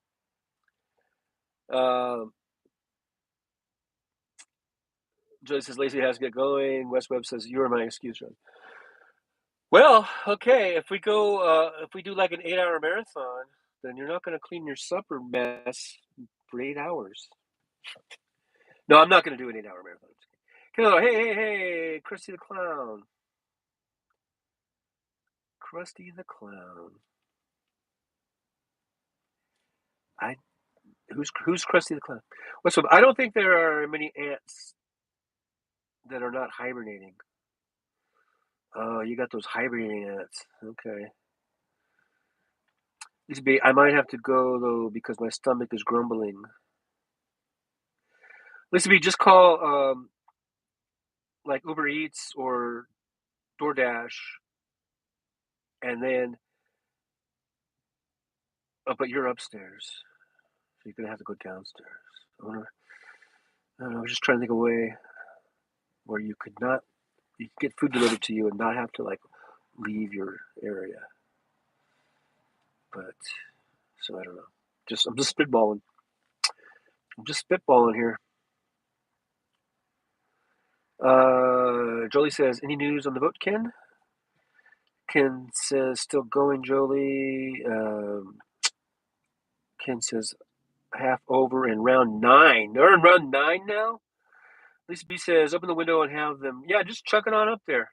Joy says lazy has to get going. Wes Webb says you're my excuse, John. Well, okay. If we do like an 8-hour marathon, then you're not going to clean your supper mess for 8 hours. No, I'm not going to do an 8-hour marathon. Hey, Krusty the Clown. Krusty the Clown. Who's Krusty the Clown? What's up? I don't think there are many ants that are not hibernating. Oh, you got those hibernating ants. Okay. I might have to go though because my stomach is grumbling. Listen, just call like Uber Eats or DoorDash, and then. Oh, but you're upstairs, so you're gonna have to go downstairs. I don't know. I was just trying to think of a way where you could get food delivered to you and not have to like leave your area. But so I don't know. I'm just spitballing. Here. Jolie says, any news on the vote, Ken? Ken says, still going, Jolie. Ken says, half over in round 9. They're in round 9 now? Lisa B says, open the window and have them. Yeah, just chuck it on up there.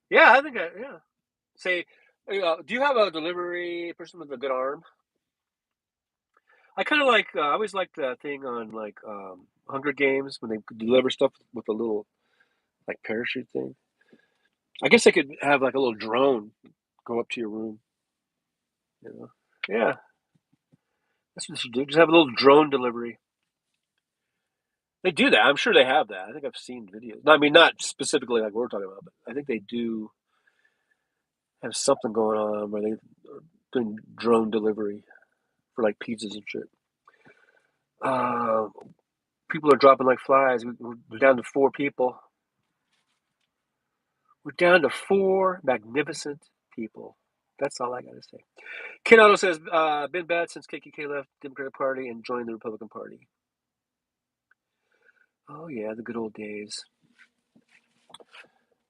Yeah, I think yeah. Say, do you have a delivery person with a good arm? I kind of like, I always liked that thing on like Hunger Games when they deliver stuff with a little like parachute thing. I guess they could have like a little drone go up to your room. Yeah, that's what they should do. Just have a little drone delivery. They do that. I'm sure they have that. I think I've seen videos. I mean, not specifically like we're talking about, but I think they do have something going on where they're doing drone delivery for like pizzas and shit. People are dropping like flies. We're down to 4 people. We're down to 4 magnificent people. That's all I gotta say. Ken Otto says, been bad since KKK left the Democratic Party and joined the Republican Party. Oh yeah, the good old days.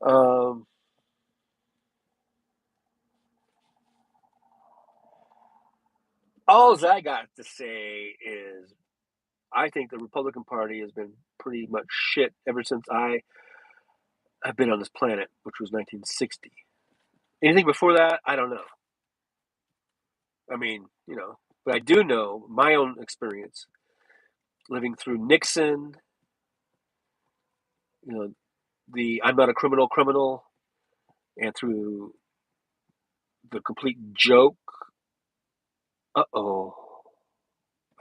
All I got to say is I think the Republican Party has been pretty much shit ever since I have been on this planet, which was 1960. Anything before that, I don't know. I mean, but I do know my own experience living through Nixon, the I'm not a criminal, and through the complete joke. Uh-oh.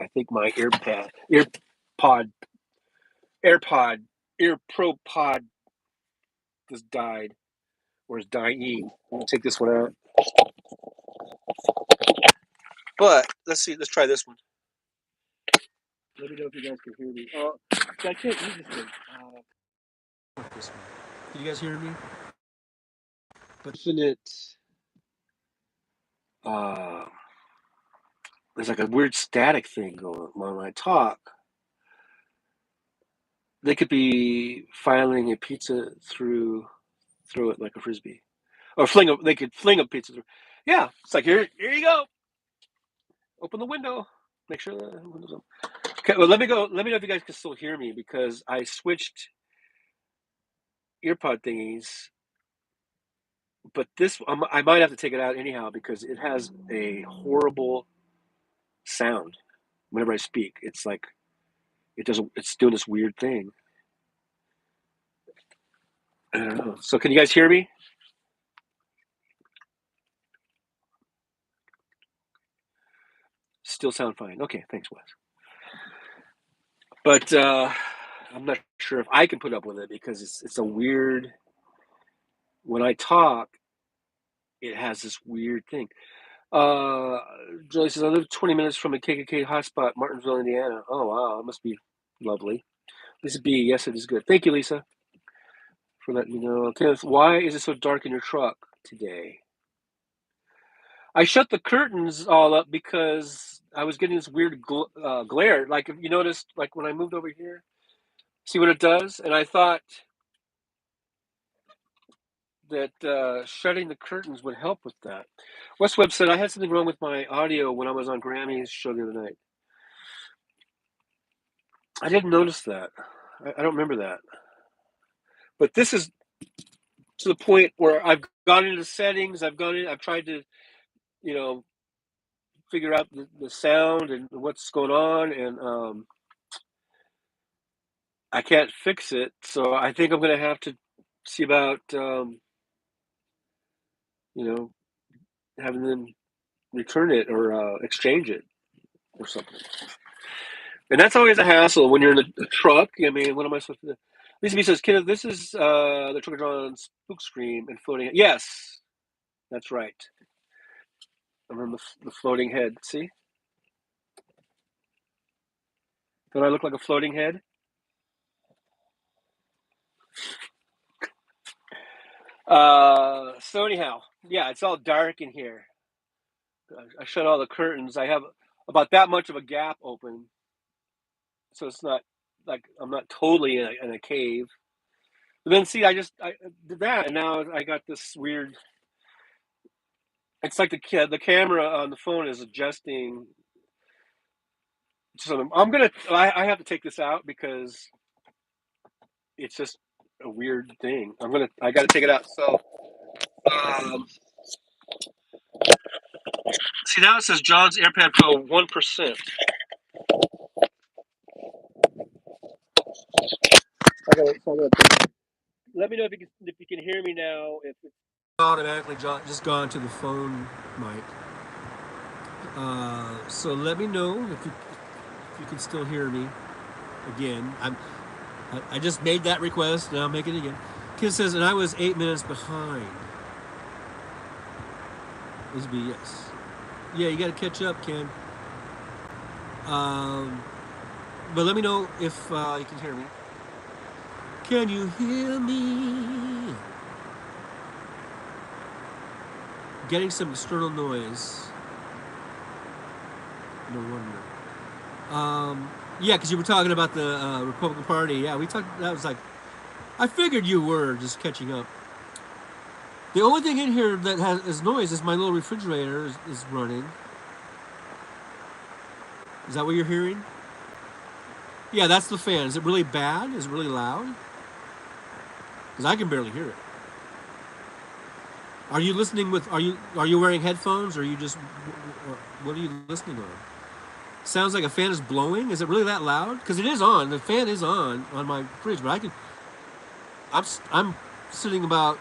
I think my Ear Pro Pod just died, or is dying. I'm gonna take this one out. But let's see. Let's try this one. Let me know if you guys can hear me. Oh, I can't use this thing. This one. Can you guys hear me? But infinite. There's like a weird static thing going on when I talk. They could be filing a pizza through it like a frisbee, or they could fling a pizza through. Yeah, it's like here you go. Open the window. Make sure the window's open. Okay, well let me go. Let me know if you guys can still hear me because I switched earpod thingies. But this, I might have to take it out anyhow because it has a horrible sound whenever I speak. It's like it's doing this weird thing. I don't know. So can you guys hear me? Still sound fine. Okay, thanks, Wes. But I'm not sure if I can put up with it because it's a weird. When I talk, it has this weird thing. Jolie says I live 20 minutes from a KKK hotspot, Martinsville, Indiana. Oh wow, that must be lovely. Lisa B, yes, it is good. Thank you, Lisa, for letting me know. Kenneth, why is it so dark in your truck today? I shut the curtains all up because I was getting this weird glare. Like if you noticed, like when I moved over here, see what it does? And I thought that shutting the curtains would help with that. West Webb said I had something wrong with my audio when I was on Grammy's show the other night. I didn't notice that. I don't remember that. But this is to the point where I've gone into settings. I've tried to, figure out the sound and what's going on, and I can't fix it. So I think I'm going to have to see about, having them return it or exchange it or something. And that's always a hassle when you're in the truck. I mean, what am I supposed to do? Lisa B says, Kenneth, this is the Trucker John spook scream and floating. Yes, that's right. I'm on the floating head. See? Don't I look like a floating head? So anyhow, yeah, it's all dark in here. I shut all the curtains. I have about that much of a gap open, so it's not like I'm not totally in a cave. But then see, I did that, and now I got this weird. It's like the camera on the phone is adjusting. So I have to take this out because it's just a weird thing. I got to take it out. So, see now it says John's AirPad Pro 1%. Let me know if you can hear me now. If it's automatically just gone to the phone mic. So let me know if you can still hear me. Again, I just made that request, and I'll make it again. Kid says, and I was 8 minutes behind.
This would be yes. Yeah, you got to catch up, Ken. Um, but let me know if you can hear me. Can you hear me? Getting some external noise. No wonder. Yeah, because you were talking about the Republican Party. Yeah, we talked. That was like, I figured you were just catching up. The only thing in here that is noise is my little refrigerator is running. Is that what you're hearing? Yeah, that's the fan. Is it really bad? Is it really loud? Because I can barely hear it. Are you listening with? Are you wearing headphones? Or are you just? What are you listening on? Sounds like a fan is blowing. Is it really that loud? Because it is on. The fan is on my fridge, but I can. I'm sitting about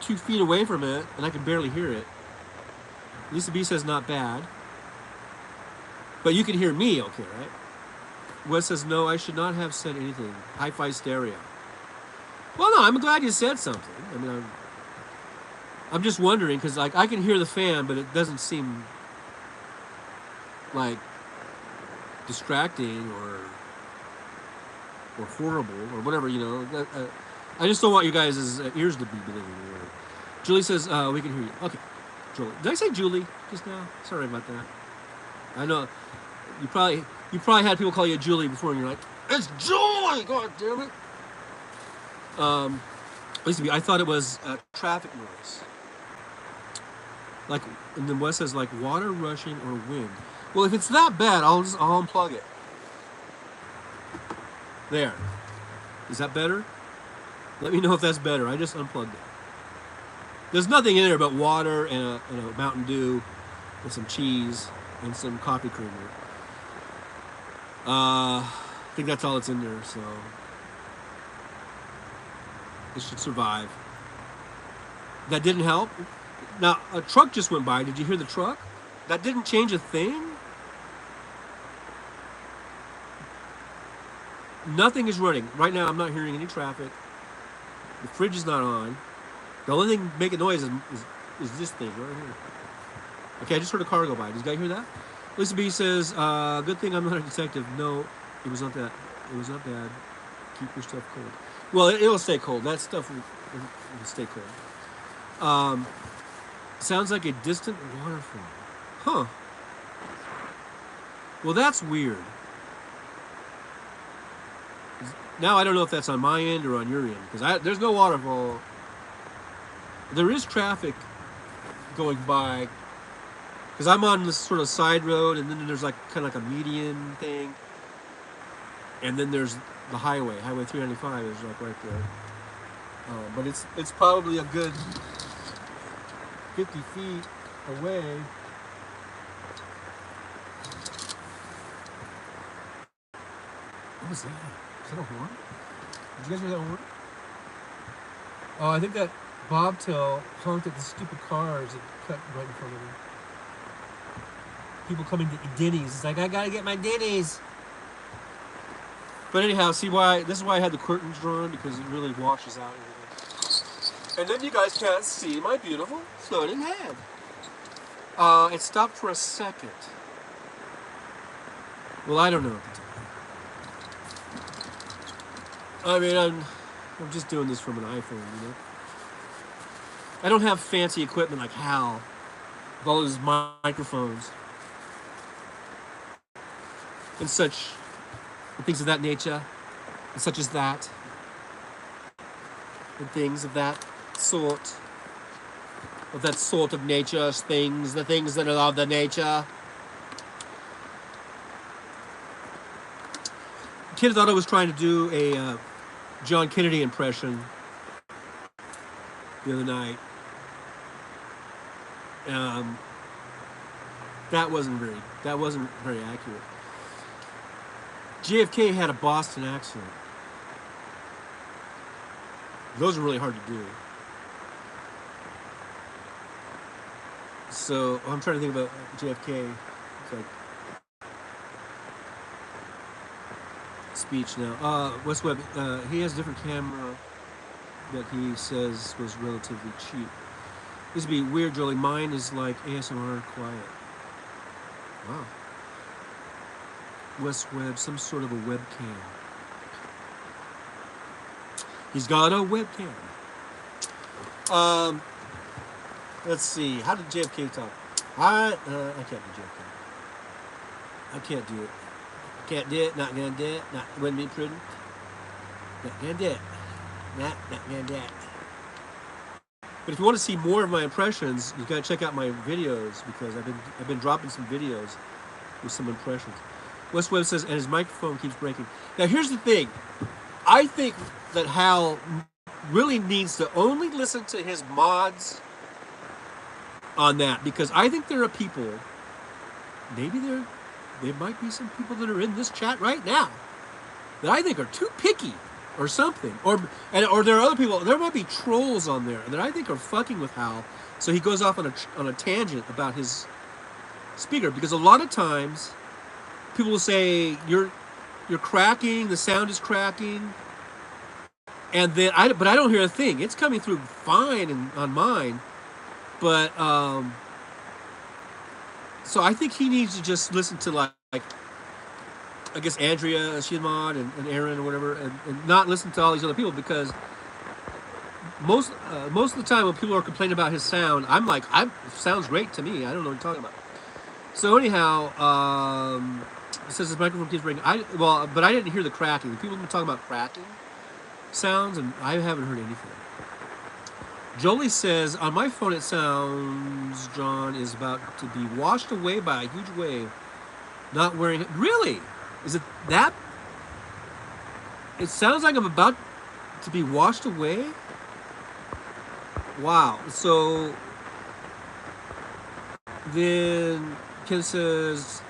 2 feet away from it, and I can barely hear it. Lisa B says not bad, but you can hear me, okay, right? Wes says no. I should not have said anything. Hi-fi stereo. Well, no, I'm glad you said something. I mean, I'm just wondering because like I can hear the fan, but it doesn't seem like distracting or horrible or whatever, you know. I just don't want you guys' ears to be bleeding. Julie says we can hear you. Okay, Julie. Did I say Julie just now? Sorry about that. I know you probably had people call you Julie before, and you're like, it's Julie. God damn it. I thought it was traffic noise. Like, and then Wes says like water rushing or wind. Well, if it's that bad, I'll unplug it. There. Is that better? Let me know if that's better. I just unplugged it. There's nothing in there but water and a Mountain Dew and some cheese and some coffee creamer. I think that's all that's in there, so it should survive. That didn't help. Now, a truck just went by. Did you hear the truck? That didn't change a thing? Nothing is running. Right now, I'm not hearing any traffic. The fridge is not on. The only thing making noise is this thing right here. Okay, I just heard a car go by. Did you guys hear that? Lisa B says, good thing I'm not a detective. No, it was not that. It was not bad. Keep your stuff cold. Well, it'll stay cold. That stuff will stay cold. Sounds like a distant waterfall. Huh. Well, that's weird. Now I don't know if that's on my end or on your end, because there's no waterfall. There is traffic going by, because I'm on this sort of side road, and then there's like kind of like a median thing, and then there's the highway 395 is like right there. But it's probably a good 50 feet away. What was that? Is that a horn? Did you guys hear that horn? Oh, I think that bobtail honked at the stupid cars that cut right in front of me. People coming to Denny's. It's like, I gotta get my Denny's. But anyhow, see why? This is why I had the curtains drawn, because it really washes out everything. And then you guys can't see my beautiful floating head. It stopped for a second. Well, I don't know at the time. I mean, I'm just doing this from an iPhone, you know. I don't have fancy equipment like Hal with all those microphones and such, and things of that nature, and such as that, and things of that sort, of nature, things, the things that are of the nature. Kid thought I was trying to do a John Kennedy impression the other night. That wasn't very accurate. JFK had a Boston accent. Those are really hard to do. So I'm trying to think about JFK. It's like speech now. West Webb, he has a different camera that he says was relatively cheap. This would be weird, Jolie. Mine is like ASMR quiet. Wow. West Webb, some sort of a webcam. He's got a webcam. Um, let's see. How did JFK talk? I can't do JFK. I can't do it. Can't do it. Not gonna do it. Not wouldn't be prudent. Not gonna do it. Not gonna do it. But if you want to see more of my impressions, you gotta check out my videos because I've been dropping some videos with some impressions. West Webb says, and his microphone keeps breaking. Now here's the thing. I think that Hal really needs to only listen to his mods on that because I think there are people, maybe there might be some people that are in this chat right now that I think are too picky or something, or there are other people. There might be trolls on there that I think are fucking with Hal, so he goes off on a tangent about his speaker because a lot of times people will say you're cracking, the sound is cracking, and then I don't hear a thing. It's coming through fine on mine, but so I think he needs to just listen to like I guess Andrea Shimon and Aaron or whatever, and not listen to all these other people because most of the time when people are complaining about his sound, I'm like, sounds great to me. I don't know what you're talking about. So anyhow, it says his microphone keeps breaking. But I didn't hear the cracking. People have been talking about cracking sounds, and I haven't heard anything. Jolie says, on my phone it sounds John is about to be washed away by a huge wave. Not wearing it. Really? Is it that? It sounds like I'm about to be washed away? Wow. So then Ken says,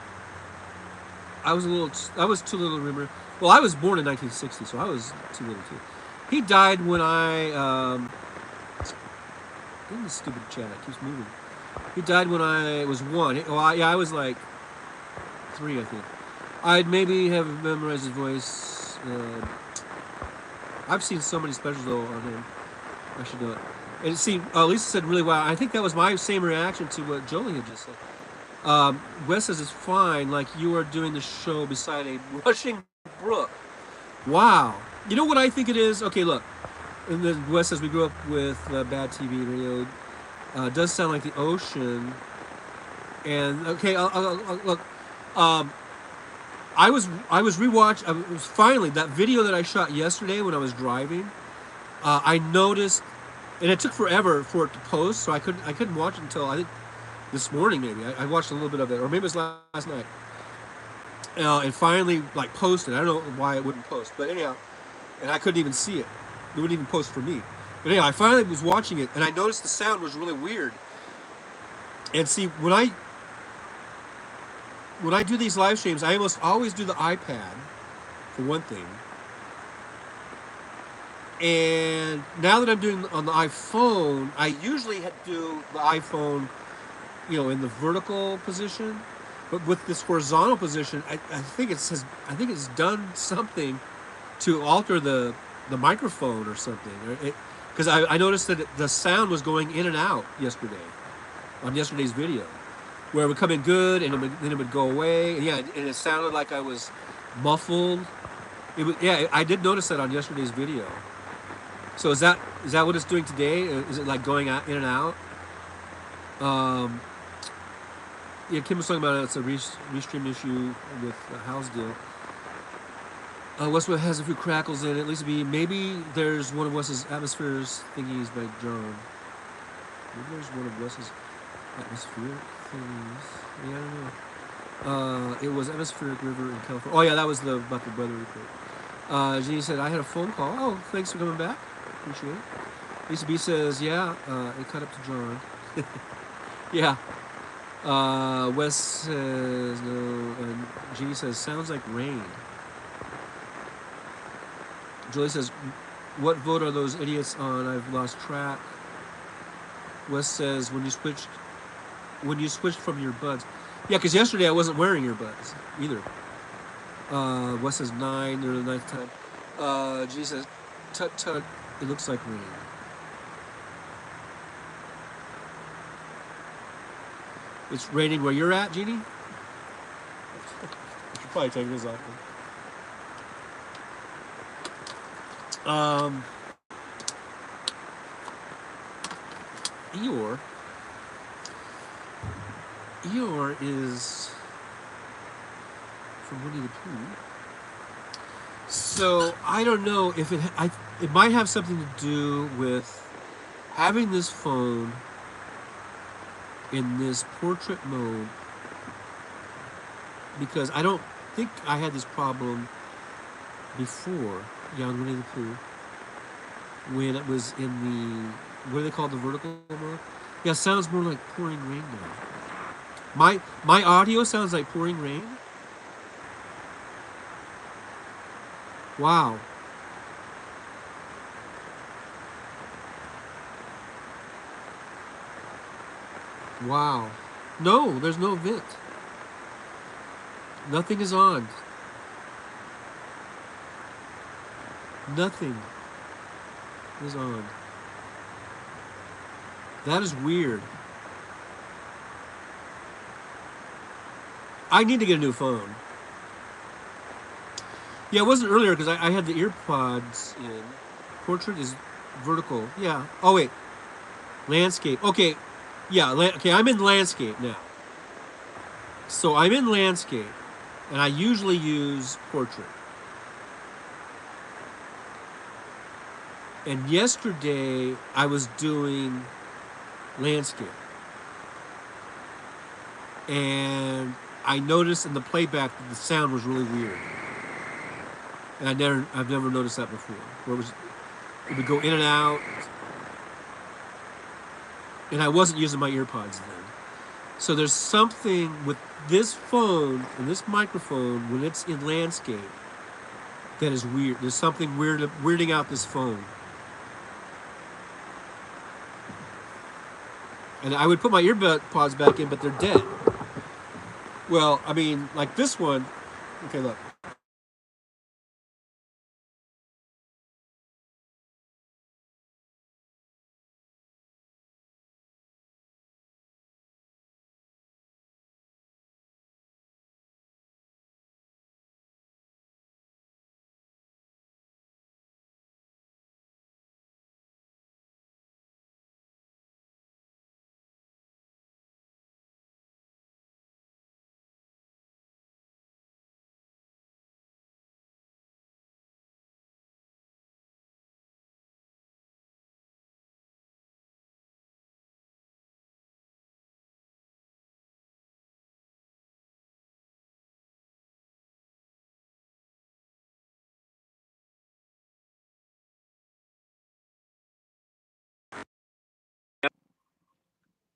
I was too little to remember. Well, I was born in 1960, so I was too little too. He died when in this stupid chat, it keeps moving. He died when I was 1. I was like 3, I think. I'd maybe have memorized his voice. I've seen so many specials though on him. I should know it. And see, Lisa said really well. I think that was my same reaction to what Jolie had just said. Wes says it's fine, like you are doing the show beside a rushing brook. Wow. You know what I think it is? Okay, look. And then Wes says we grew up with bad TV radio. It does sound like the ocean. And okay, look. I was rewatched. It was finally that video that I shot yesterday when I was driving. I noticed, and it took forever for it to post, so I couldn't watch it until I think this morning maybe. I watched a little bit of it, or maybe it was last night. And finally like posted. I don't know why it wouldn't post, but anyhow, and I couldn't even see it. It wouldn't even post for me. But anyhow, I finally was watching it, and I noticed the sound was really weird. And see, when I do these live streams, I almost always do the iPad, for one thing. And now that I'm doing on the iPhone, I usually do the iPhone, in the vertical position. But with this horizontal position, I think it's done something to alter the microphone or something. Because I noticed that the sound was going in and out yesterday, on yesterday's video, where it would come in good and then it would go away. And and it sounded like I was muffled. I did notice that on yesterday's video. So is that what it's doing today? Is it like going out in and out? Kim was talking about it's a restream issue with Hal's deal. Westwood has a few crackles in it. At least maybe there's one of Wes's atmospheres thingies by John. Maybe there's one of Wes's atmosphere thingies. Yeah, I don't know. It was atmospheric river in California. Oh yeah, that was about the weather report. Jeannie said I had a phone call. Oh, thanks for coming back. Appreciate it. Lisa B says yeah. It caught up to John. Yeah. Wes says no, and Jeannie says sounds like rain. Julie says, what vote are those idiots on? I've lost track. Wes says, when you switched from your buds. Yeah, because yesterday I wasn't wearing earbuds either. Wes says 9, they're the 9th time. G says, tut tut, it looks like rain. It's raining where you're at, Jeannie? I should probably take this off. Eeyore. Eeyore is from Winnie the Pooh. So I don't know if it might have something to do with having this phone in this portrait mode, because I don't think I had this problem before Young Winnie the Pooh when it was in the, what do they call the vertical mode? Yeah, it sounds more like pouring rain now. My audio sounds like pouring rain. Wow. Wow. No, there's no vent. Nothing is on. Nothing is on. That is weird. I need to get a new phone. Yeah, it wasn't earlier because I had the earpods in. Portrait is vertical. Yeah. Oh, wait. Landscape. Okay. Yeah. Okay, I'm in landscape now. So I'm in landscape, and I usually use portrait. And yesterday I was doing landscape, and I noticed in the playback that the sound was really weird. And I've never noticed that before. Where it would go in and out, and I wasn't using my earpods then. So there's something with this phone and this microphone when it's in landscape that is weird. There's something weirding out this phone. And I would put my earpods back in, but they're dead. Well, I mean, like this one. Okay, look.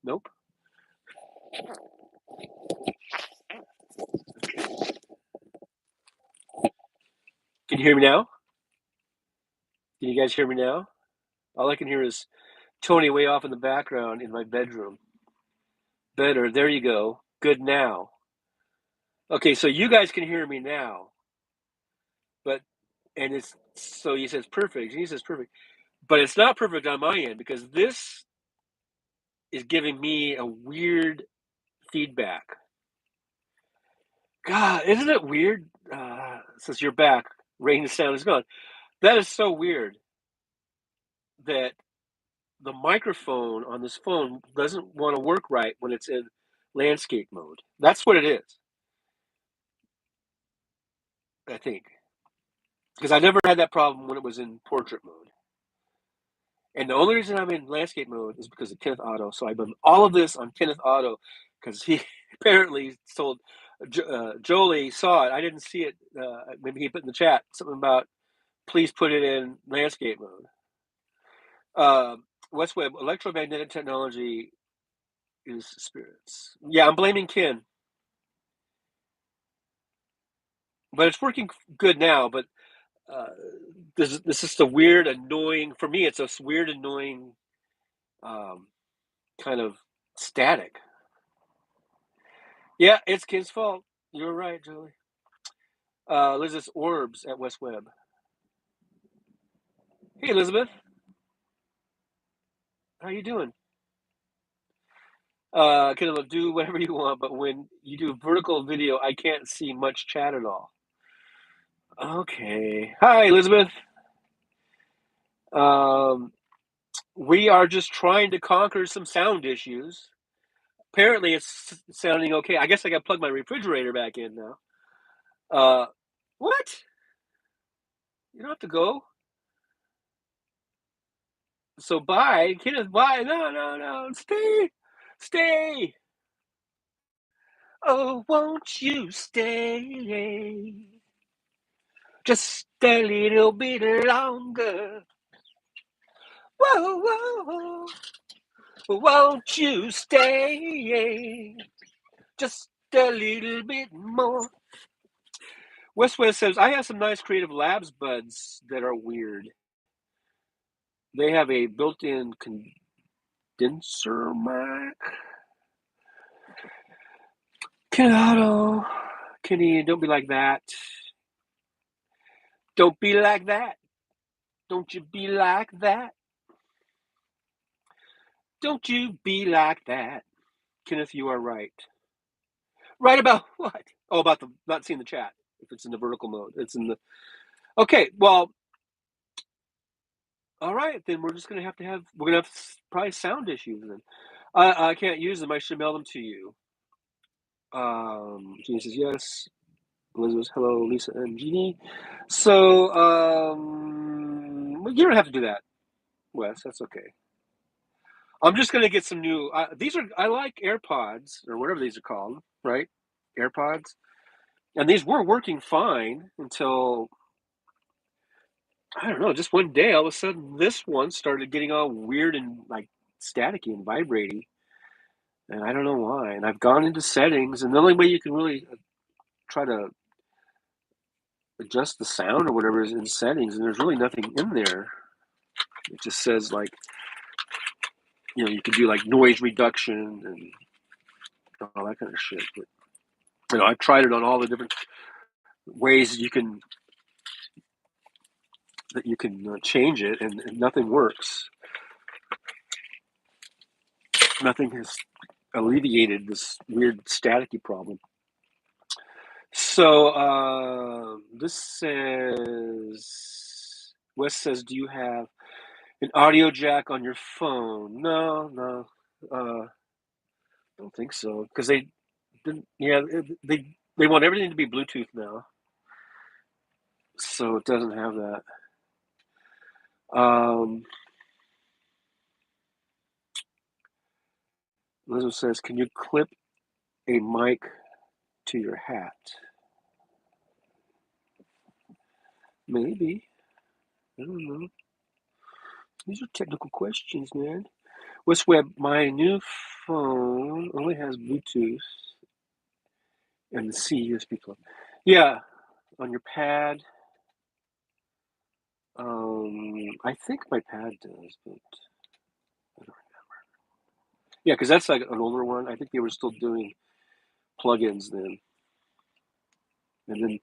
Nope. Can you hear me now? Can you guys hear me now? All I can hear is Tony way off in the background in my bedroom. Better. There you go. Good now. Okay, so you guys can hear me now. But and it's so he says perfect. He says perfect. But it's not perfect on my end because this is giving me a weird feedback. God, isn't it weird? Since you're back, rain sound is gone. That is so weird that the microphone on this phone doesn't want to work right when it's in landscape mode. That's what it is, I think. Because I never had that problem when it was in portrait mode. And the only reason I'm in landscape mode is because of Kenneth Otto. So I've done all of this on Kenneth Otto because he apparently told Jolie saw it. I didn't see it. Maybe he put in the chat something about please put it in landscape mode. West Webb, electromagnetic technology is spirits. Yeah, I'm blaming Ken. But it's working good now. But this is just a weird, annoying, for me, it's a weird, annoying kind of static. Yeah, it's Ken's fault. You're right, Julie. Elizabeth Orbs at West Webb. Hey, Elizabeth. How you doing? Kind do whatever you want, but when you do vertical video, I can't see much chat at all. Okay. Hi, Elizabeth. We are just trying to conquer some sound issues. Apparently, it's sounding okay. I guess I got to plug my refrigerator back in now. What? You don't have to go. So bye, Kenneth. Bye. No. Stay. Oh, won't you stay? Just a little bit longer. Whoa. Won't you stay? Just a little bit more. West says, I have some nice Creative Labs buds that are weird. They have a built-in condenser mic. Kenny, don't be like that. Don't be like that. Don't you be like that. Don't you be like that. Kenneth, you are right. Right about what? Oh, about the not seeing the chat. If it's in the vertical mode. It's in the... Okay, well... All right, then we're just going to have... We're going to have probably sound issues then. I can't use them. I should mail them to you. Jeannie says yes. Elizabeth, hello, Lisa and Jeannie. So, you don't have to do that, Wes. That's okay. I'm just going to get some new... I like AirPods, or whatever these are called, right? AirPods. And these were working fine until... I don't know, just one day, all of a sudden, this one started getting all weird and, like, staticky and vibrating. And I don't know why. And I've gone into settings, and the only way you can really try to adjust the sound or whatever is in settings, and there's really nothing in there. It just says, like, you can do, like, noise reduction and all that kind of shit. But, I've tried it on all the different ways that you can change it, and nothing works. Nothing has alleviated this weird staticky problem. So this says, Wes says, do you have an audio jack on your phone? No, I don't think so, because they want everything to be Bluetooth now, so it doesn't have that. Elizabeth says, can you clip a mic to your hat? Maybe. I don't know. These are technical questions, man. West Web, my new phone only has Bluetooth and the C USB plug. Yeah, on your pad. I think my pad does, but I don't remember. Yeah, because that's like an older one. I think they were still doing plugins then. And then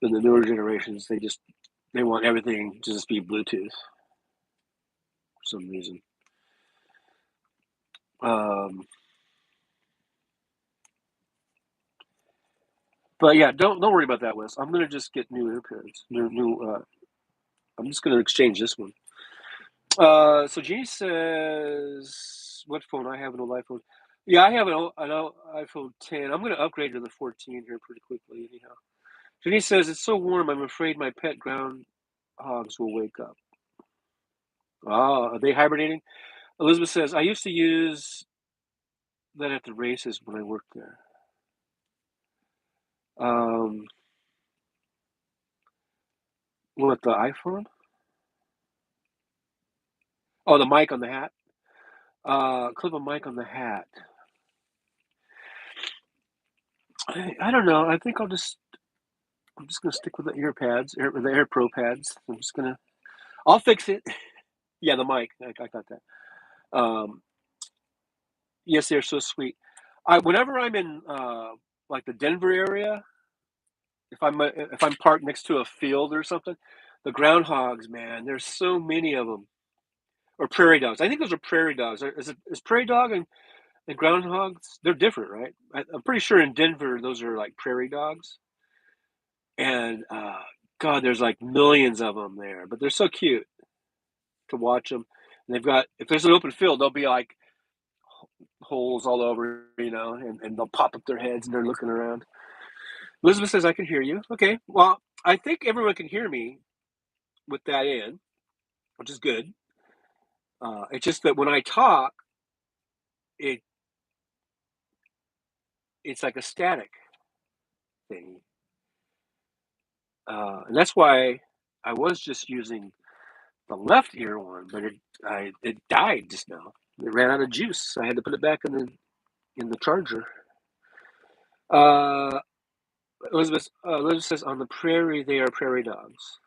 the newer generations, they want everything to just be Bluetooth for some reason. But yeah, don't worry about that, Wes. I'm gonna just get new earphones. I'm just gonna exchange this one. So Jeannie says, what phone? I have an old iPhone. Yeah, I have an iPhone 10. I'm gonna upgrade to the 14 here pretty quickly, anyhow. Jeannie says, it's so warm, I'm afraid my pet groundhogs will wake up. Are they hibernating? Elizabeth says, I used to use that at the races when I worked there. What, the iPhone? Oh, the mic on the hat? Clip a mic on the hat. I don't know. I think I'm just gonna stick with the AirPads, the AirPro pads. I'll fix it. Yeah, the mic. I got that. Yes, they're so sweet. Whenever I'm in like the Denver area, if I'm parked next to a field or something, the groundhogs, man, there's so many of them. Or prairie dogs. I think those are prairie dogs. Is prairie dog and
And groundhogs, they're different, right? I'm pretty sure in Denver, those are like prairie dogs. And God, there's like millions of them there, but they're so cute to watch them. And they've got, if there's an open field, there'll be like holes all over, and they'll pop up their heads and they're looking around. Elizabeth says, I can hear you. Okay. Well, I think everyone can hear me with that in, which is good. It's just that when I talk, it's like a static thing. And that's why I was just using the left ear one, but it died just now. It ran out of juice. I had to put it back in the charger. Elizabeth says on the prairie they are prairie dogs.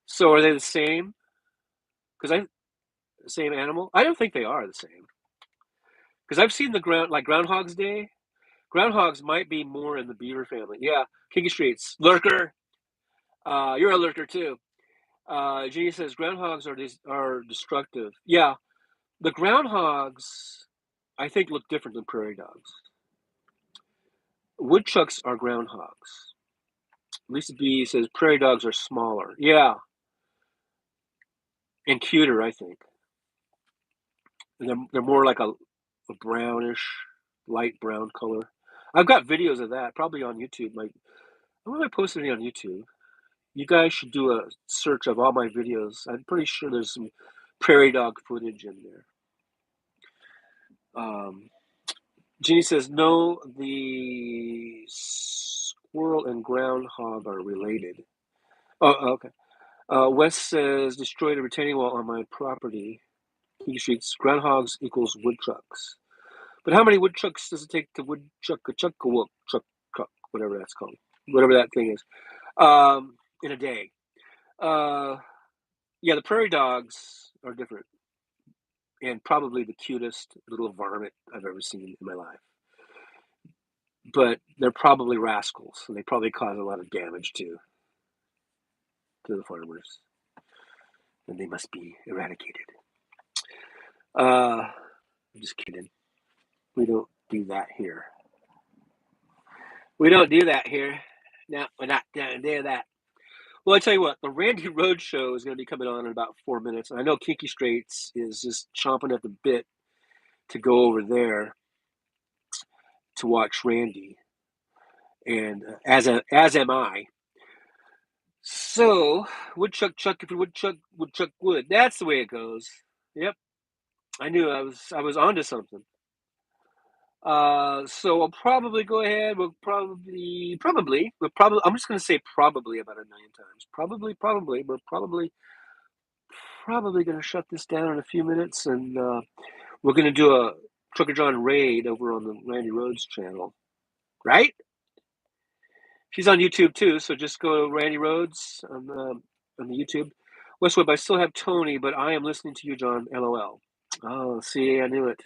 So are they the same? Because same animal? I don't think they are the same. Because I've seen Groundhog's Day. Groundhogs might be more in the beaver family. Yeah, Kinky Streets lurker. You're a lurker too. Jeannie says groundhogs are destructive. Yeah, the groundhogs I think look different than prairie dogs. Woodchucks are groundhogs. Lisa B says prairie dogs are smaller. Yeah, and cuter, I think. And they're more like a brownish, light brown color. I've got videos of that, probably on YouTube. I don't know if I posted any on YouTube. You guys should do a search of all my videos. I'm pretty sure there's some prairie dog footage in there. Jeannie says, no, the squirrel and groundhog are related. Oh, okay. Wes says, destroyed a retaining wall on my property. He shoots groundhogs equals woodchucks. But how many woodchucks does it take to woodchuck a chuck, whatever that's called, whatever that thing is, in a day? Yeah, the prairie dogs are different, and probably the cutest little varmint I've ever seen in my life. But they're probably rascals, and they probably cause a lot of damage to the farmers, and they must be eradicated. I'm just kidding. We don't do that here. We don't do that here. No, we're not going to do that. Well, I tell you what, the Randy Road show is going to be coming on in about 4 minutes, and I know Kinky Straits is just chomping at the bit to go over there to watch Randy, and as am I. So, woodchuck chuck if you woodchuck wood. That's the way it goes. Yep, I knew I was onto something. So I'll probably go ahead. I'm just going to say probably about a million times. Probably. We're probably going to shut this down in a few minutes, and we're going to do a Trucker John raid over on the Randy Rhodes channel, right? She's on YouTube too, so just go to Randy Rhodes on the YouTube. Westwood, I still have Tony, but I am listening to you, John. LOL. Oh, see, I knew it.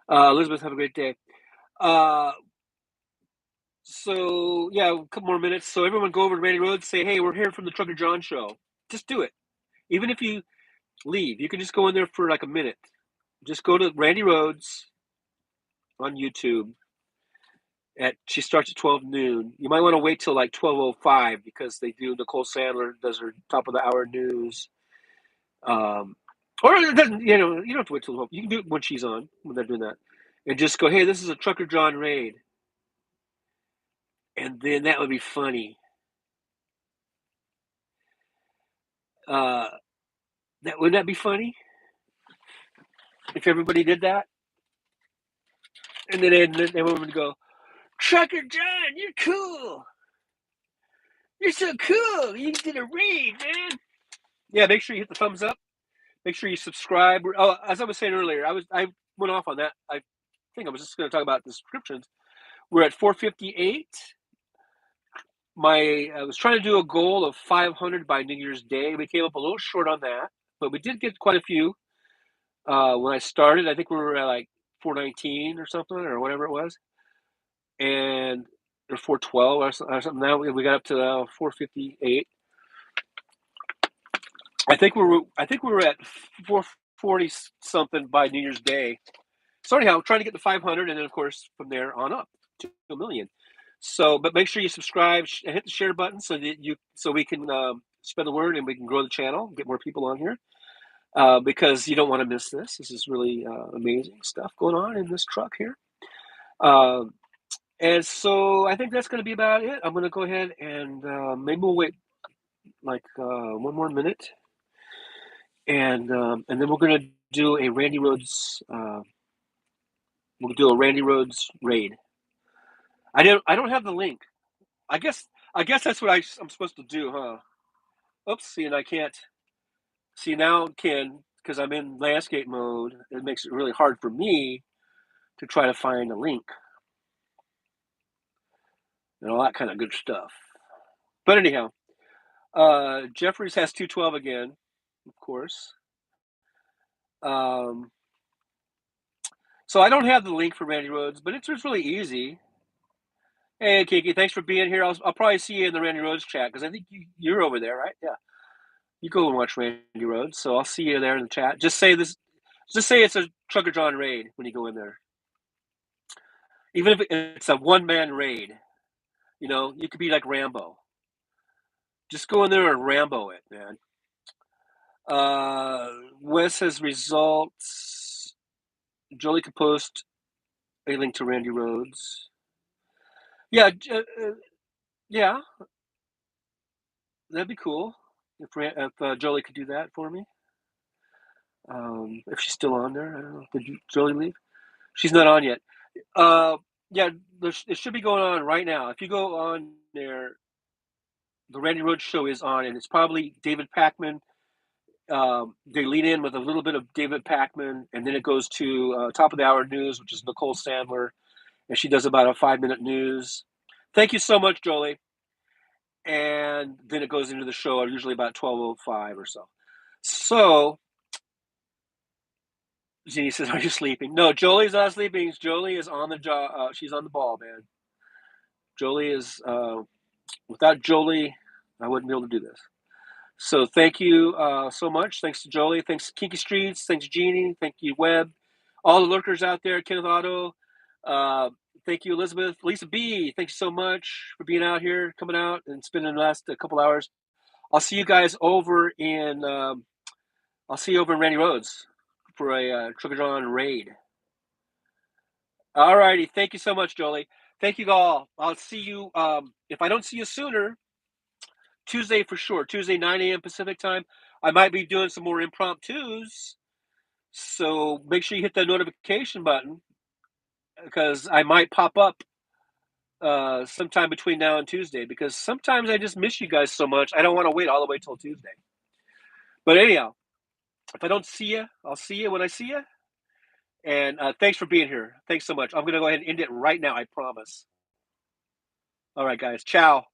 Elizabeth, have a great day. So yeah, a couple more minutes. So everyone go over to Randy Rhodes, say, hey, we're here from the Trucker John show. Just do it. Even if you leave, you can just go in there for like a minute. Just go to Randy Rhodes on YouTube. She starts at 12 noon. You might want to wait till like 12:05 because they do. Nicole Sandler does her top of the hour news. Or it doesn't. You don't have to wait till 12. You can do it when she's on, when they're doing that, and just go, hey, this is a Trucker John raid, and then that would be funny. Wouldn't that be funny if everybody did that? And then everyone would go, Trucker John, you're cool. You're so cool. You did a raid, man. Yeah, make sure you hit the thumbs up. Make sure you subscribe. Oh, as I was saying earlier, I went off on that. I think I was just going to talk about the subscriptions. We're at 458. I was trying to do a goal of 500 by New Year's Day. We came up a little short on that, but we did get quite a few. When I started, I think we were at like 419 or something, or whatever it was, or 412 or something. Now we got up to 458. I think we were at 440 something by New Year's Day, So anyhow, trying to get to 500, and then of course from there on up to 1 million. So, but make sure you subscribe and hit the share button so that we can spread the word and we can grow the channel, get more people on here. Because you don't want to miss this. This is really amazing stuff going on in this truck here. And so I think that's going to be about it. I'm going to go ahead and maybe we'll wait like 1 more minute, and then we're going to do a Randy Rhodes. We'll do a Randy Rhodes raid. I don't have the link. I guess that's what I'm supposed to do, huh? Oops, see, and I can't. See, now can, because I'm in landscape mode, it makes it really hard for me to try to find a link and all that kind of good stuff. But anyhow, Jeffries has 212 again, of course. So I don't have the link for Randy Rhodes, but it's really easy. Hey, Kiki, thanks for being here. I'll probably see you in the Randy Rhodes chat because I think you're over there, right? Yeah. You go and watch Randy Rhodes, so I'll see you there in the chat. Just say this. Just say it's a Trucker John raid when you go in there. Even if it's a one-man raid, you could be like Rambo. Just go in there and Rambo it, man. Wes has results. Jolie could post a link to Randy Rhodes. Yeah, yeah, that'd be cool if Jolie could do that for me. If she's still on there, I don't know. Did Jolie leave? She's not on yet. Yeah, it should be going on right now. If you go on there, the Randy Rhodes show is on, and it's probably David Pakman. They lead in with a little bit of David Pakman, and then it goes to top of the hour news, which is Nicole Sandler, and she does about a 5-minute news. Thank you so much, Jolie. And then it goes into the show, usually about 12:05 or so. So, Jeannie says, "Are you sleeping?" No, Jolie's not sleeping. Jolie is on the job. She's on the ball, man. Jolie is. Without Jolie, I wouldn't be able to do this. So thank you so much. Thanks to Jolie. Thanks to Kinky Streets. Thanks to Jeannie. Thank you, Webb. All the lurkers out there. Kenneth Otto. Thank you, Elizabeth. Lisa B. Thanks so much for being out here, coming out and spending the last couple hours. I'll see you guys over in. I'll see you over in Randy Rhodes for a Trucker John raid. All righty. Thank you so much, Jolie. Thank you all. I'll see you. If I don't see you sooner, Tuesday for sure. Tuesday, 9 a.m. Pacific time. I might be doing some more impromptus. So make sure you hit that notification button because I might pop up sometime between now and Tuesday because sometimes I just miss you guys so much. I don't want to wait all the way till Tuesday. But anyhow, if I don't see you, I'll see you when I see you. And thanks for being here. Thanks so much. I'm going to go ahead and end it right now, I promise. All right, guys. Ciao.